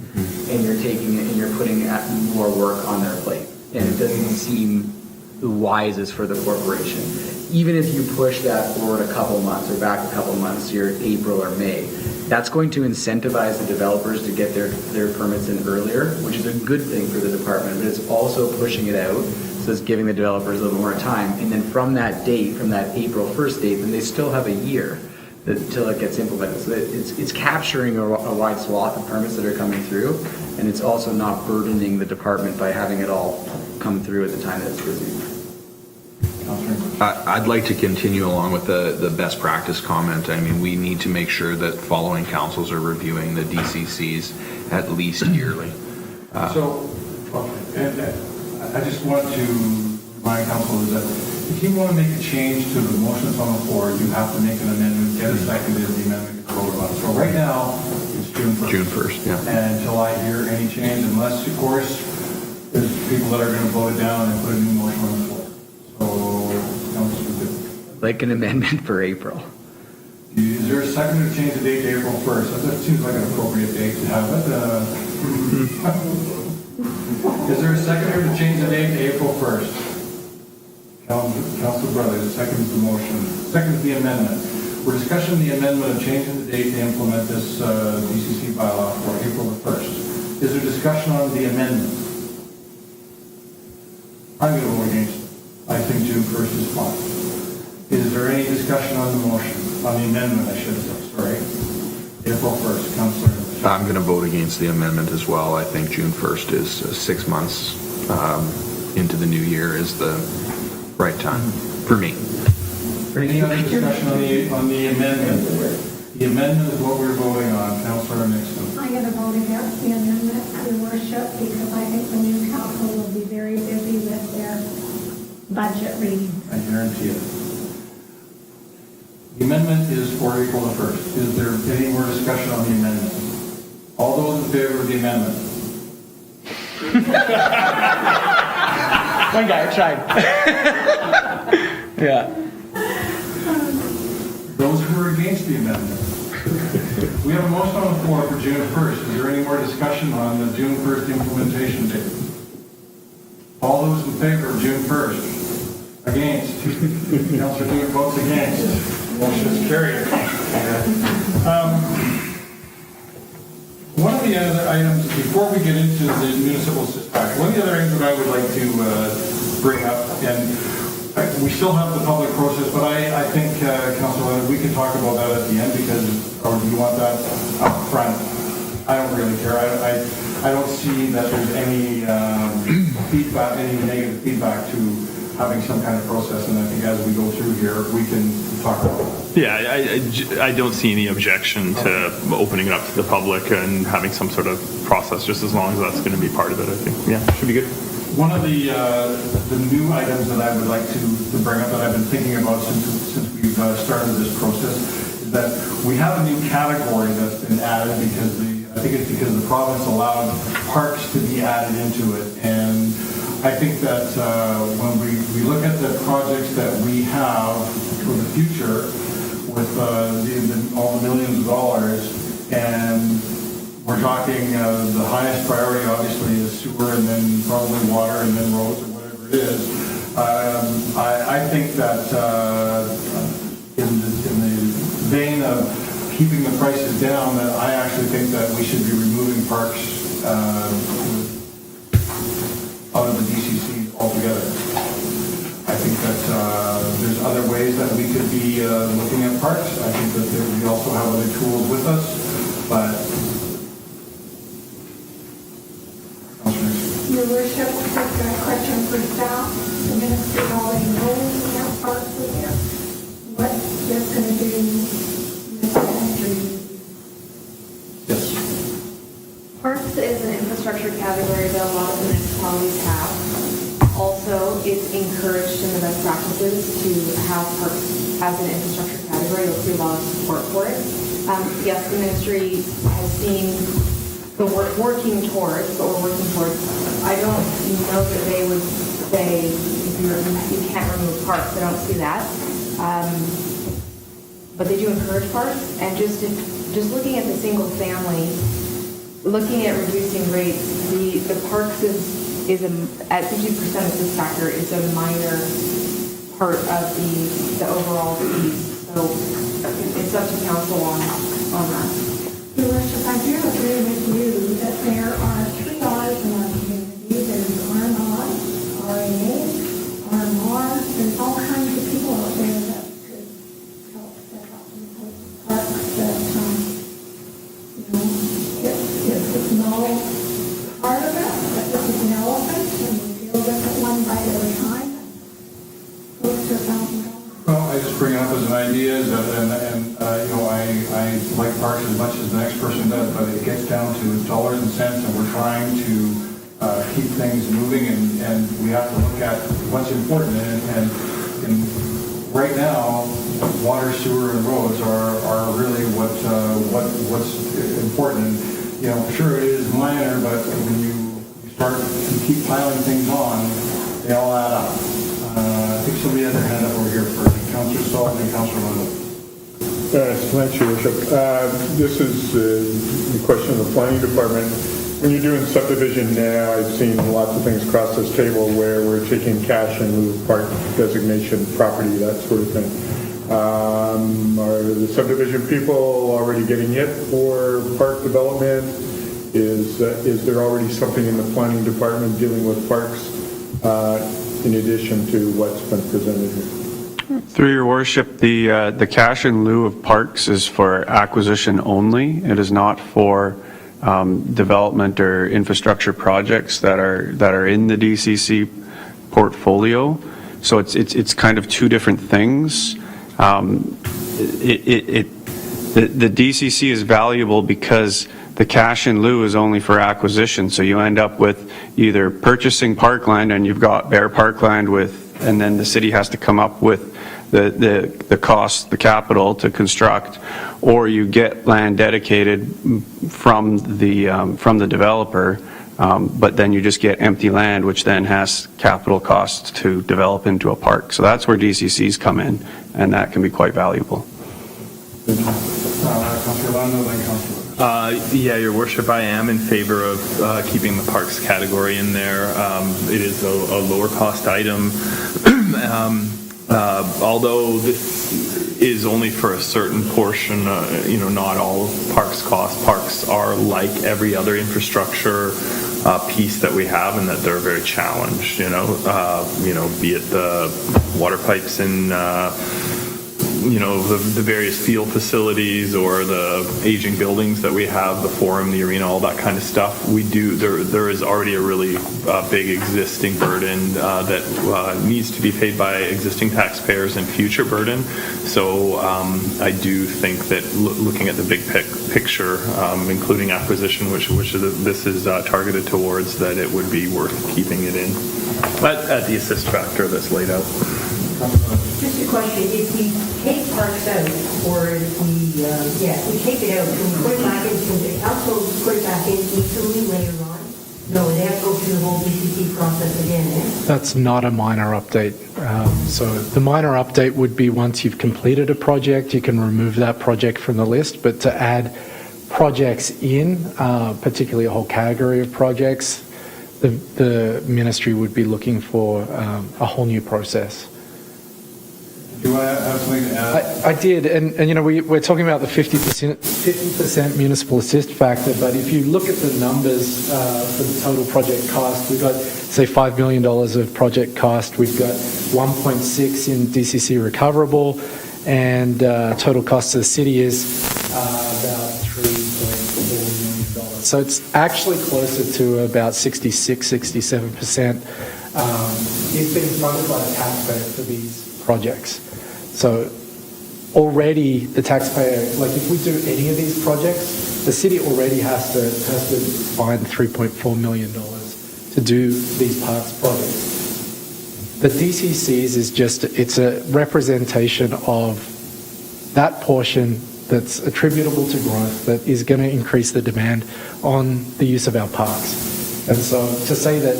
And you're taking it and you're putting more work on their plate. And it doesn't seem the wisest for the corporation. Even if you push that forward a couple months or back a couple months, you're April or May, that's going to incentivize the developers to get their permits in earlier, which is a good thing for the department, but it's also pushing it out. So it's giving the developers a little more time. And then from that date, from that April 1st date, then they still have a year until it gets implemented. So it's capturing a wide swath of permits that are coming through, and it's also not burdening the department by having it all come through at the time that it's busy. I'd like to continue along with the best practice comment. I mean, we need to make sure that following councils are reviewing the DCCs at least yearly. I just want to remind council is that if you want to make a change to the motion that's on the floor, you have to make an amendment, get a seconded, the amendment gets voted on. So right now, it's June 1st. June 1st, yeah. And until I hear any change, unless, of course, there's people that are going to vote it down and put a new motion on the floor. So, council, like an amendment for April. is there a second to change the date to April 1st? That seems like an appropriate date to have it. Is there a seconder to change the date to April 1st? Councilor Brothers, seconds the motion. Seconds the amendment. We're discussing the amendment of changing the date to implement this DCC bylaw for April the 1st. Is there discussion on the amendment? I'm going to vote against it. I think June 1st is fine. Is there any discussion on the motion? On the amendment, I should say. Sorry. April 1st, Councilor. I'm going to vote against the amendment as well. I think June 1st is 6 months into the new year is the right time for me. Any other discussion on the amendment? The The amendment is what we're voting on, Councillor Nixon. I'm going to vote against the amendment, Your Worship, because I think the new council will be very busy with their budget reading. I guarantee it. The amendment is for April the 1st. Is there any more discussion on the amendment? All those in favor of the amendment? One guy tried. Yeah. Those who are against the amendment? We have a motion on the floor for June 1st. Is there any more discussion on the June 1st implementation date? All those in favor of June 1st? Against? Councillor Duke votes against. Motion is carried. One of the other items, before we get into the municipal dispatch, one of the other items that I would like to bring up, and we still have the public process, but I think, Councilor Leonard, we can talk about that at the end, because, or do you want that up front? I don't really care. I don't see that there's any feedback, any negative feedback to having some kind of process, and I think as we go through here, we can talk about that. Yeah, I don't see any objection to opening it up to the public and having some sort of process, just as long as that's going to be part of it, I think. Yeah, should be good. One of the new items that I would like to bring up that I've been thinking about since we've started this process is that we have a new category that's been added because I think it's because the province allowed parks to be added into it. And I think that when we look at the projects that we have for the future with all the millions of dollars, and we're talking the highest priority obviously is sewer, and then probably water, and then roads, or whatever it is. I think that in the vein of keeping the prices down, that I actually think that we should be removing parks out of the DCC altogether. I think that there's other ways that we could be looking at parks. I think that we also have other tools with us, but Your Worship, just a question for staff. The ministry already knows we have parks in there. What's this going to do with the entry? yes. Parks is an infrastructure category that a lot of municipalities have. Also, it's encouraged in the best practices to have parks as an infrastructure category. You'll see a lot of support for it. Yes, the ministry has seen the working towards, but we're working towards. I don't know that they would say you can't remove parks. I don't see that. But they do encourage parks, and just looking at the single family, looking at reducing rates, the parks is at 50% of this factor is a minor part of the overall fees. So it's up to council on that. Your Worship, I do agree with you that there are 3 R's in our community. There's RMR, RAA, RMR. There's all kinds of people out there that could help set up parks that, it's a small part of it, but this is an elephant, and we feel different one bite at a time. Close to $1,000. Well, I just bring it up as an idea, and I like parks as much as the next person does, but it gets down to dollars and cents, and we're trying to keep things moving, and we have to look at what's important. And right now, water, sewer, and roads are really what's important. And, sure, it is minor, but when you start to keep piling things on, they all add up. I think somebody has their hand up over here first. Councillor Sullivan and Councillor Wendell. Thanks, Your Worship. This is the question of the planning department. When you're doing subdivision now, I've seen lots of things across this table where we're taking cash in lieu of park designation, property, that sort of thing. Are the subdivision people already getting hit for park development? Is there already something in the planning department dealing with parks in addition to what's been presented here? Through your worship, the cash in lieu of parks is for acquisition only. It is not for development or infrastructure projects that are in the DCC portfolio. So it's kind of two different things. The DCC is valuable because the cash in lieu is only for acquisition, so you end up with either purchasing parkland and you've got bare parkland and then the city has to come up with the cost, the capital to construct, or you get land dedicated from the developer, but then you just get empty land, which then has capital costs to develop into a park. So that's where DCCs come in, and that can be quite valuable. Councillor Lando, then Councillor. Yeah, Your Worship, I am in favor of keeping the parks category in there. It is a lower cost item. Although this is only for a certain portion, not all parks cost. Parks are like every other infrastructure piece that we have, and that they're very challenged. Be it the water pipes in the various field facilities or the aging buildings that we have, the forum, the arena, all that kind of stuff. There is already a really big existing burden that needs to be paid by existing taxpayers and future burden. So I do think that looking at the big picture, including acquisition, which this is targeted towards, that it would be worth keeping it in at the assist factor that's laid out. Just a question, if we take parks out, or if we take it out, can we put it back in, can the council put it back in easily later on? No, they have to go through the whole DCC process again, eh? That's not a minor update. So the minor update would be once you've completed a project, you can remove that project from the list, but to add projects in, particularly a whole category of projects, the ministry would be looking for a whole new process. Do you want to have something to add? I did, and we're talking about the 50% municipal assist factor, but if you look at the numbers for the total project cost, we've got, say, $5 million of project cost, we've got 1.6 in DCC recoverable, and total cost to the city is about $3.4 million. So it's actually closer to about 66, 67% is being funded by the taxpayer for these projects. So already the taxpayer, like if we do any of these projects, the city already has to find $3.4 million to do these parks projects. The DCCs is it's a representation of that portion that's attributable to growth that is going to increase the demand on the use of our parks. And so to say that,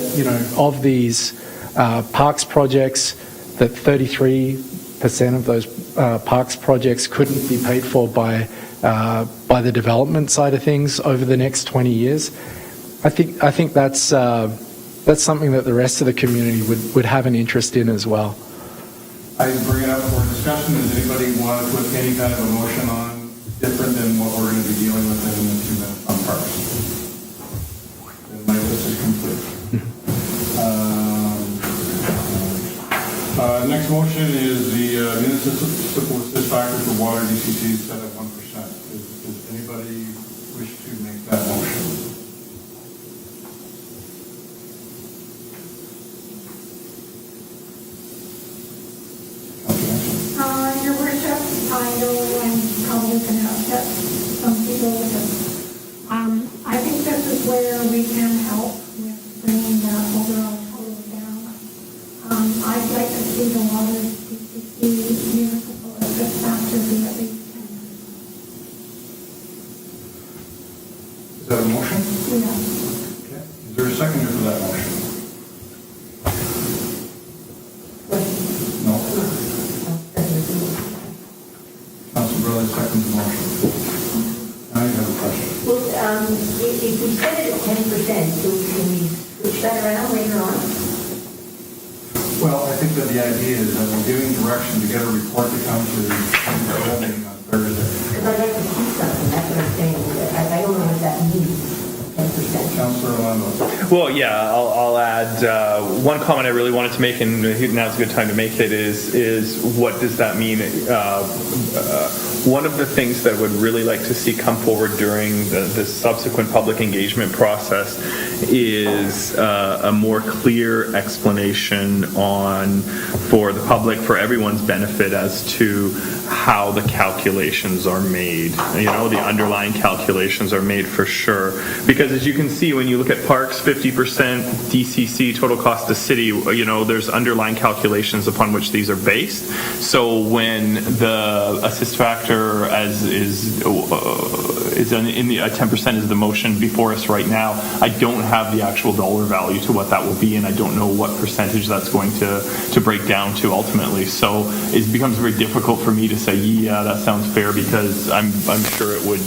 of these parks projects, that 33% of those parks projects couldn't be paid for by the development side of things over the next 20 years. I think that's something that the rest of the community would have an interest in as well. I bring it up for discussion. Does anybody want to put any kind of a motion on different than what we're going to be dealing with in the 2 minutes on parks? Then my list is complete. Next motion is the municipal assist factor for water DCC set at 1%. Does anybody wish to make that motion? Your Worship, I know I'm probably going to upset some people with this. I think this is where we can help with bringing the overall total down. I'd like to see the water DCC municipal assist factor be at least 10%. Is that a motion? Yeah. Okay. Is there a seconder for that motion? No. Councilor Burley seconds the motion. Now you have a question. Well, if we set it at 10%, so can we switch that around later on? Well, I think that the idea is that we're giving direction to get a report to come to the meeting on Thursday. Because I'd like to see something, that's what I'm saying. I don't know what that means, 10%. Councilor Lando. Well, yeah, I'll add one comment I really wanted to make, and now's a good time to make it, is what does that mean? One of the things that I would really like to see come forward during the subsequent public engagement process is a more clear explanation for the public, for everyone's benefit, as to how the calculations are made. The underlying calculations are made for sure. Because as you can see, when you look at parks, 50% DCC, total cost to city, there's underlying calculations upon which these are based. So when the assist factor is in the 10% is the motion before us right now, I don't have the actual dollar value to what that will be, and I don't know what percentage that's going to break down to ultimately. So it becomes very difficult for me to say, yeah, that sounds fair, because I'm sure it would.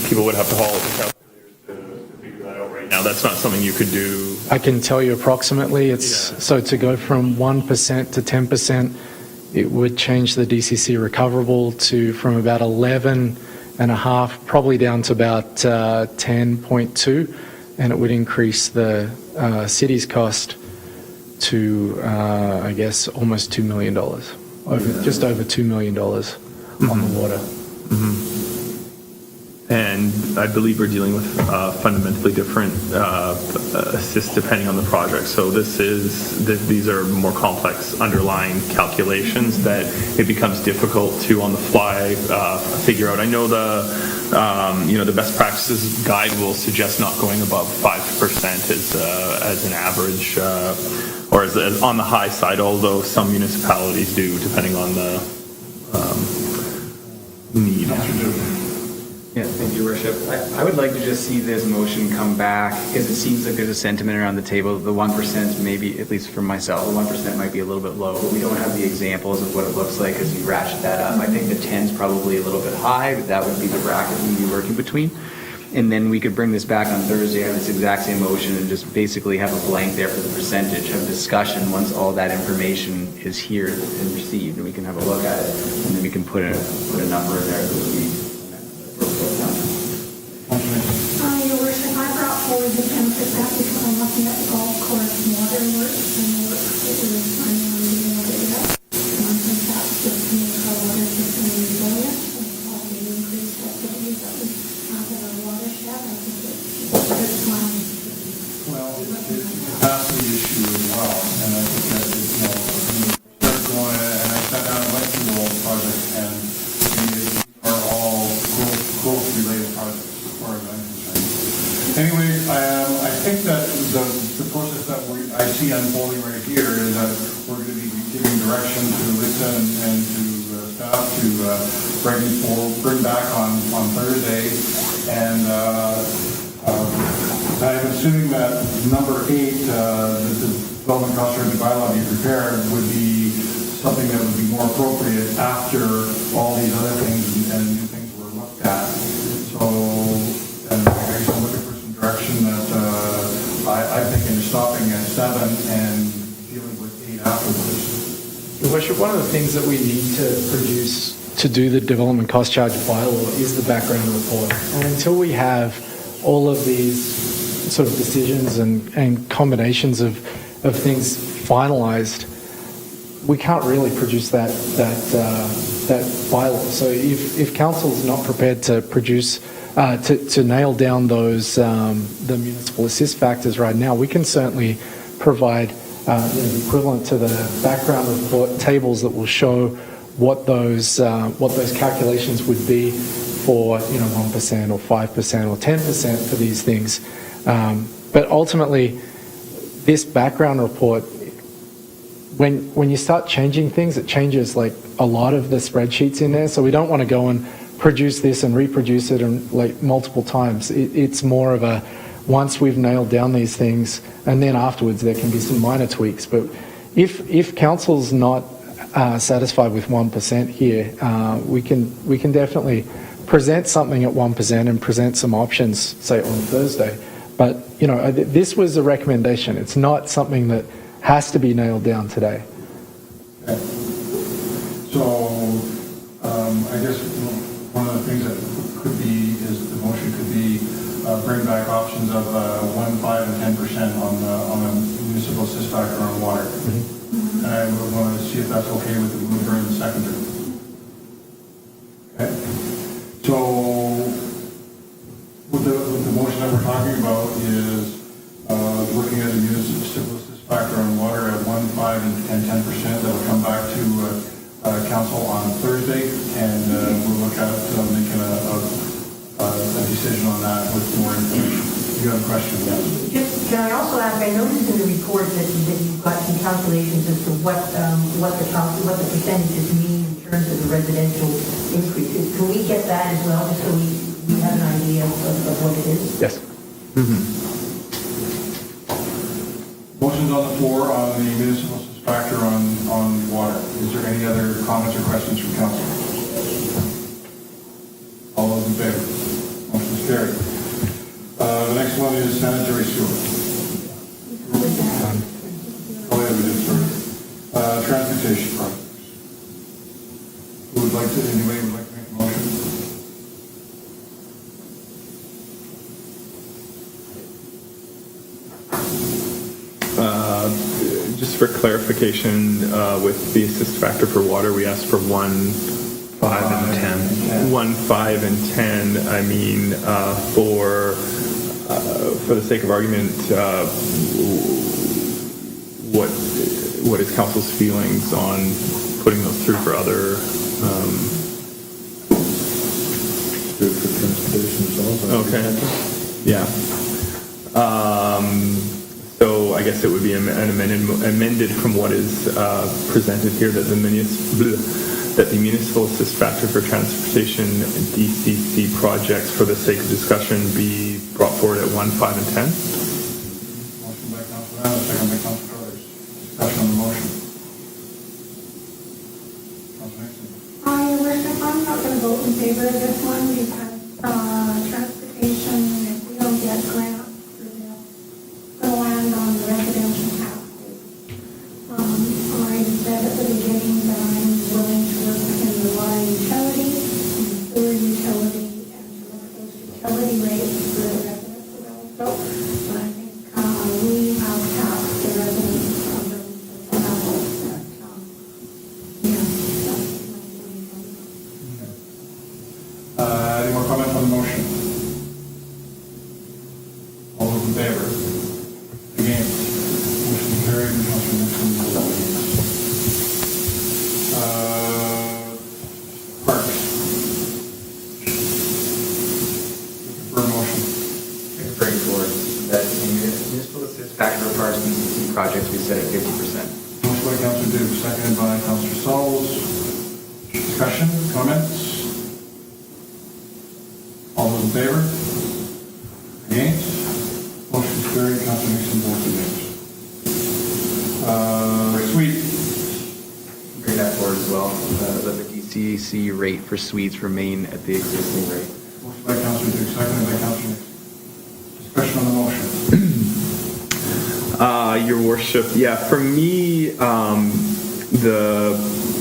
People would have to haul the calculators to figure that out right now. That's not something you could do. I can tell you approximately. So to go from 1% to 10%, it would change the DCC recoverable from about 11.5, probably down to about 10.2, and it would increase the city's cost to, I guess, almost $2 million, just over $2 million on the water. And I believe we're dealing with fundamentally different assists depending on the project. So these are more complex underlying calculations that it becomes difficult to on the fly figure out. I know the best practices guide will suggest not going above 5% as an average, or as on the high side. Although some municipalities do, depending on the need. Yeah, thank you, Worship. I would like to just see this motion come back, because it seems like there's a sentiment around the table. The 1%, maybe, at least for myself, the 1% might be a little bit low, but we don't have the examples of what it looks like as you ratchet that up. I think the 10's probably a little bit high, but that would be the bracket we'd be working between. And then we could bring this back on Thursday, have this exact same motion, and just basically have a blank there for the percentage, have discussion once all that information is here and received, and we can have a look at it, and then we can put a number in there that would be. Your Worship, I brought forward the 10% because I'm looking at the golf course water works and the work that we're planning on doing over there. And I think that's just to make our water system resilient and all the increased activities that we have in our watershed. I think it's a good plan. Well, it's a capacity issue as well, and I think that start going, and I sat down and went through the whole project, and these are all growth-related projects. Anyway, I think that the process that I see unfolding right here is that we're going to be giving direction to Lisa and to staff to bring back on Thursday. And I'm assuming that number 8, the development cost strategy bylaw be prepared, would be something that would be more appropriate after all these other things and new things were looked at. So, and I guess I'm looking for direction that I'm thinking of stopping at 7 and dealing with 8 afterwards. Your Worship, one of the things that we need to produce to do the development cost charge bylaw is the background report. And until we have all of these sort of decisions and combinations of things finalized, we can't really produce that bylaw. So if council's not prepared to produce to nail down those the municipal assist factors right now, we can certainly provide the equivalent to the background report tables that will show what those calculations would be for 1% or 5% or 10% for these things. But ultimately, this background report, when you start changing things, it changes like a lot of the spreadsheets in there. So we don't want to go and produce this and reproduce it and like multiple times. It's more of a once we've nailed down these things, and then afterwards there can be some minor tweaks. But if council's not satisfied with 1% here, we can definitely present something at 1% and present some options, say on Thursday. But this was a recommendation. It's not something that has to be nailed down today. Okay. So I guess one of the things that could be is the motion could be bring back options of 1, 5, and 10% on the municipal assist factor on water. Mm-hmm. And I would want to see if that's okay with the mover and the seconder. Okay. So what the motion that we're talking about is looking at a municipal assist factor on water at 1, 5, and 10%. That'll come back to council on Thursday, and we'll look at making a decision on that with more information. You have a question? Yes. Just, can I also ask, I noticed in the report that you've got some calculations as to what the percentages mean in terms of the residential increases. Can we get that as well, just so we have an idea of what it is? Yes. Motion's on the floor on the municipal assist factor on water. Is there any other comments or questions from council? All those in favor? Motion's carried. The next one is sanitary sewer. Oh, yeah, we did, sorry. Transportation projects. Who would like to, anybody would like to make a motion? Just for clarification, with the assist factor for water, we asked for 1, 5, and 10. 1, 5, and 10. I mean, for the sake of argument, what is council's feelings on putting those through for other? Good for transportation as well. Okay. So I guess it would be amended from what is presented here, that the municipal assist factor for transportation DCC projects, for the sake of discussion, be brought forward at 1, 5, and 10. Motion by Councilor Allen, second by Councilor Carruthers. Discussion on the motion. Councilor Nixon. Your Worship, I'm not going to vote in favor of this one because transportation, if we don't get grants for this, going to land on the residential taxes. I said at the beginning that I'm willing to work in the water utility, sewer utility, and to look at those utility rates for the residents of Ellisville. But I think we have taxed the residents of those levels that, yeah, that's my opinion. Any more comments on the motion? All those in favor? Against? Motion carried. Councilor Nixon will vote against. Parks. Looking for a motion. Bring forward that the municipal assist factor for our DCC projects we set at 50%. Motion by Councilor Duke, seconded by Councilor Sauls. Discussion, comments? All those in favor? Against? Motion carried. Councilor Nixon votes against. Suite. Bring that forward as well. Let the DCC rate for suites remain at the existing rate. Motion by Councilor Duke, seconded by Councilor Nixon. Discussion on the motion. Your Worship, yeah, for me, the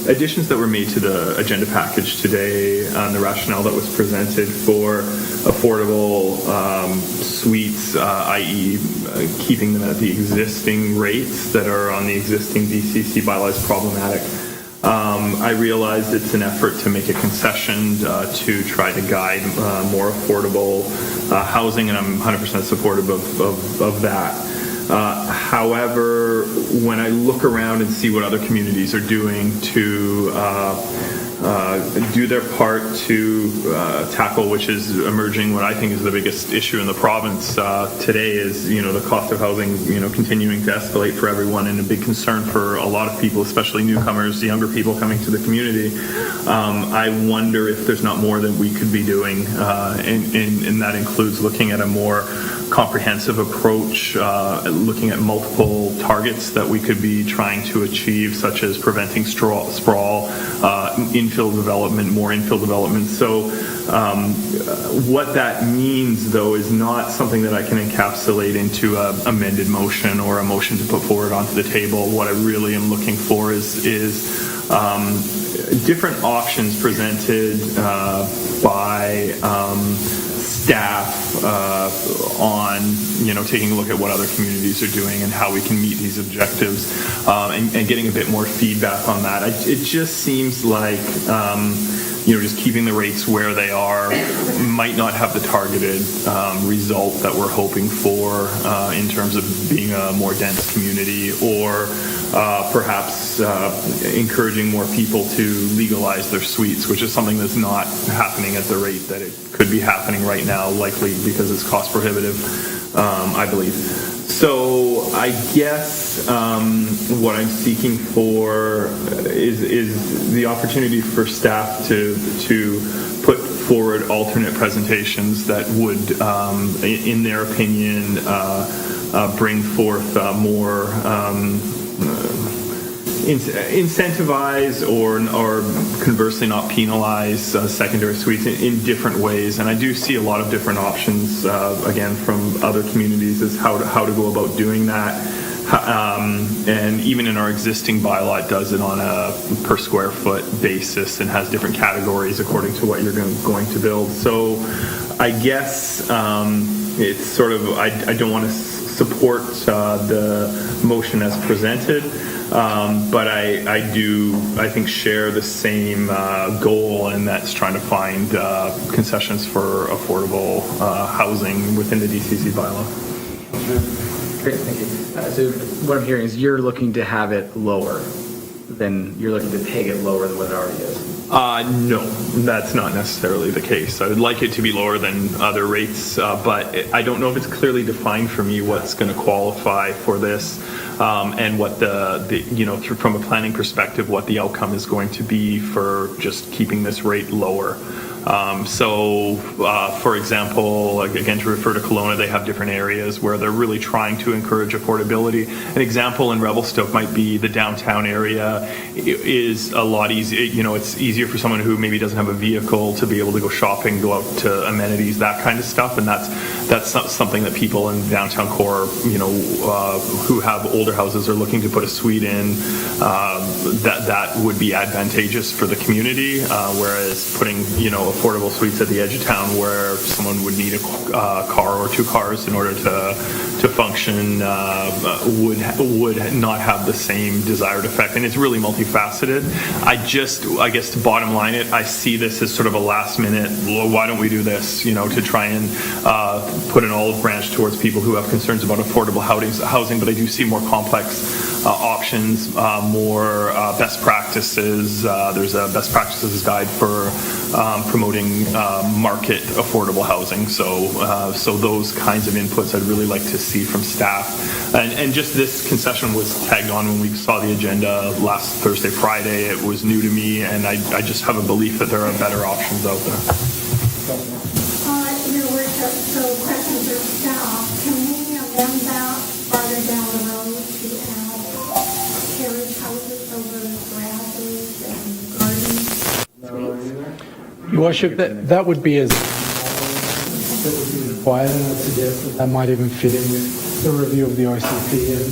additions that were made to the agenda package today and the rationale that was presented for affordable suites, i.e. Keeping them at the existing rates that are on the existing DCC bylaw is problematic. I realize it's an effort to make a concession to try to guide more affordable housing, and I'm 100% supportive of that. However, when I look around and see what other communities are doing to do their part to tackle, which is emerging, what I think is the biggest issue in the province today is, the cost of housing, continuing to escalate for everyone, and a big concern for a lot of people, especially newcomers, younger people coming to the community. I wonder if there's not more that we could be doing, and that includes looking at a more comprehensive approach, looking at multiple targets that we could be trying to achieve, such as preventing sprawl, infill development, more infill development. So what that means, though, is not something that I can encapsulate into an amended motion or a motion to put forward onto the table. What I really am looking for is different options presented by staff on, taking a look at what other communities are doing and how we can meet these objectives, and getting a bit more feedback on that. It just seems like, just keeping the rates where they are might not have the targeted result that we're hoping for in terms of being a more dense community, or perhaps encouraging more people to legalize their suites, which is something that's not happening at the rate that it could be happening right now, likely because it's cost prohibitive, I believe. So I guess what I'm seeking for is the opportunity for staff to put forward alternate presentations that would, in their opinion, bring forth more incentivize or conversely not penalize secondary suites in different ways. And I do see a lot of different options, again, from other communities as how to go about doing that. And even in our existing bylaw, it does it on a per square foot basis and has different categories according to what you're going to build. So I guess it's sort of, I don't want to support the motion as presented. But I think share the same goal, and that's trying to find concessions for affordable housing within the DCC bylaw. Great, thank you. So what I'm hearing is you're looking to have it lower you're looking to peg it lower than what it already is. No, that's not necessarily the case. I would like it to be lower than other rates, but I don't know if it's clearly defined for me what's going to qualify for this, and what from a planning perspective, what the outcome is going to be for just keeping this rate lower. For example, again, to refer to Kelowna, they have different areas where they're really trying to encourage affordability. An example in Revelstoke might be the downtown area is a lot easier. It's easier for someone who maybe doesn't have a vehicle to be able to go shopping, go out to amenities, that kind of stuff. And that's something that people in downtown core, who have older houses are looking to put a suite in, that would be advantageous for the community, whereas putting, affordable suites at the edge of town where someone would need a car or two cars in order to function would not have the same desired effect. And it's really multifaceted. I guess to bottom line it, I see this as sort of a last minute, well, why don't we do this, to try and put an olive branch towards people who have concerns about affordable housing, but I do see more complex options, more best practices. There's a best practices guide for promoting market affordable housing. So those kinds of inputs I'd really like to see from staff. And just this concession was tagged on when we saw the agenda last Thursday, Friday. It was new to me, and I just have a belief that there are better options out there. Your Worship, so question for staff. Can we amend that farther down the road to add carriage houses over grasses and gardens? Your Worship, that would be required, and I'd suggest that might even fit in with the review of the OCP and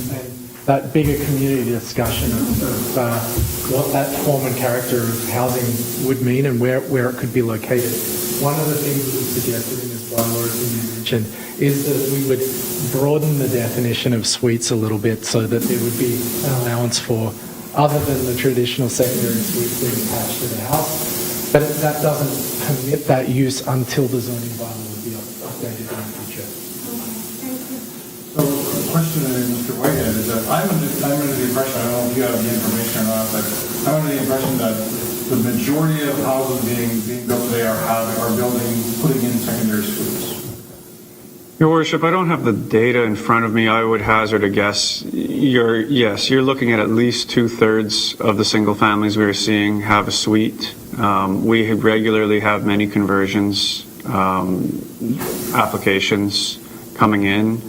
that bigger community discussion of what that form and character of housing would mean and where it could be located. One of the things that we suggested in this bylaw, as you mentioned, is that we would broaden the definition of suites a little bit so that there would be an allowance for other than the traditional secondary suites being attached to the house. But that doesn't permit that use until the zoning bylaw would be updated in the future. So the question to Mr. Whitehead is that I'm under the impression, I don't know if you have the information or not, but I'm under the impression that the majority of houses being built today are putting in secondary suites. Your Worship, I don't have the data in front of me. I would hazard a guess. You're looking at least 2/3 of the single families we are seeing have a suite. We regularly have many conversions applications coming in.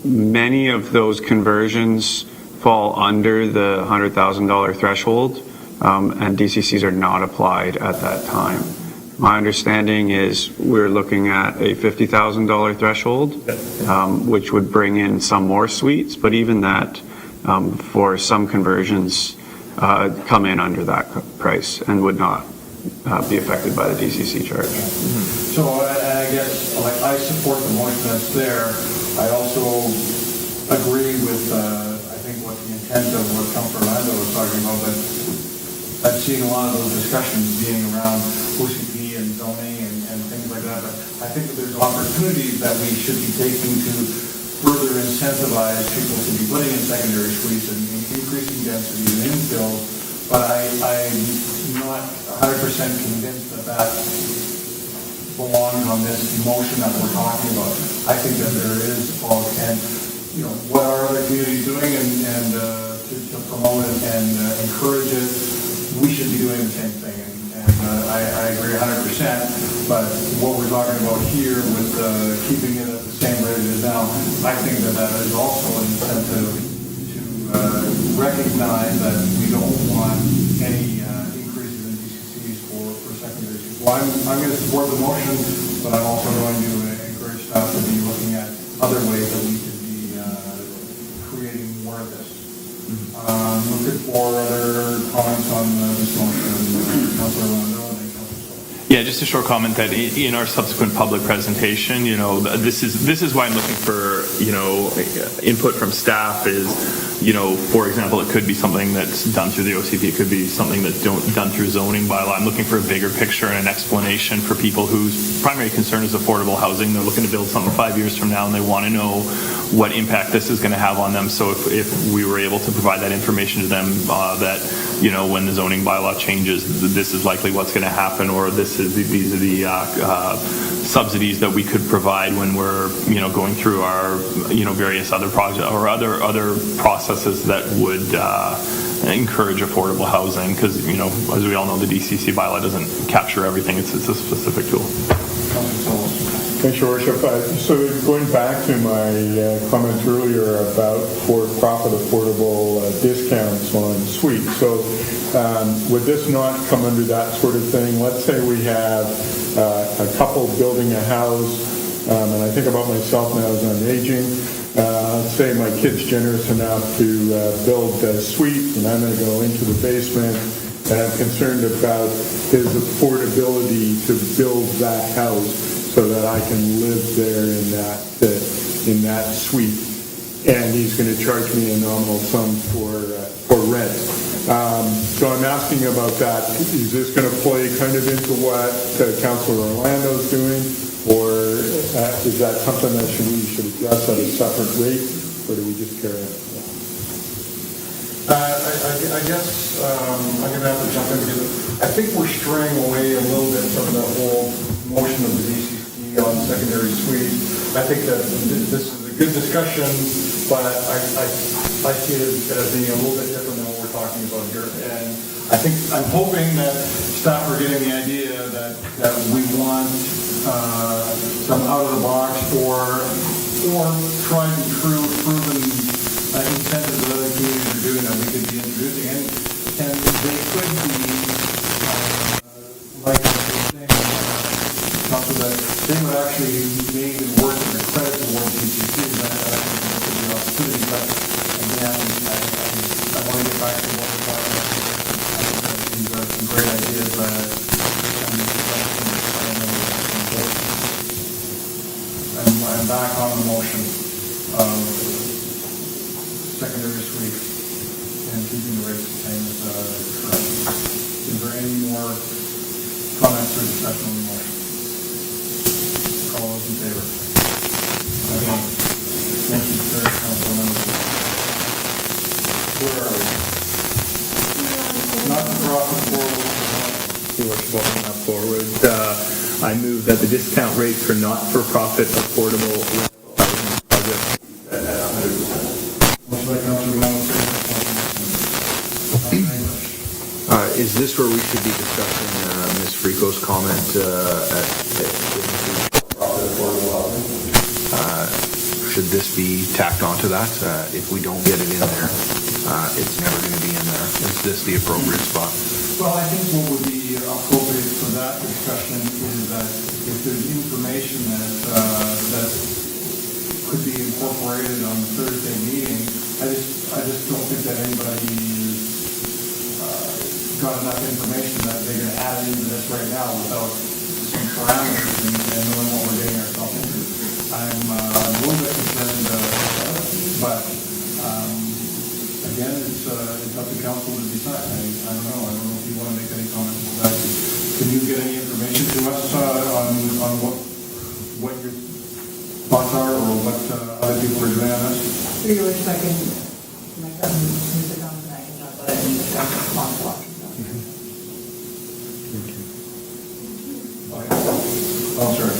Many of those conversions fall under the $100,000 threshold, and DCCs are not applied at that time. My understanding is we're looking at a $50,000 threshold, which would bring in some more suites, but even that, for some conversions, come in under that price and would not be affected by the DCC charge. So I guess, like, I support the motion that's there. I also agree with, I think, what the intent of what Councilor Orlando was talking about, but I've seen a lot of those discussions being around OCP and zoning and things like that, but I think that there's opportunities that we should be taking to further incentivize people to be putting in secondary suites and increasing density and infill, but I'm not 100% convinced that that belongs on this motion that we're talking about. I think that there is, and what are other communities doing and to promote it and encourage it, we should be doing the same thing. I agree 100%, but what we're talking about here with keeping it at the same rate it is now, I think that that is also an incentive to recognize that we don't want any increases in DCCs for secondary schools. Well, I'm going to support the motion, but I'm also going to encourage staff to be looking at other ways that we could be creating more of this. Looking for other comments on this motion, Councilor Rondo and then Councilor. Yeah, just a short comment that in our subsequent public presentation, this is why I'm looking for, input from staff is, for example, it could be something that's done through the OCP, it could be something that's done through zoning bylaw. I'm looking for a bigger picture and an explanation for people whose primary concern is affordable housing. They're looking to build something 5 years from now and they want to know what impact this is going to have on them. So if we were able to provide that information to them, that, when the zoning bylaw changes, this is likely what's going to happen, or these are the subsidies that we could provide when we're, going through our, various other projects or other processes that would encourage affordable housing. Because, as we all know, the DCC bylaw doesn't capture everything. It's a specific tool. Thanks, Your Worship. So going back to my comments earlier about for-profit affordable discounts on suites. So would this not come under that sort of thing? Let's say we have a couple building a house, and I think about myself now as I'm aging. Let's say my kid's generous enough to build a suite, and I'm going to go into the basement, and I'm concerned about his affordability to build that house so that I can live there in that suite, and he's going to charge me a nominal sum for rent. So I'm asking about that. Is this going to play kind of into what Councilor Orlando's doing, or is that something that we should address at a separate rate, or do we just carry on? I guess I'm going to have to jump in because I think we're straying away a little bit from the whole motion of the DCC on secondary suites. I think that this is a good discussion, but I see it as being a little bit different than what we're talking about here. And I'm hoping that staff are getting the idea that we want some out of the box or tried and true proven incentives that other communities are doing that we could be introducing, and they could be like something that they would actually maybe work in the credit towards DCC, and that actually could be an opportunity. But again, I want to get back to what we're talking about. I think these are some great ideas. I'm back on the motion of secondary suites and keeping the rates the same as current. Is there any more comments or discussion on the motion? All those in favor? Okay. Thank you, sir. Councilman. Where are we? Not the profit forward. Your Worship, opening up forward. I move that the discount rate for not-for-profit affordable housing projects at 100%. Motion by Councilor Rondo. Is this where we should be discussing Ms. Frico's comment should this be tacked onto that? If we don't get it in there, it's never going to be in there. Is this the appropriate spot? Well, I think what would be appropriate for that discussion is that if there's information that could be incorporated on the Thursday meeting, I just don't think that anybody is got enough information that they're going to add into this right now without some parameters and knowing what we're getting ourselves into. I'm a little bit concerned about it, but again, it's up to council to decide. I don't know if you want to make any comments on that. Can you get any information to us on what your thoughts are or what other people are doing on this? Through your wish, I can, Mr. Thompson, I can talk about it in the council. Oh, sorry.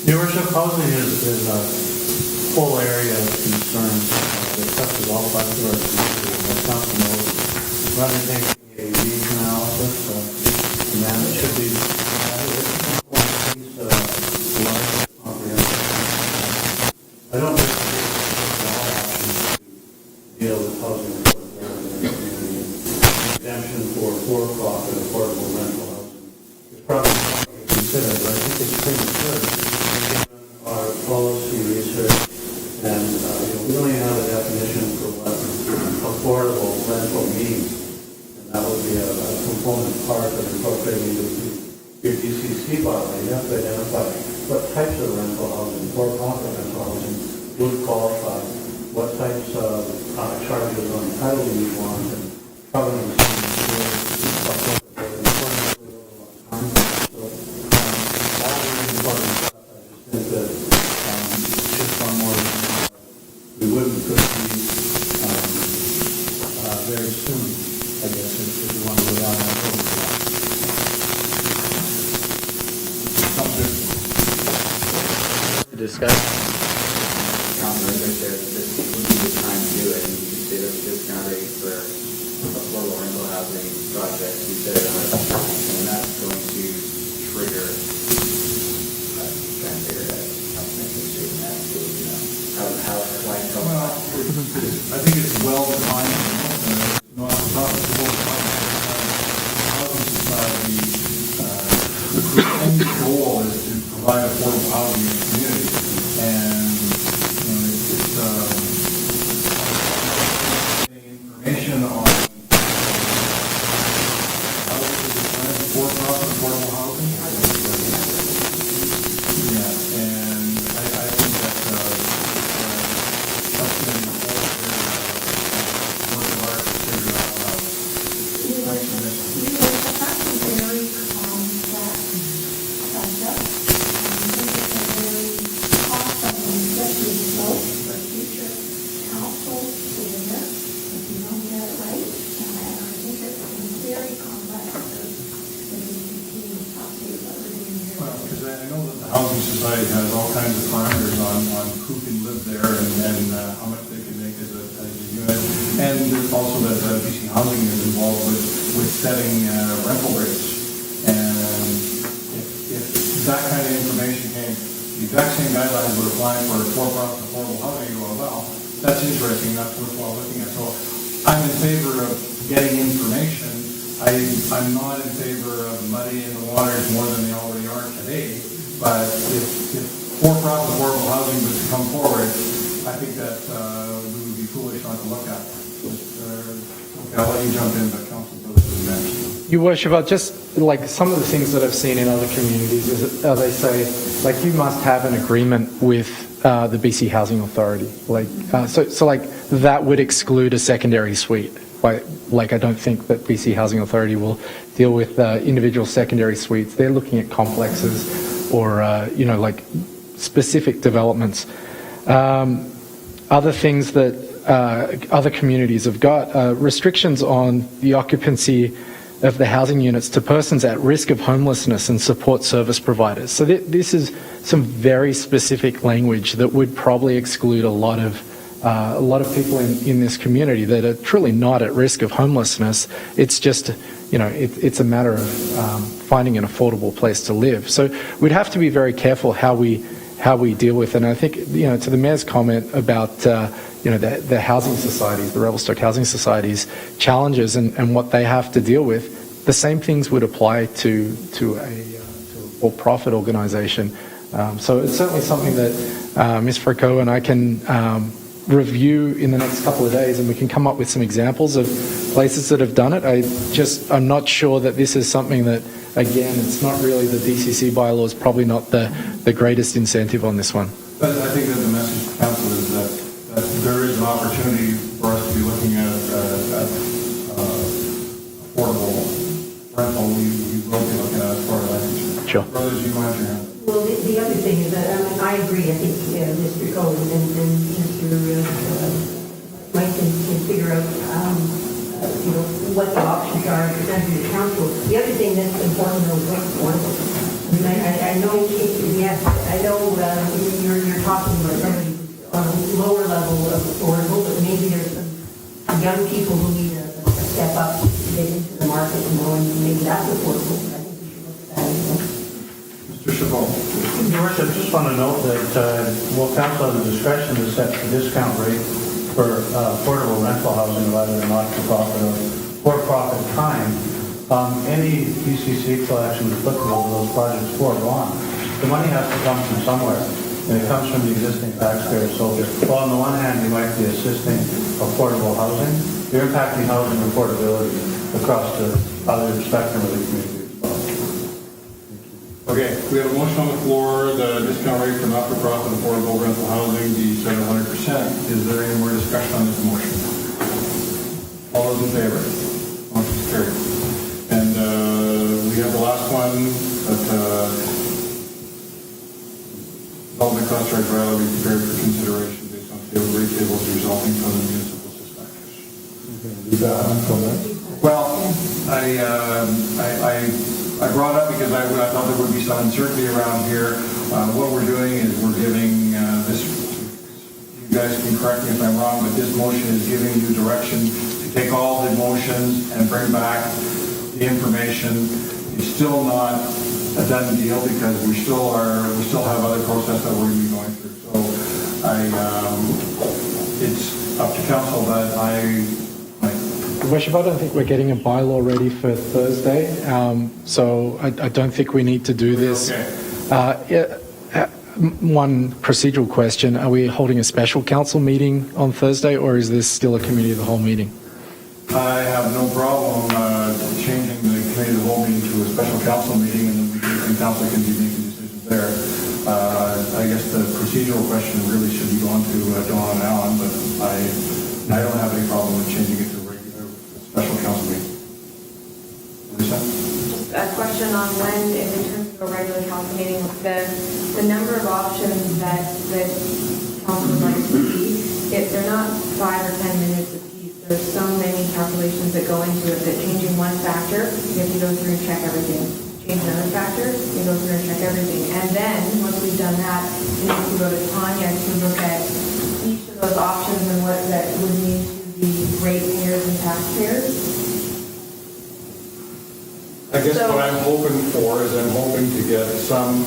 Your worship, housing is a whole area of concern that touches all parts of our community. As council knows, we're undertaking a needs analysis, and that should be I don't think there's all options to deal with housing affordability in the community. Exemption for for-profit affordable rental housing is probably something to consider, but I think it's premature given our policy research and we only have a definition for what affordable rental means, and that would be a component part of incorporating your DCC bylaw. You have to identify what types of rental housing, for-profit rental housing, would qualify, what types of charges on title you want, and covenants. We wouldn't proceed very soon, I guess, if you want to go down that road. Discuss. Councilor, right there, this would be the time to do it, and you can say that the discount rate for affordable rental housing projects, we set it on a and that's going to trigger, trying to figure that out, making that, I think it's well defined. Not the housing society. The end goal is to provide affordable housing in the community, and it's information on how to design for-profit affordable housing. Yeah, and I think that housing society has all kinds of parameters on who can live there and how much they can make as a unit. And there's also that BC Housing is involved with setting rental rates. And if that kind of information came, the exact same guidelines would apply for for-profit affordable housing, you go, well, that's interesting, that's worthwhile looking at. So I'm in favor of getting information. I'm not in favor of muddying the waters more than they already are today. But if for-profit affordable housing was to come forward, I think that we would be foolish not to look at. I'll let you jump in, but Council Brothers is next. Your Worship, just like some of the things that I've seen in other communities is they say, like, you must have an agreement with the BC Housing Authority. Like, so like that would exclude a secondary suite. Like I don't think that BC Housing Authority will deal with individual secondary suites. They're looking at complexes or, like specific developments. Other things that other communities have got, restrictions on the occupancy of the housing units to persons at risk of homelessness and support service providers. So this is some very specific language that would probably exclude a lot of people in this community that are truly not at risk of homelessness. It's just, it's a matter of finding an affordable place to live. So we'd have to be very careful how we deal with it. And I think, to the Mayor's comment about, the housing societies, the Revelstoke Housing Society's challenges and what they have to deal with, the same things would apply to a for-profit organisation. So it's certainly something that Ms. Fricot and I can review in the next couple of days and we can come up with some examples of places that have done it. I'm not sure that this is something that, again, it's not really the DCC bylaw is probably not the greatest incentive on this one. But I think that the message to council is that there is an opportunity for us to be looking at affordable rental. We will be looking at as part of that. Sure. Brothers, you mind your hand? Well, the other thing is that, I agree, I think Mr. Cohen and Mr. Mike can figure out, what the options are and present to the council. The other thing that's important though is what's affordable. I mean, I know, yes, I know you're talking about somebody on a lower level of affordable, but maybe there's some young people who need a step up to get into the market, and maybe that's affordable. I think we should look at that as well. Mr. Chabot. Your Worship, just want to note that council has the discretion to set the discount rate for affordable rental housing rather than not-for-profit or for-profit time. Any DCC collection applicable to those projects for bond, the money has to come from somewhere, and it comes from the existing taxpayers. So while on the one hand you might be assisting affordable housing, you're impacting housing affordability across the other spectrum of the community. Okay, we have a motion on the floor, the discount rate for not-for-profit affordable rental housing be set at 100%. Is there any more discussion on this motion? All those in favor? Motion is carried. And we have the last one, that development cost charge rather be prepared for consideration based on table rate tables resulting from the municipal dispatches. Well, I brought up because I thought there would be some uncertainty around here. What we're doing is we're giving this, you guys can correct me if I'm wrong, but this motion is giving you direction to take all the motions and bring back the information. It's still not a done deal because we still have other process that we're going to be going through. So it's up to council, but Worship, I don't think we're getting a bylaw ready for Thursday, so I don't think we need to do this. One procedural question, are we holding a special council meeting on Thursday, or is this still a committee of the whole meeting? I have no problem changing the committee of the whole meeting to a special council meeting, and then council can be making decisions there. I guess the procedural question really should be going to Dawn and Alan, but I don't have any problem with changing it to special council meeting. Lisa? A question on when, in terms of a regular council meeting, the number of options that council would like to see, if they're not 5 or 10 minutes a piece, there's so many calculations that go into it that changing one factor, you have to go through and check everything. Change another factor, you go through and check everything. And then, once we've done that, we need to go to Tanya to look at each of those options and what that would mean to the ratepayers and taxpayers. I guess what I'm hoping for is I'm hoping to get some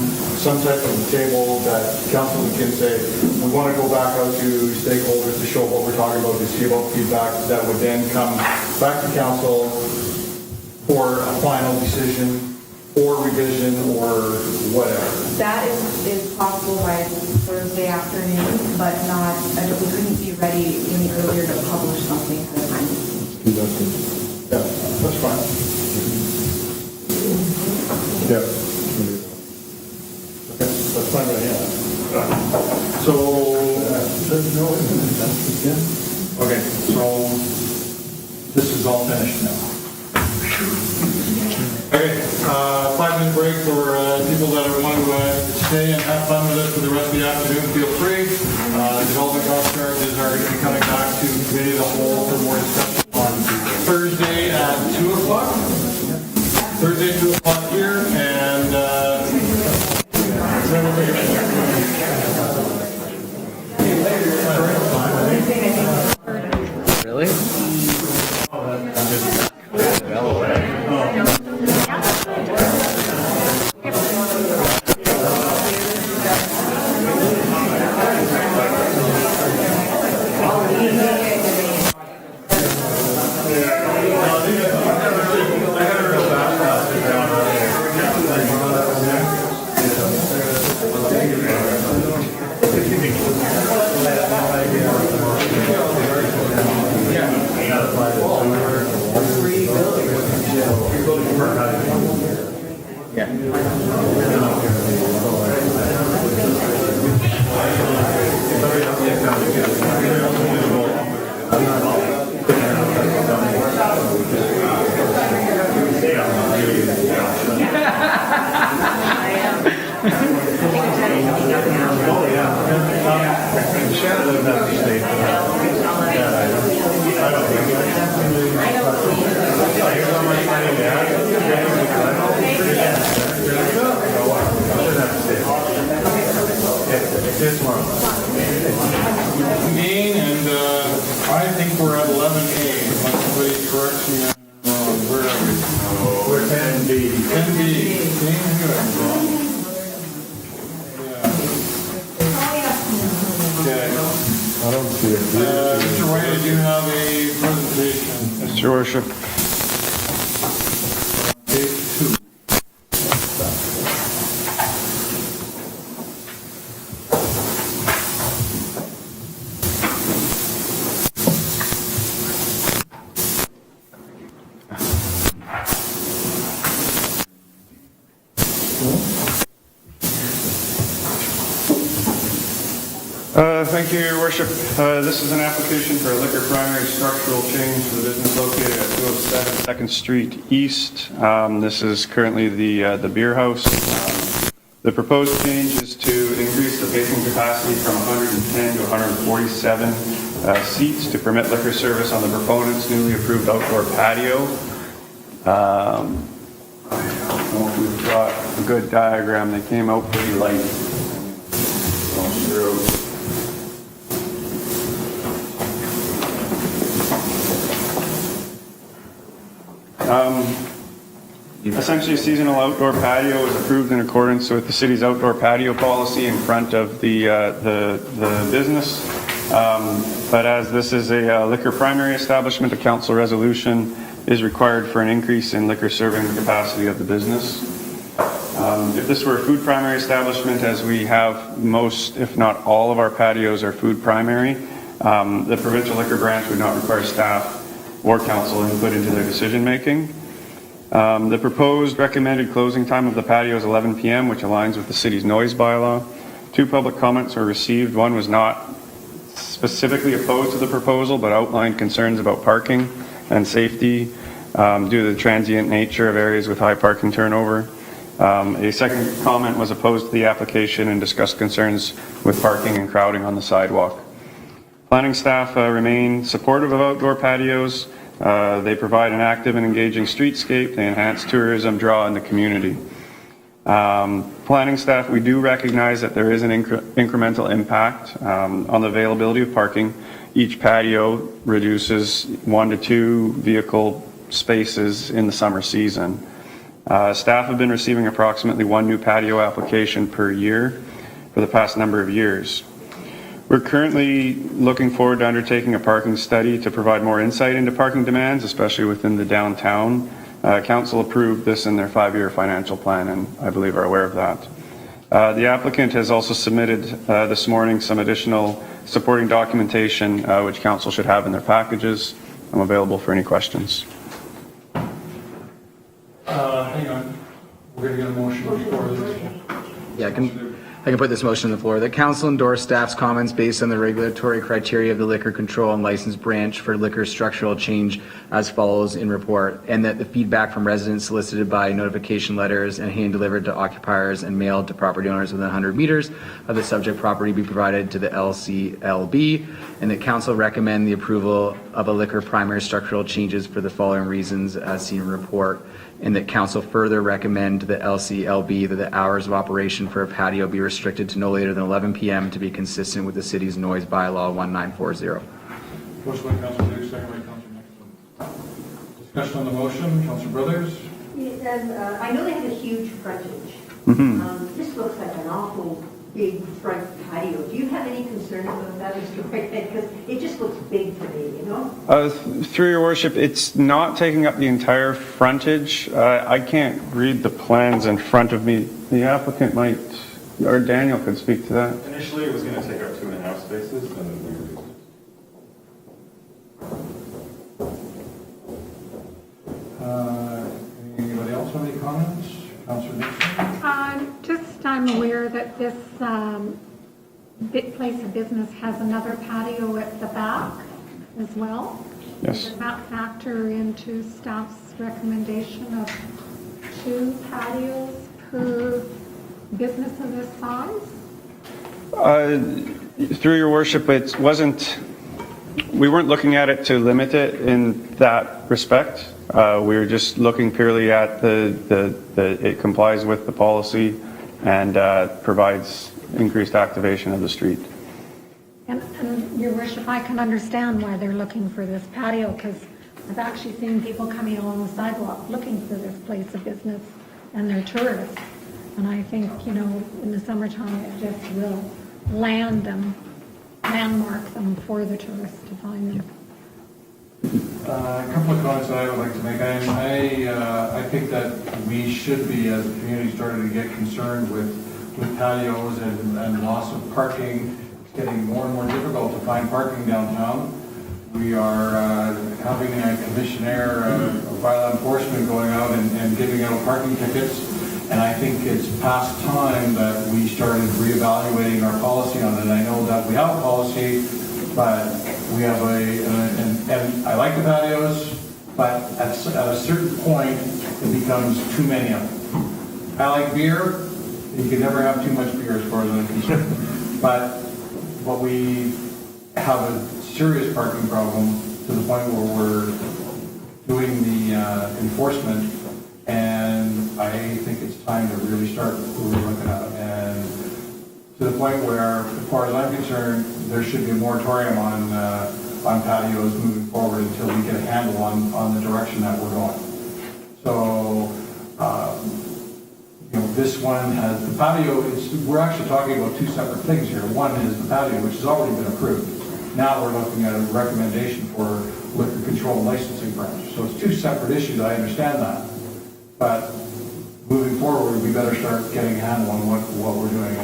type of table that council can say, we want to go back out to stakeholders to show what we're talking about, to see about feedback that would then come back to council for a final decision or revision or whatever. That is possible by Thursday afternoon, but not, we couldn't be ready any earlier to publish something at the time. Yeah, that's fine. Yeah. Okay, that's fine right here. So, okay, so this is all finished now. Okay, 5-minute break for people that want to stay and have fun with us for the rest of the afternoon. Feel free. Development cost charges are going to be coming back to committee of the whole for more discussion on Thursday at 2 o'clock. Thursday, 2 o'clock here, and Really? think we're at 11A, unless somebody corrects me. Where are we? We're 10B. 10B. Same good. Okay. I don't see it. Mr. White, I do have a presentation. Mr. Your Worship. Page 2. Thank you, Your Worship. This is an application for a liquor primary structural change for the business located at 207 2nd Street East. This is currently the beer house. The proposed change is to increase the pacing capacity from 110 to 147 seats to permit liquor service on the proponent's newly approved outdoor patio. I don't know if we've got a good diagram. They came out pretty light. Essentially, a seasonal outdoor patio is approved in accordance with the city's outdoor patio policy in front of the business. But as this is a liquor primary establishment, a council resolution is required for an increase in liquor serving capacity of the business. If this were a food primary establishment, as we have most, if not all of our patios are food primary, the provincial liquor branch would not require staff or council input into their decision making. The proposed recommended closing time of the patio is 11 p.m., which aligns with the city's noise bylaw. 2 public comments were received. One was not specifically opposed to the proposal, but outlined concerns about parking and safety due to the transient nature of areas with high parking turnover. A second comment was opposed to the application and discussed concerns with parking and crowding on the sidewalk. Planning staff remain supportive of outdoor patios. They provide an active and engaging streetscape. They enhance tourism draw in the community. Planning staff, we do recognize that there is an incremental impact on the availability of parking. Each patio reduces 1 to 2 vehicle spaces in the summer season. Staff have been receiving approximately 1 new patio application per year for the past number of years. We're currently looking forward to undertaking a parking study to provide more insight into parking demands, especially within the downtown. Council approved this in their 5-year financial plan, and I believe are aware of that. The applicant has also submitted this morning some additional supporting documentation, which council should have in their packages. I'm available for any questions. Hang on. We're going to get a motion before this. Yeah, I can put this motion on the floor. The council endorse staff's comments based on the regulatory criteria of the Liquor Control and License Branch for liquor structural change as follows in report, and that the feedback from residents solicited by notification letters and hand-delivered to occupiers and mailed to property owners within 100 meters of the subject property be provided to the LCLB, and that council recommend the approval of a liquor primary structural changes for the following reasons as seen in report, and that council further recommend to the LCLB that the hours of operation for a patio be restricted to no later than 11 p.m. to be consistent with the city's noise bylaw 1940. Motion by Councilor Duke, second by Councilor Nixon. Discussion on the motion, Councilor Brothers. I know they have a huge frontage. This looks like an awful big front patio. Do you have any concern about that, Mr. Whitehead? Because it just looks big to me, you know? Through your worship, it's not taking up the entire frontage. I can't read the plans in front of me. The applicant might, or Daniel could speak to that. Initially, it was going to take up 2.5 spaces, and then we reduced it. Anybody else have any comments? Councilor Nixon. I'm aware that this place of business has another patio at the back as well. Yes. Does that factor into staff's recommendation of 2 patios per business of this size? Through your worship, we weren't looking at it to limit it in that respect. We were just looking purely at it complies with the policy and provides increased activation of the street. And Your Worship, I can understand why they're looking for this patio, because I've actually seen people coming along the sidewalk looking for this place of business, and they're tourists. And I think, in the summertime, it just will landmark them for the tourists to find them. A couple of comments that I would like to make. I think that we should be, as a community, starting to get concerned with patios and loss of parking. It's getting more and more difficult to find parking downtown. We are having a commissioner of violent enforcement going out and giving out parking tickets. And I think it's past time that we started reevaluating our policy on it. I know that we have a policy, but we have and I like the patios, but at a certain point, it becomes too many of them. I like beer. You can never have too much beer as far as I'm concerned. But we have a serious parking problem to the point where we're doing the enforcement, and I think it's time to really start looking at it. And to the point where, as far as I'm concerned, there should be a moratorium on patios moving forward until we get a handle on the direction that we're going. So, this one has the patio. We're actually talking about two separate things here. One is the patio, which has already been approved. Now we're looking at a recommendation for liquor control licensing branch. So it's two separate issues. I understand that, but moving forward, we better start getting a handle on what we're doing.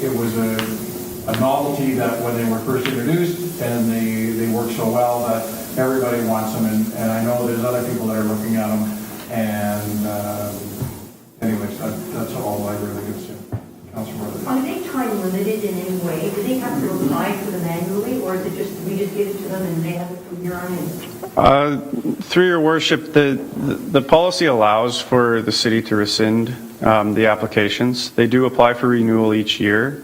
It was a novelty that when they were first introduced, and they work so well that everybody wants them. And I know there's other people that are looking at them. And anyways, that's all I really can say. Councilor Murphy. Are they time limited in any way? Do they have to apply for them manually, or is it just we just give it to them and they have it from here on in? Through your worship, the policy allows for the city to rescind the applications. They do apply for renewal each year.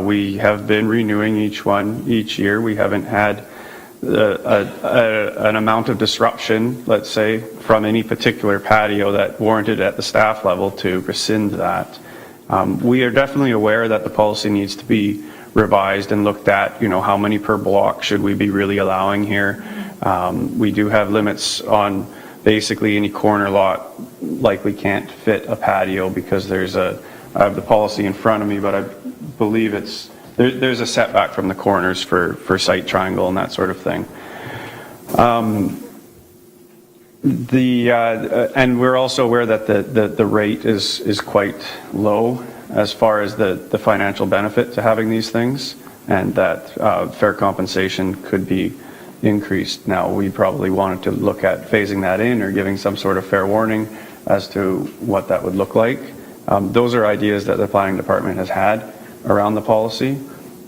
We have been renewing each one each year. We haven't had an amount of disruption, let's say, from any particular patio that warranted at the staff level to rescind that. We are definitely aware that the policy needs to be revised and looked at, how many per block should we be really allowing here. We do have limits on basically any corner lot, likely can't fit a patio because I have the policy in front of me, but I believe there's a setback from the corners for site triangle and that sort of thing. And we're also aware that the rate is quite low as far as the financial benefit to having these things, and that fair compensation could be increased. Now, we probably wanted to look at phasing that in or giving some sort of fair warning as to what that would look like. Those are ideas that the planning department has had around the policy.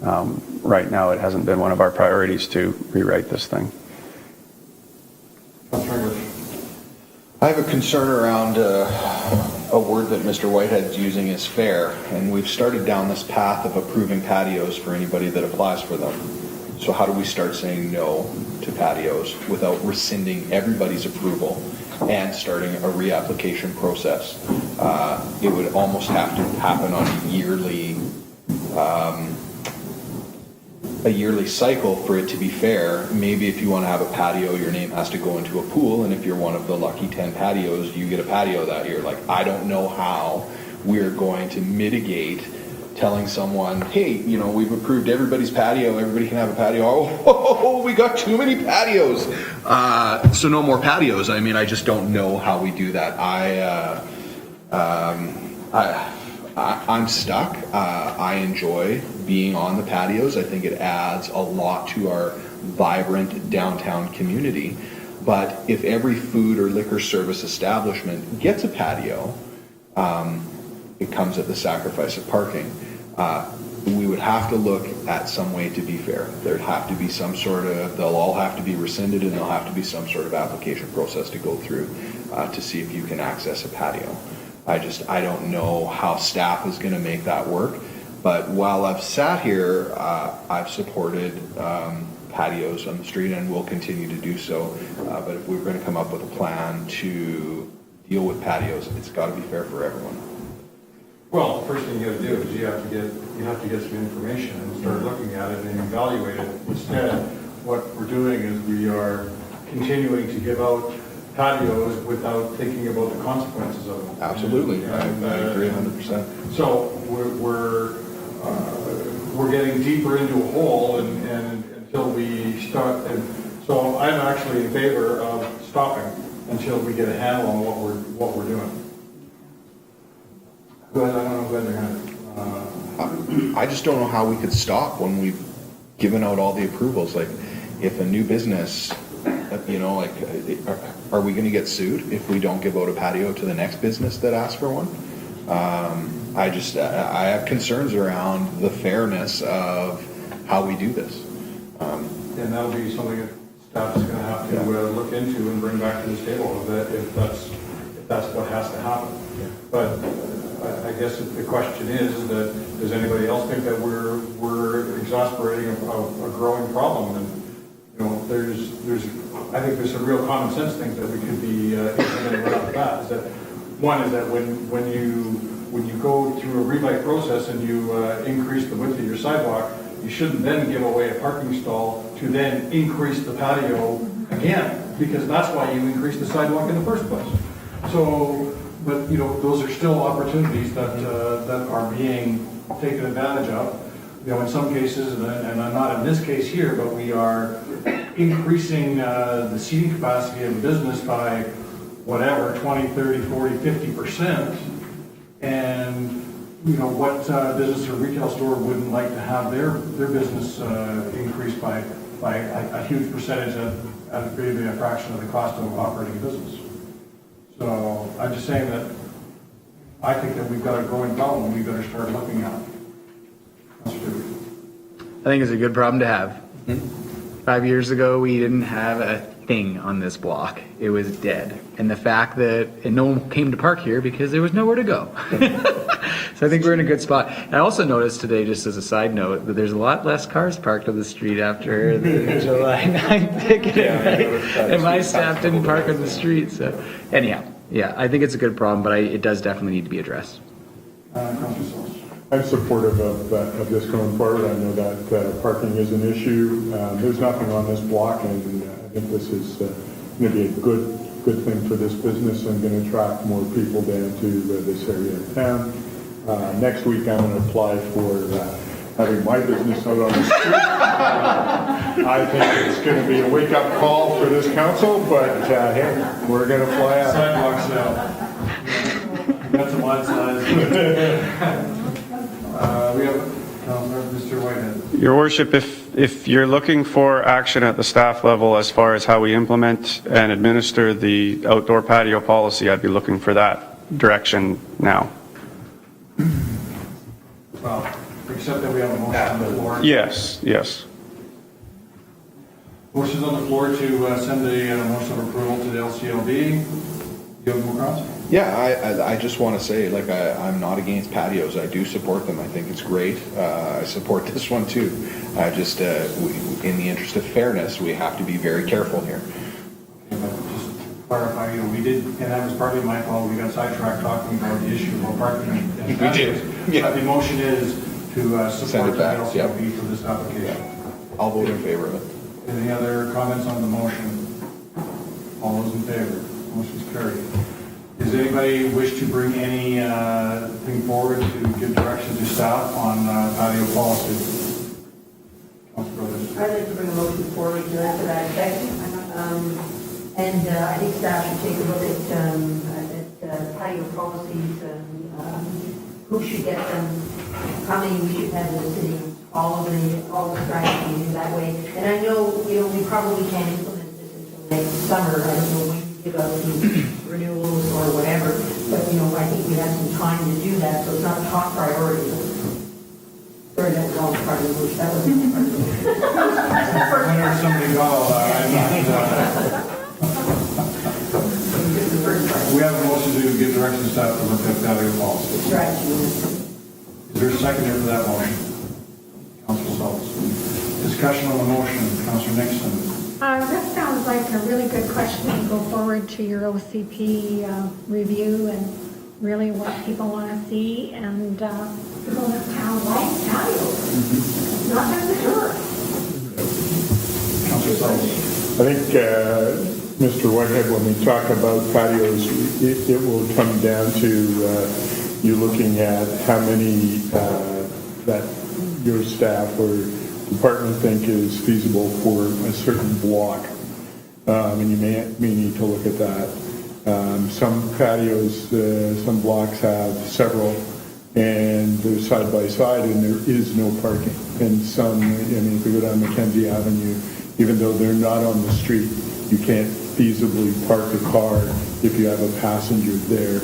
Right now, it hasn't been one of our priorities to rewrite this thing. I have a concern around a word that Mr. Whitehead's using is fair, and we've started down this path of approving patios for anybody that applies for them. So how do we start saying no to patios without rescinding everybody's approval and starting a reapplication process? It would almost have to happen on a yearly cycle for it to be fair. Maybe if you want to have a patio, your name has to go into a pool, and if you're one of the lucky 10 patios, you get a patio that year. Like, I don't know how we're going to mitigate telling someone, hey, we've approved everybody's patio, everybody can have a patio. Oh, we got too many patios. So no more patios. I mean, I just don't know how we do that. I'm stuck. I enjoy being on the patios. I think it adds a lot to our vibrant downtown community. But if every food or liquor service establishment gets a patio, it comes at the sacrifice of parking. We would have to look at some way to be fair. There'd have to be some sort of, they'll all have to be rescinded, and there'll have to be some sort of application process to go through to see if you can access a patio. I don't know how staff is going to make that work. But while I've sat here, I've supported patios on the street and will continue to do so. But if we're going to come up with a plan to deal with patios, it's got to be fair for everyone. Well, the first thing you gotta do is you have to get some information and start looking at it and evaluate it. Instead, what we're doing is we are continuing to give out patios without thinking about the consequences of them. Absolutely. I agree 100%. So we're getting deeper into a hole and until we start, and so I'm actually in favor of stopping until we get a handle on what we're doing. Go ahead, I don't know who had their hand. I just don't know how we could stop when we've given out all the approvals. Like, if a new business, like, are we going to get sued if we don't give out a patio to the next business that asks for one? I have concerns around the fairness of how we do this. And that'll be something that staff is going to have to look into and bring back to the table if that's what has to happen. But I guess the question is that does anybody else think that we're exasperating a growing problem? And I think there's some real common sense things that we could be implementing right off the bat. Is that one is that when you go through a revite process and you increase the width of your sidewalk, you shouldn't then give away a parking stall to then increase the patio again, because that's why you increase the sidewalk in the first place. So, but those are still opportunities that are being taken advantage of. In some cases, and I'm not in this case here, but we are increasing the seating capacity of a business by whatever, 20, 30, 40, 50%. And what business or retail store wouldn't like to have their business increased by a huge percentage at maybe a fraction of the cost of operating a business. So I'm just saying that I think that we've got a growing problem and we better start looking at it. I think it's a good problem to have. 5 years ago, we didn't have a thing on this block. It was dead. And the fact that no one came to park here because there was nowhere to go. So I think we're in a good spot. And I also noticed today, just as a side note, that there's a lot less cars parked on the street after the July 9th picketing, right? And my staff didn't park on the street. So anyhow, yeah, I think it's a good problem, but it does definitely need to be addressed. I'm supportive of this going forward. I know that parking is an issue. There's nothing on this block, and I think this is going to be a good thing for this business and going to attract more people down to this area of town. Next week, I'm going to apply for having my business out on the street. I think it's going to be a wake-up call for this council, but hey, we're going to fly out. Sidewalks now. Got some landslides. We have Mr. Whitehead. Your Worship, if you're looking for action at the staff level as far as how we implement and administer the outdoor patio policy, I'd be looking for that direction now. Well, except that we have a motion on the floor. Yes. Motion's on the floor to send a motion of approval to the LCLB. You have more comments? Yeah, I just want to say, like, I'm not against patios. I do support them. I think it's great. I support this one too. Just in the interest of fairness, we have to be very careful here. Just to clarify, we did, and that was partly my fault, we got sidetracked talking about the issue of parking and patios. But the motion is to support the LCLB for this application. I'll vote in favor of it. Any other comments on the motion? All those in favor? Motion's carried. Does anybody wish to bring anything forward to give direction to staff on patio policy? Councilor Brothers. I'd like to bring a motion forward to that effect. And I think staff should take a look at patio policies, who should get them, how many we should have in the city, all the strategies that way. And I know, we probably can't implement this until next summer. I don't know when you give out the renewals or whatever, but, I think we have some time to do that, so it's not a top priority. Sorry, that was all part of the motion. That wasn't part of the motion. I heard somebody go, we have a motion to give direction to staff to look at patio policy. Right. Is there a seconder for that motion? Councilor Schultz. Discussion on the motion. Councilor Nixon. This sounds like a really good question to go forward to your OCP review, and really what people want to see, and people in this town like patios, not just the tourists. I think, Mr. Whitehead, when we talk about patios, it will come down to you looking at how many that your staff or department think is feasible for a certain block. And you may need to look at that. Some patios, some blocks have several, and they're side by side, and there is no parking. And some, if you go down Mackenzie Avenue, even though they're not on the street, you can't feasibly park a car if you have a passenger there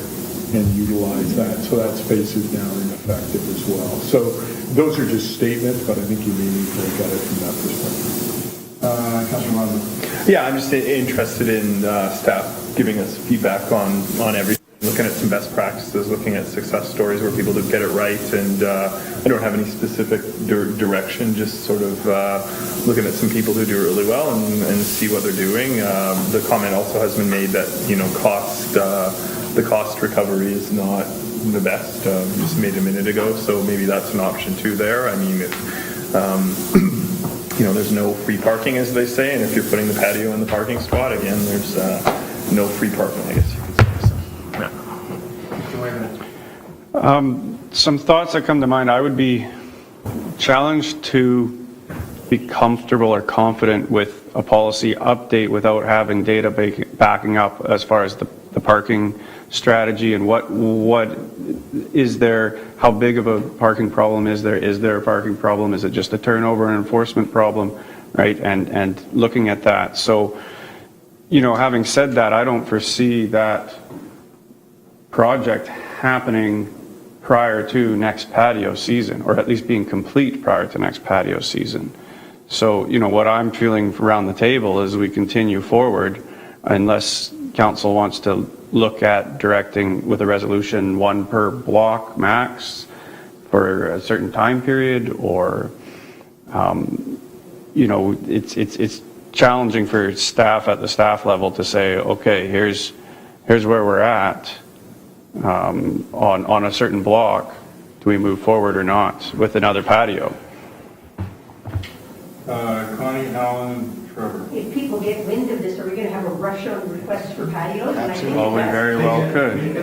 and utilize that. So that space is now ineffective as well. So those are just statements, but I think you may need to look at it from that perspective. Councilor Martin. Yeah, I'm just interested in staff giving us feedback on everything, looking at some best practices, looking at success stories where people do get it right, and I don't have any specific direction, just sort of looking at some people who do it really well and see what they're doing. The comment also has been made that, the cost recovery is not the best, just made a minute ago, so maybe that's an option too there. I mean, there's no free parking, as they say, and if you're putting the patio in the parking spot, again, there's no free parking, I guess you could say. So, yeah. Some thoughts that come to mind, I would be challenged to be comfortable or confident with a policy update without having data backing up as far as the parking strategy and what is there, how big of a parking problem is there a parking problem, is it just a turnover and enforcement problem, right, and looking at that. So, having said that, I don't foresee that project happening prior to next patio season, or at least being complete prior to next patio season. So, what I'm feeling around the table is we continue forward unless council wants to look at directing with a resolution 1 per block max for a certain time period, or, it's challenging for staff at the staff level to say, okay, here's where we're at on a certain block. Do we move forward or not with another patio? Connie, Alan, Trevor. If people get wind of this, are we going to have a rush on requests for patios? Well, we very well could. We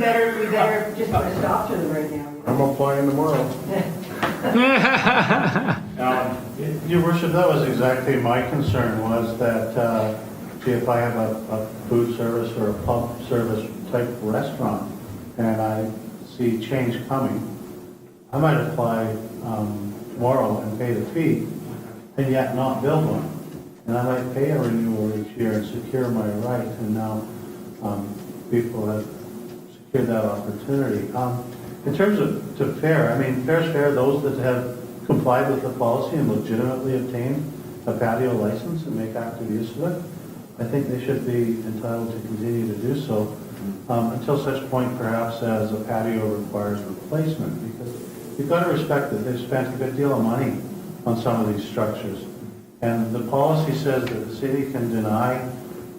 better just put a stop to them right now. I'm applying tomorrow. Your worship, that was exactly my concern, was that if I have a food service or a pub service type restaurant and I see change coming, I might apply tomorrow and pay the fee and yet not build one. And I might pay a renewal each year and secure my right, and now people have secured that opportunity. In terms of to fair, fair's fair. Those that have complied with the policy and legitimately obtained a patio license and make active use of it, I think they should be entitled to continue to do so until such point, perhaps, as a patio requires replacement. Because you've got to respect that they've spent a good deal of money on some of these structures. And the policy says that the city can deny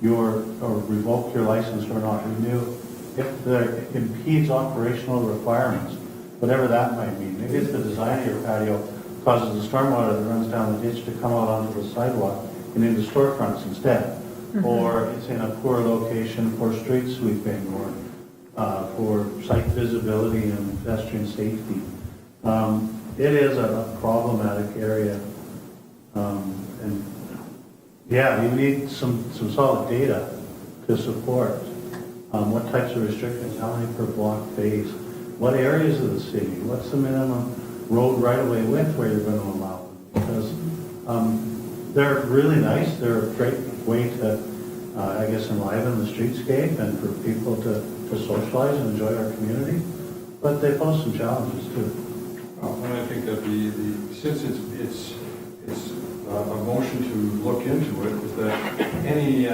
or revoke your license or not renew if there impedes operational requirements, whatever that might mean. Maybe it's the design of your patio causes the stormwater that runs down the ditch to come out onto the sidewalk and into storefronts instead. Or it's in a poor location for street sweeping or for site visibility and pedestrian safety. It is a problematic area. And yeah, you need some solid data to support what types of restrictions, how many per block phase, what areas of the city, what's the minimum road right-of-way width where you're going to allow them. Because they're really nice, they're a great way to, enliven the streetscape and for people to socialize and enjoy our community, but they pose some challenges too. And I think that since it's a motion to look into it, is that any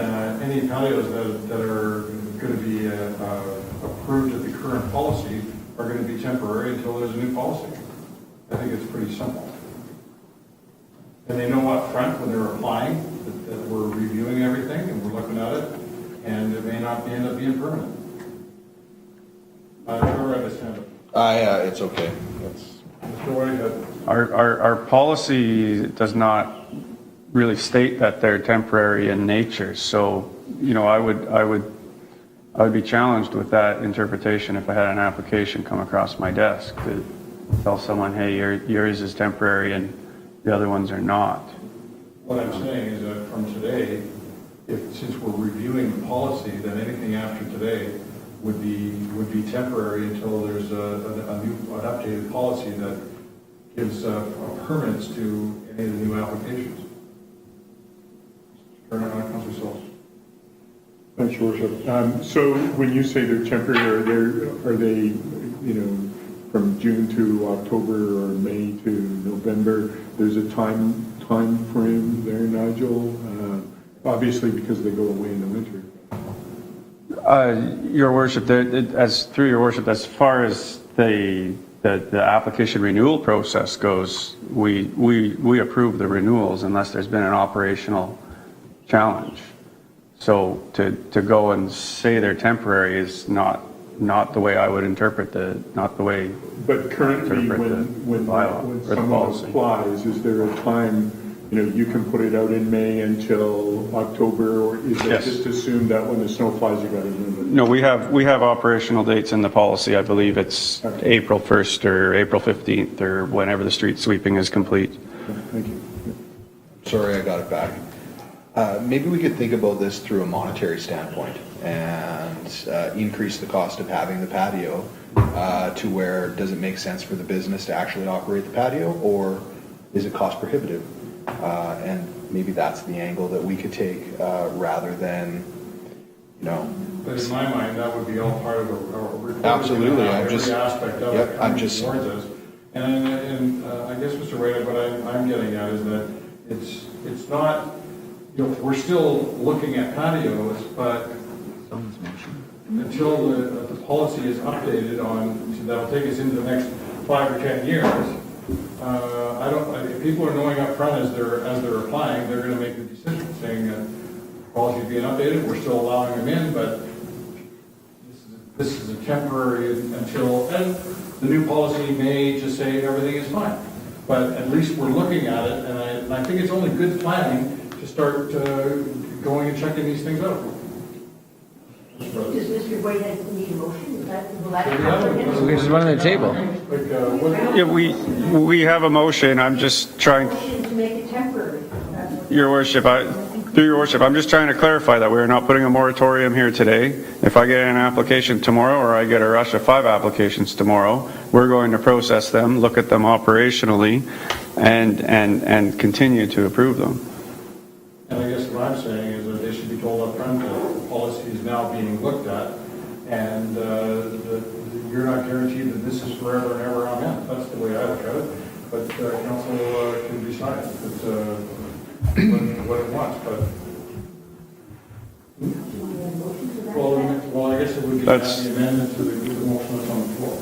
patios that are going to be approved at the current policy are going to be temporary until there's a new policy. I think it's pretty simple. And they know up front when they're applying that we're reviewing everything and we're looking at it, and it may not end up being permanent. Sure, I understand it. It's okay. That's Mr. Whitehead. Our policy does not really state that they're temporary in nature, so, you know, I would be challenged with that interpretation if I had an application come across my desk to tell someone, hey, yours is temporary and the other ones are not. What I'm saying is that from today, since we're reviewing the policy, then anything after today would be temporary until there's an updated policy that gives permits to any of the new applications. Councilor Schultz. Thanks, Your Worship. So when you say they're temporary, are they, you know, from June to October or May to November? There's a time frame there, Nigel? Obviously, because they go away in the winter. Your Worship, through Your Worship, as far as the application renewal process goes, we approve the renewals unless there's been an operational challenge. So to go and say they're temporary is not the way I would interpret not the way. But currently, when someone applies, is there a time, you know, you can put it out in May until October, or is it just assumed that when the snow flies, you got to move it? No, we have operational dates in the policy. I believe it's April 1st or April 15th or whenever the street sweeping is complete. Thank you. Sorry, I got it back. Maybe we could think about this through a monetary standpoint and increase the cost of having the patio to where does it make sense for the business to actually operate the patio, or is it cost prohibitive? And maybe that's the angle that we could take rather than, you know. But in my mind, that would be all part of a report. Absolutely. Every aspect of it I'm coming just towards us. And I guess, Mr. Whitehead, what I'm getting at is that it's not, you know, we're still looking at patios, but until the policy is updated that'll take us into the next 5 or 10 years, if people are knowing up front as they're applying, they're going to make the decision saying that policy is being updated, we're still allowing them in, but this is a temporary until, and the new policy may just say everything is fine. But at least we're looking at it, and I think it's only good planning to start going and checking these things out. Does Mr. Whitehead need a motion? Will that We just run on the table. Yeah, we have a motion. I'm just trying. motion to make it temporary? Your Worship, through Your Worship, I'm just trying to clarify that we're not putting a moratorium here today. If I get an application tomorrow or I get a rush of 5 applications tomorrow, we're going to process them, look at them operationally, and continue to approve them. And I guess what I'm saying is that they should be told up front that the policy is now being looked at, and that you're not guaranteed that this is forever and ever on end. That's the way I look at it. But council can decide what it wants. But well, I guess it would be the amendment to the motion that's on the floor.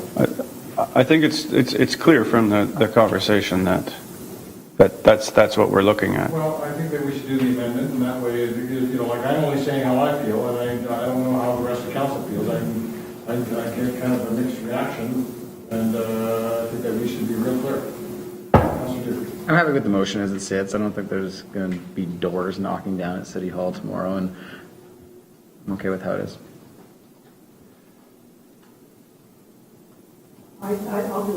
I think it's clear from the conversation that's what we're looking at. Well, I think that we should do the amendment, and that way, you know, like I'm only saying how I feel, and I don't know how the rest of the council feels. I get kind of a mixed reaction, and I think that we should be real clear. I'm happy with the motion as it sits. I don't think there's going to be doors knocking down at City Hall tomorrow, and I'm okay with how it is. I'll do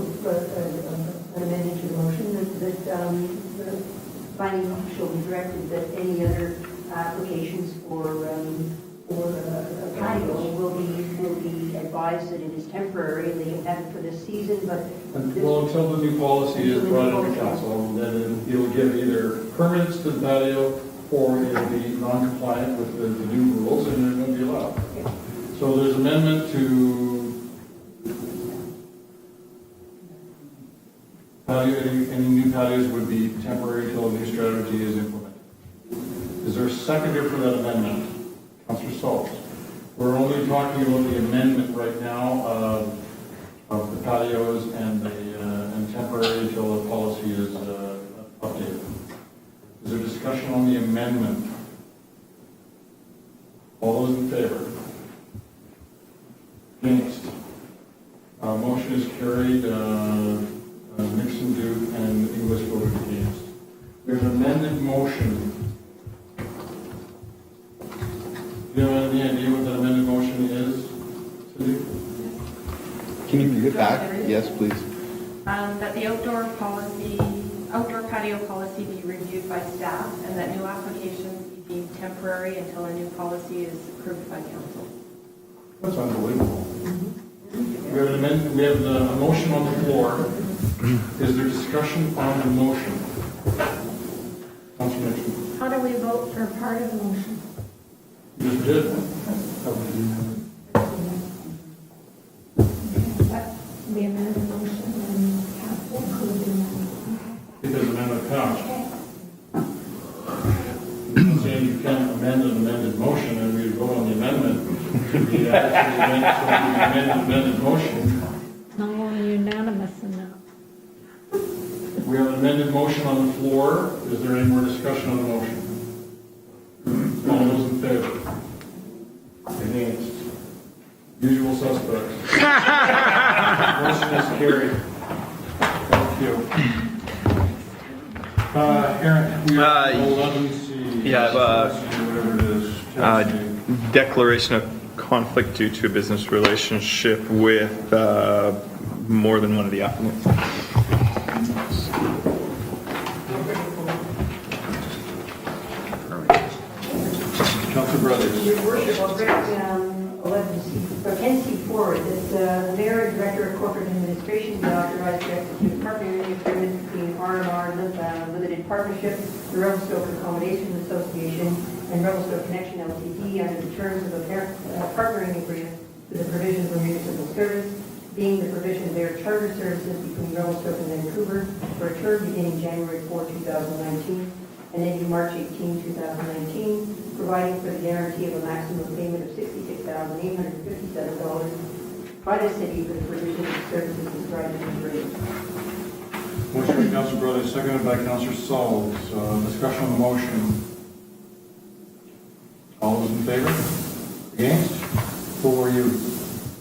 an amendment to the motion that the planning shall be directed that any other applications for a patio will be advised that it is temporary and they can have it for this season, but. Well, until the new policy is brought into council, then it'll give either permits to the patio or it'll be non-compliant with the new rules and it won't be allowed. So there's amendment to any new patios would be temporary until a new strategy is implemented. Is there a seconder for that amendment? Councilor Stoltz. We're only talking about the amendment right now of the patios and temporary until the policy is updated. Is there discussion on the amendment? All those in favor? Against? carried. Nixon, Duke, and English voted against. There's an amended motion. Do you have any idea what that amended motion is, Cindy? Can you read it back? Yes, please. That the outdoor patio policy be reviewed by staff, and that new applications be deemed temporary until a new policy is approved by council. That's unbelievable. We have an amendment, we have a motion on the floor. Is there discussion on the motion? Councilor Nixon. How do we vote for part of the motion? You just did. The amended motion and council approved the amendment. It doesn't amendment passed. I'm saying you can't amend an amended motion and we vote on the amendment. Should be actually amended motion. It's not only unanimous in that. We have an amended motion on the floor. Is there any more discussion on the motion? All those in favor? Against? Usual suspects. Motion is carried. Thank you. Aaron, we are 11C. Whatever it is. Declaration of conflict due to a business relationship with more than one of the applicants. Councilor Brothers. Your worship, I'll break down 11C, or 10C forward, that the mayor and director of corporate administration be authorized to execute a partnering agreement between R&R Limited Partnership, the Revelstoke Accommodation Association, and Revelstoke Connection Ltd. under the terms of a partnering agreement for the provisions of municipal service, being the provision of their charter services between Revelstoke and Vancouver for a term beginning January 4, 2019, and ending March 18, 2019, providing for the guarantee of a maximum payment of $66,857 by the city for the provision of services described in the agreement. Motion by Councilor Brothers, seconded by Councilor Sauls. Discussion on the motion. All those in favor? Against? Who were you?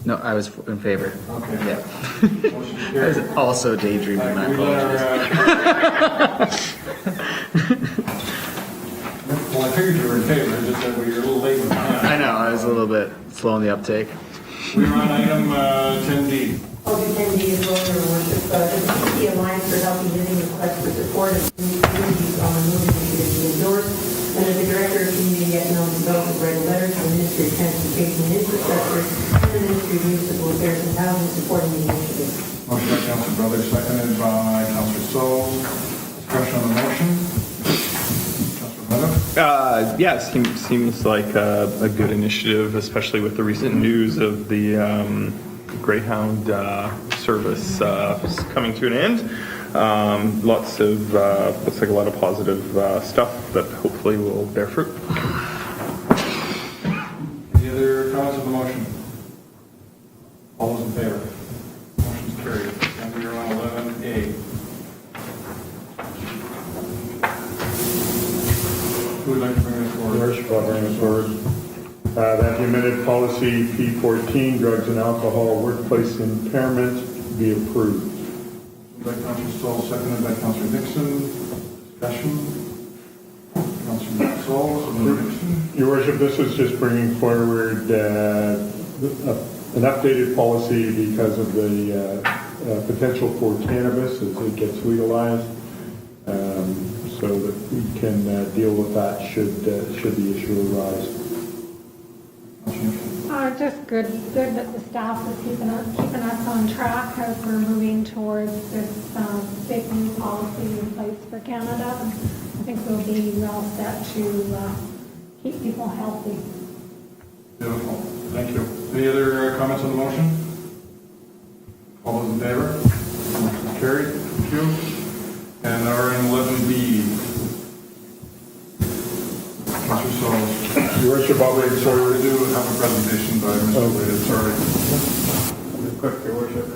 No, I was in favor. Okay. Yeah. Motion I carried. was also daydreaming, my apologies. Well, I figured you were in favor, just that we were a little late with that. I know, I was a little bit slow on the uptake. We are on item 10D. I'll do 10D as well, Your Worship. The CC Alliance for Healthy Living request for support of communities on the move initiative be endorsed, and that the Director of Community Economic Development write a letter to the Ministry of Transportation and Infrastructure and the Ministry of Municipal Affairs and Housing supporting the initiative. Motion by Councilor Brothers, seconded by Councilor Sauls. Discussion on the motion. Yeah, seems like a good initiative, especially with the recent news of the Greyhound service coming to an end. Lots of, looks like a lot of positive stuff that hopefully will bear fruit. Any other comments on the motion? All those in favor? Motion's carried. And we are on 11A. Who would like to bring this forward? Worship, I'll bring this forward. That the amended policy P14, drugs and alcohol workplace impairment, be approved. By Councilor Sauls, seconded by Councilor Nixon. Discussion. Councilor Sauls and Nixon. Your Worship, this is just bringing forward an updated policy because of the potential for cannabis as it gets legalized, so that we can deal with that should the issue arise. Just good that the staff is keeping us on track as we're moving towards this big new policy in place for Canada. I think we'll be well set to keep people healthy. Beautiful. Thank you. Any other comments on the motion? All those in favor? Motion carried. Thank you. And are in 11B. Councilor Sauls. Your Worship, I'll bring Sorry, forward. we do have a presentation by Mr. Wade. Sorry. Quick, Your Worship.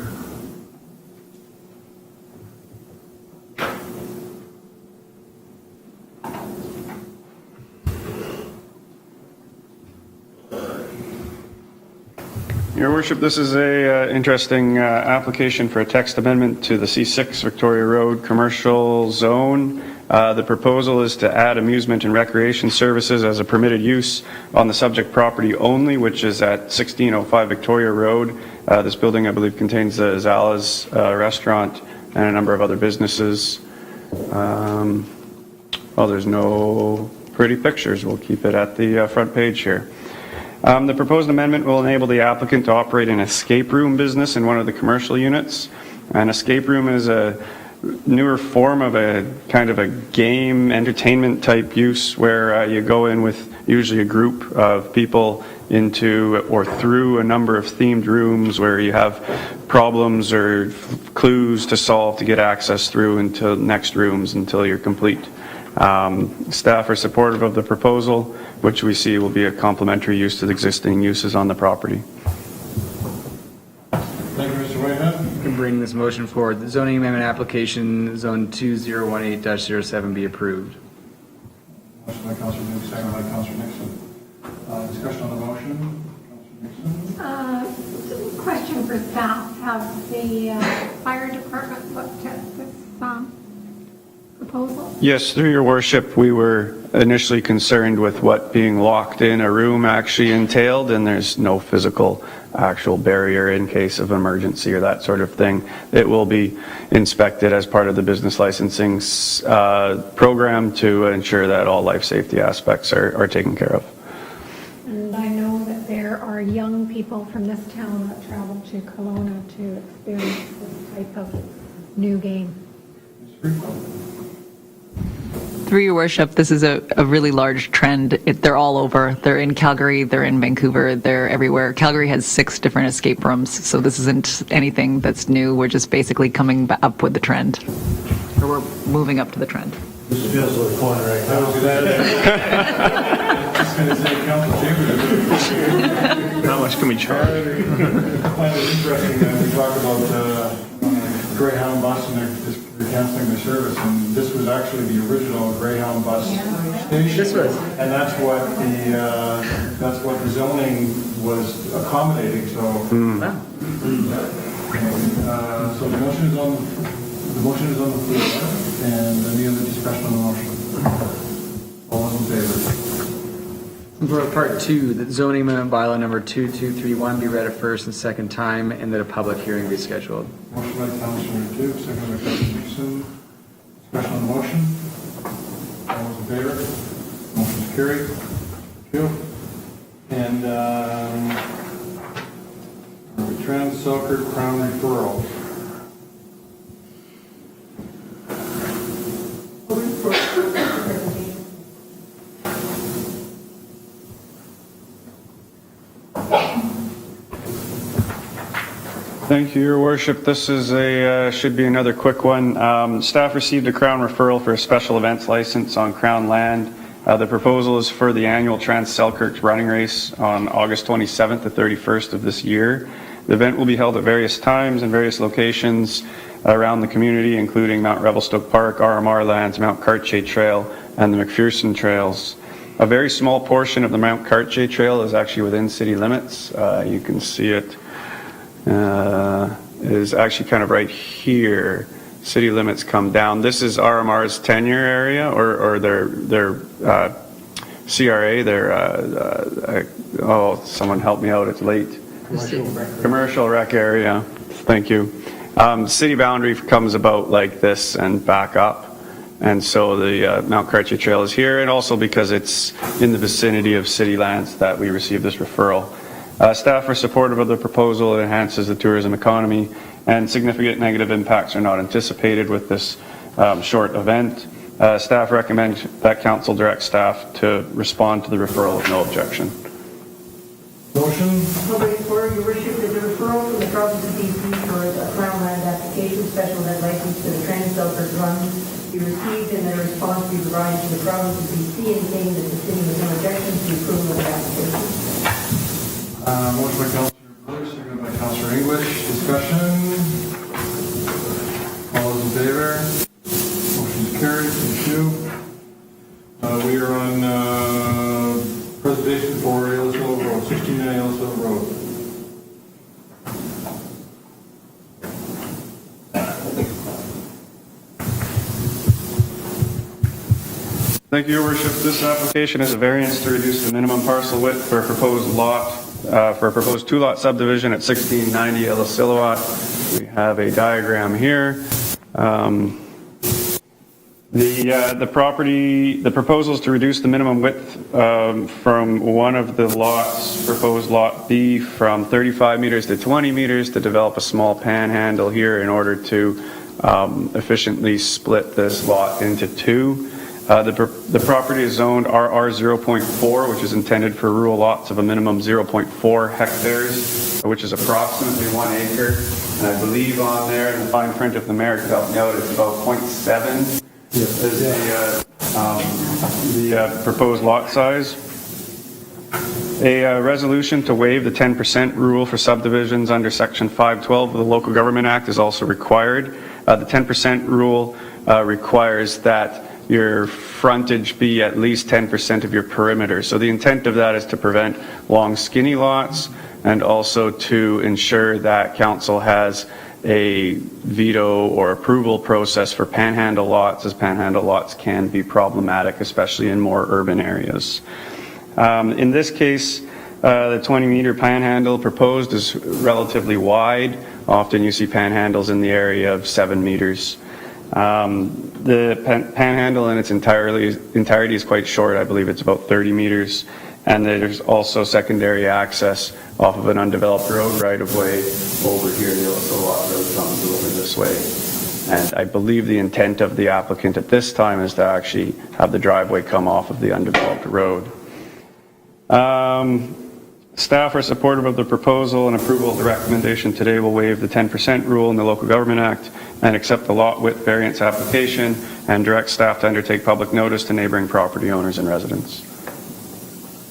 Your Worship, this is a interesting application for a text amendment to the C6 Victoria Road commercial zone. The proposal is to add amusement and recreation services as a permitted use on the subject property only, which is at 1605 Victoria Road. This building, I believe, contains the Zala's restaurant and a number of other businesses. Well, there's no pretty pictures. We'll keep it at the front page here. The proposed amendment will enable the applicant to operate an escape room business in one of the commercial units. An escape room is a newer form of a kind of a game entertainment type use where you go in with usually a group of people into or through a number of themed rooms where you have problems or clues to solve to get access through into next rooms until you're complete. Staff are supportive of the proposal, which we see will be a complementary use to the existing uses on the property. Thank you, Mr. Whitehead. You can bring this motion forward. The zoning amendment application, zone 2018-07 be approved. Motion by Councillor Duke, second by Councillor Nixon. Discussion on the motion. Councillor Nixon. Question for staff. Have the fire department looked at this proposal? Yes, through your worship, we were initially concerned with what being locked in a room actually entailed, and there's no physical actual barrier in case of emergency or that sort of thing. It will be inspected as part of the business licensing program to ensure that all life safety aspects are taken care of. And I know that there are young people from this town that travel to Kelowna to experience this type of new game. Through your worship, this is a really large trend. They're all over. They're in Calgary, they're in Vancouver, they're everywhere. Calgary has 6 different escape rooms, so this isn't anything that's new. We're just basically coming up with the trend. Or we're moving up to the trend. This feels like fun right now. I was going to say, Councillor Chambers. How much can we charge? I find it interesting that we talk about Greyhound bus and they're canceling their service, and this was actually the original Greyhound bus station. This was. And that's what the zoning was accommodating, so. So the motion is on the floor, and any other discussion on the motion? All those in favor? For part 2, that zoning amendment bylaw number 2231 be read a first and second time, and that a public hearing be scheduled. Motion by Councillor Duke, second by Councillor Nixon. Discussion on the motion? All those in favor? Motion is carried. Thank you. And Trans-Selkirk Crown referral. Thank you, Your Worship. This is should be another quick one. Staff received a Crown referral for a special events license on Crown land. The proposal is for the annual Trans-Selkirk running race on August 27th to 31st of this year. The event will be held at various times and various locations around the community, including Mount Revelstoke Park, RMR Lands, Mount Cartier Trail, and the McPherson Trails. A very small portion of the Mount Cartier Trail is actually within city limits. You can see it. Is actually kind of right here. City limits come down. This is RMR's tenure area, or their CRA. Oh, someone help me out. It's late. Commercial rec area. Thank you. City boundary comes about like this and back up, and so the Mount Cartier Trail is here, and also because it's in the vicinity of city lands that we received this referral. Staff are supportive of the proposal. It enhances the tourism economy, and significant negative impacts are not anticipated with this short event. Staff recommend that council direct staff to respond to the referral with no objection. Motion? Number 4, Your Worship, that the referral from the province of BC for a Crown land application special event license to the Trans-Selkirk Run be received and that a response be provided to the province of BC indicating that the city has no objection to the approval of the application. Motion by Councillor Bruce, seconded by Councillor English. Discussion? All those in favor? Motion is carried. Thank you. We are on presentation for Aylesville Road, 69 Aylesville Road. Thank you, Your Worship. This application is a variance to reduce the minimum parcel width for a proposed lot, for a proposed two-lot subdivision at 1690 Ellis-Silhouette. We have a diagram here. The proposal is to reduce the minimum width from one of the lots, proposed lot B, from 35 meters to 20 meters to develop a small panhandle here in order to efficiently split this lot into two. The property is zoned RR 0.4, which is intended for rural lots of a minimum 0.4 hectares, which is approximately 1 acre. And I believe on there, in the fine print, if the mayor could help me out, it's about 0.7 is the proposed lot size. A resolution to waive the 10% rule for subdivisions under Section 512 of the Local Government Act is also required. The 10% rule requires that your frontage be at least 10% of your perimeter. So the intent of that is to prevent long, skinny lots and also to ensure that council has a veto or approval process for panhandle lots, as panhandle lots can be problematic, especially in more urban areas. In this case, the 20-meter panhandle proposed is relatively wide. Often you see panhandles in the area of 7 meters. The panhandle in its entirety is quite short. I believe it's about 30 meters. And there's also secondary access off of an undeveloped road right-of-way over here. The lot road comes over this way. And I believe the intent of the applicant at this time is to actually have the driveway come off of the undeveloped road. Staff are supportive of the proposal, and approval of the recommendation today will waive the 10% rule in the Local Government Act and accept the lot width variance application and direct staff to undertake public notice to neighboring property owners and residents.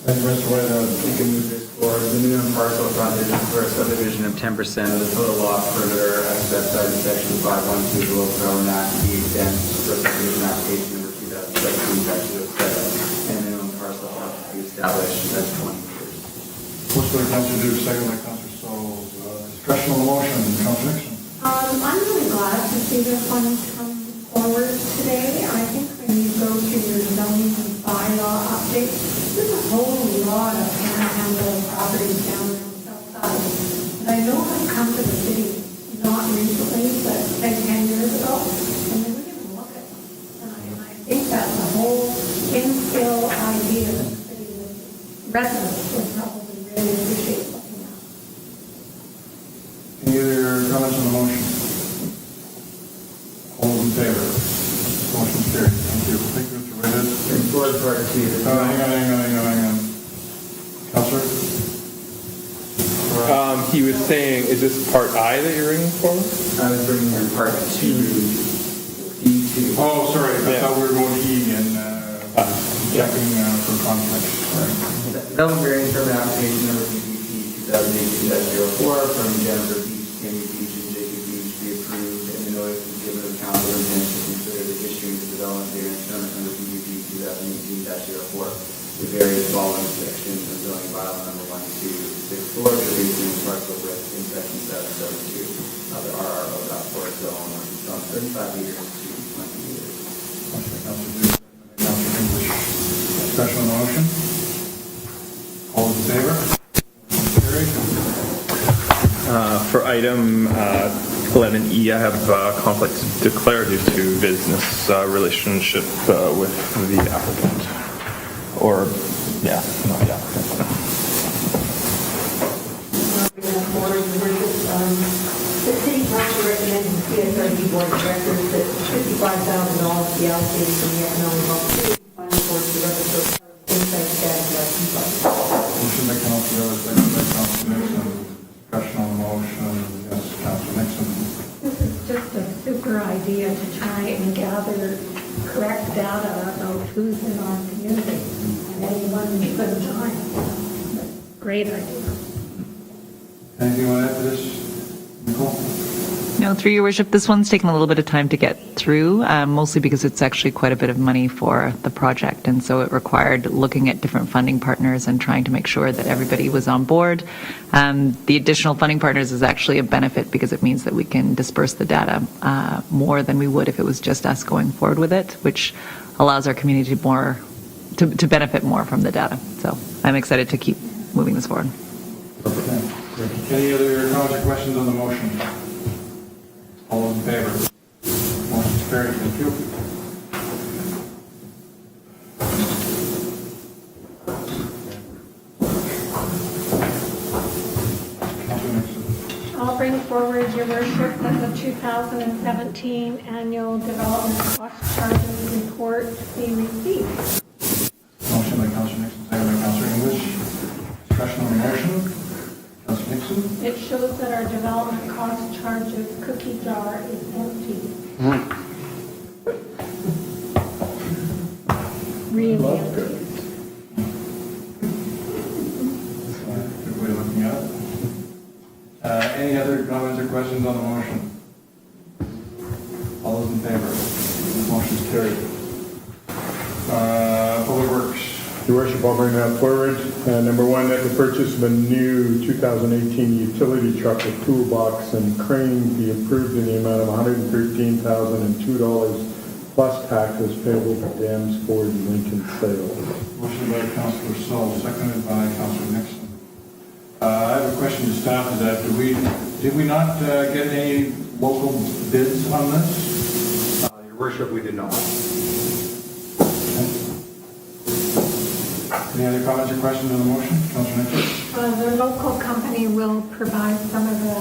Thank you, Mr. White. You can move this forward. The minimum parcel frontage for a subdivision of 10% of the total lot perimeter as specified in Section 512 of the Local Government Act to be exempt for subdivision application number 2017-07, and minimum parcel frontage to be established as 20 years. Motion by Councilor Duke, second by Councilor Stoll. Discussion on the motion, Councilor Nixon. I'm really glad to see this one come forward today. I think when you go to your zoning and bylaw update, there's a whole lot of panhandle properties down there on the south side. And I know I've come to the city, not recently, but like 10 years ago, and they wouldn't even look at them. And I think that's a whole infill idea that the city residents would probably really appreciate looking at. Any other comments on the motion? All those in favor? Motion's carried. Thank you. Thank you, Mr. Whitehead. Hang on. Councilor? He was saying, is this part I that you're bringing forward? I was bringing in part 2, D2. Oh, sorry. I thought we were going to E and checking for conflict. Development variance permit application number DBP 2018-04 from Jennifer Beach, Kenny Beach, and Jacob Beach be approved, and the notice is given to the council and then to consider the issuing the development variance permit number DBP 2018-04. The various following sections of zoning bylaw number 1264 reducing parcel width in section 772 of the RRO.4 zone from 35 meters to 20 meters. Councilor English. Discussion on the motion? All in favor? For item 11E, I have conflict declared due to business relationship with the applicant. Or, yeah, not the applicant. The city council recommends the CSRD board of directors that $55,000 be allocated from the economic opportunity fund towards the residential insight strategy budget. Motion by Councilor, second by Councilor Nixon. Discussion on the motion. Yes, Councilor Nixon. This is just a super idea to try and gather correct data about who's in our community at any one given time. Great idea. Anything you want to add to this, Nicole? No, through your worship, this one's taken a little bit of time to get through, mostly because it's actually quite a bit of money for the project, and so it required looking at different funding partners and trying to make sure that everybody was on board. The additional funding partners is actually a benefit because it means that we can disperse the data more than we would if it was just us going forward with it, which allows our community to benefit more from the data. So I'm excited to keep moving this forward. Any other comments or questions on the motion? All those in favor? Motion carried. Thank you. I'll bring forward, Your Worship, that the 2017 Annual Development Cost Charges Report be received. Motion by Councillor Nixon, second by Councillor English. Discussion on the motion. Councillor Nixon. It shows that our development cost charges cookie jar is empty. Really empty. Good way of looking at it. Any other comments or questions on the motion? All those in favor? Motion is carried. Public Works. Your worship, I'll bring that forward. Number one, that the purchase of a new 2018 utility truck with toolbox and crane be approved in the amount of $113,002 plus taxes payable to Dams Ford Lincoln sale. Motion by Councillor Saul, seconded by Councillor Nixon. I have a question to staff, is that did we not get any local bids on this? Your worship, we did not. Any other comments or questions on the motion? Councillor Nixon. The local company will provide some of the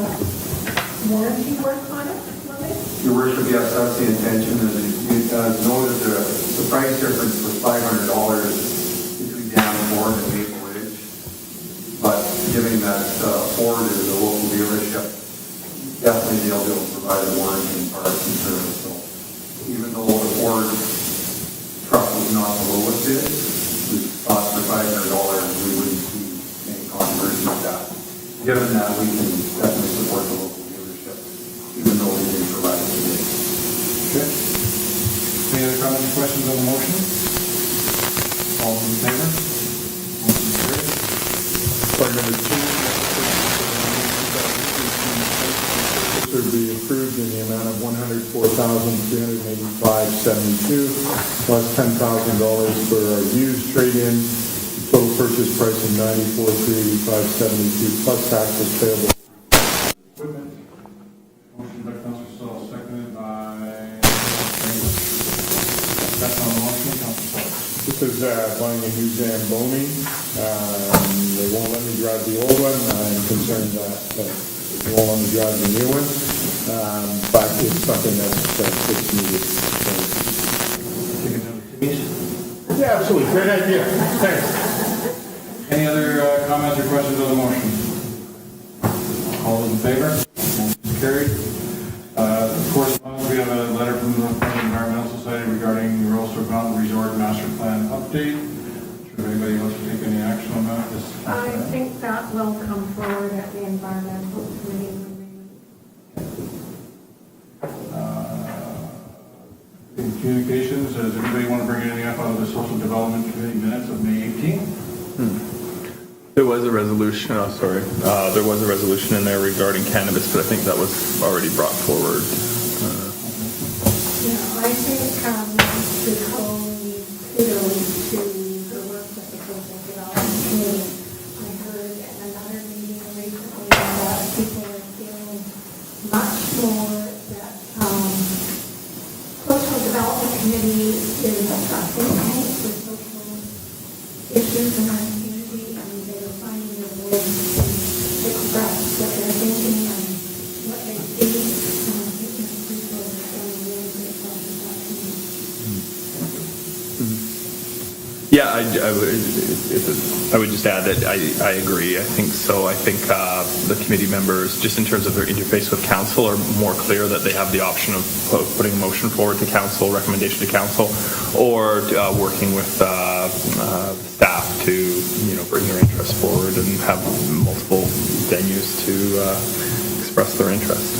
warranty work on it, will they? Your worship, yes, that's the intention. As noted, the price difference was $500 between Dam Ford and Maple Ridge. But given that Ford is a local dealership, definitely they'll be able to provide a warranty and parts and service. So even though the Ford truck was not the lowest bid, we thought for $500 we wouldn't see any controversy with that. Given that, we can definitely support the local dealership, even though we didn't provide a bid. Okay. Any other comments or questions on the motion? All those in favor? Motion carried. Part number two, would be approved in the amount of $104,385.72 plus $10,000 for our used trade-in. Total purchase price of $94,385.72 plus taxes payable. Equipment. Motion by Councillor Saul, seconded by That's on the motion, Councillor Saul. This is buying a new Zamboni. They won't let me drive the old one. I'm concerned that they won't let me drive the new one. But it's something that's needed. Yeah, absolutely. Great idea. Thanks. Any other comments or questions on the motion? All those in favor? Motion is carried. Of course, we have a letter from the North County Environmental Society regarding the Royal Stork Mountain Resort Master Plan update. Should anybody else take any action on that? I think that will come forward at the environmental committee. In communications, does anybody want to bring anything up out of the Social Development Committee minutes of May 18th? There was a resolution, there was a resolution in there regarding cannabis, but I think that was already brought forward. Yeah, I think before we kudos to the work with the Social Development Committee. I heard at another meeting recently that people are feeling much more that Social Development Committee is a think tank for social issues in our community, and they're finding a voice to express what they're thinking and what they see. And I think that people are feeling really grateful for that committee. Yeah, I would just add that I agree. I think so. I think the committee members, just in terms of their interface with council, are more clear that they have the option of putting a motion forward to council, recommendation to council, or working with staff to bring their interests forward and have multiple venues to express their interest.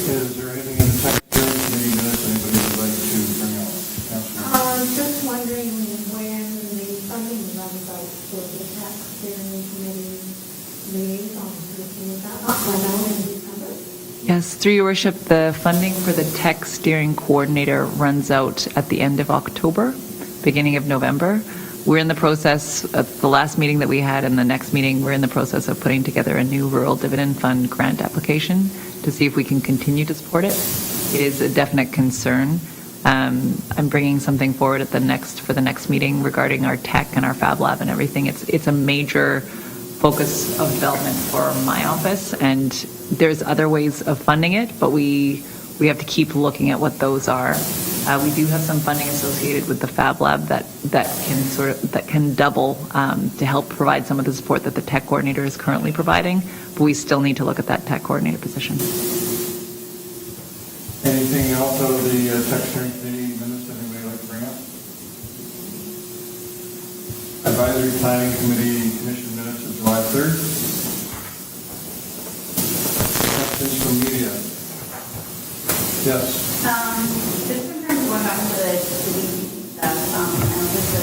Is there anything in the secretary committee minutes anybody would like to bring up? Just wondering when the funding runs out for the tax steering committee liaison, is that not run out in December? Yes, through your worship, the funding for the tech steering coordinator runs out at the end of October, beginning of November. We're in the process, of the last meeting that we had and the next meeting, we're in the process of putting together a new rural dividend fund grant application to see if we can continue to support it. It is a definite concern. I'm bringing something forward for the next meeting regarding our tech and our Fab Lab and everything. It's a major focus of development for my office, and there's other ways of funding it, but we have to keep looking at what those are. We do have some funding associated with the Fab Lab that can double to help provide some of the support that the tech coordinator is currently providing, but we still need to look at that tech coordinator position. Anything else out of the tech steering committee minutes that anybody would like to bring up? Advisory Planning Committee Commission minutes of July 3rd. Questions from media? Yes. Just in terms of going back to the DCC stuff, and just the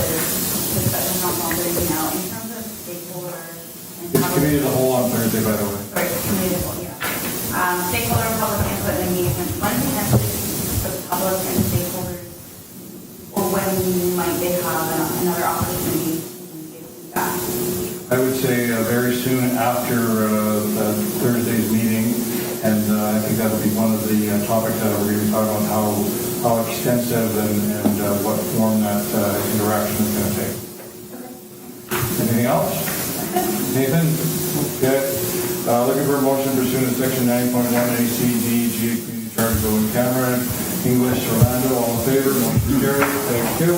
discussion on Monday now, in terms of stakeholder and Committee of the whole on Thursday, by the way. Sorry, committee of the whole, yeah. Stakeholder, public input, and engagement. When is the next for the public and stakeholders, or when might they have another opportunity to give feedback? I would say very soon after Thursday's meeting, and I think that'll be one of the topics that we're going to be talking about, how extensive and what form that interaction is going to take. Anything else? Nathan? Okay. Looking for a motion pursuant to section 9.1 ACDG Community Charter Building Camera, English, Orlando, all in favor, motion carried. Thank you.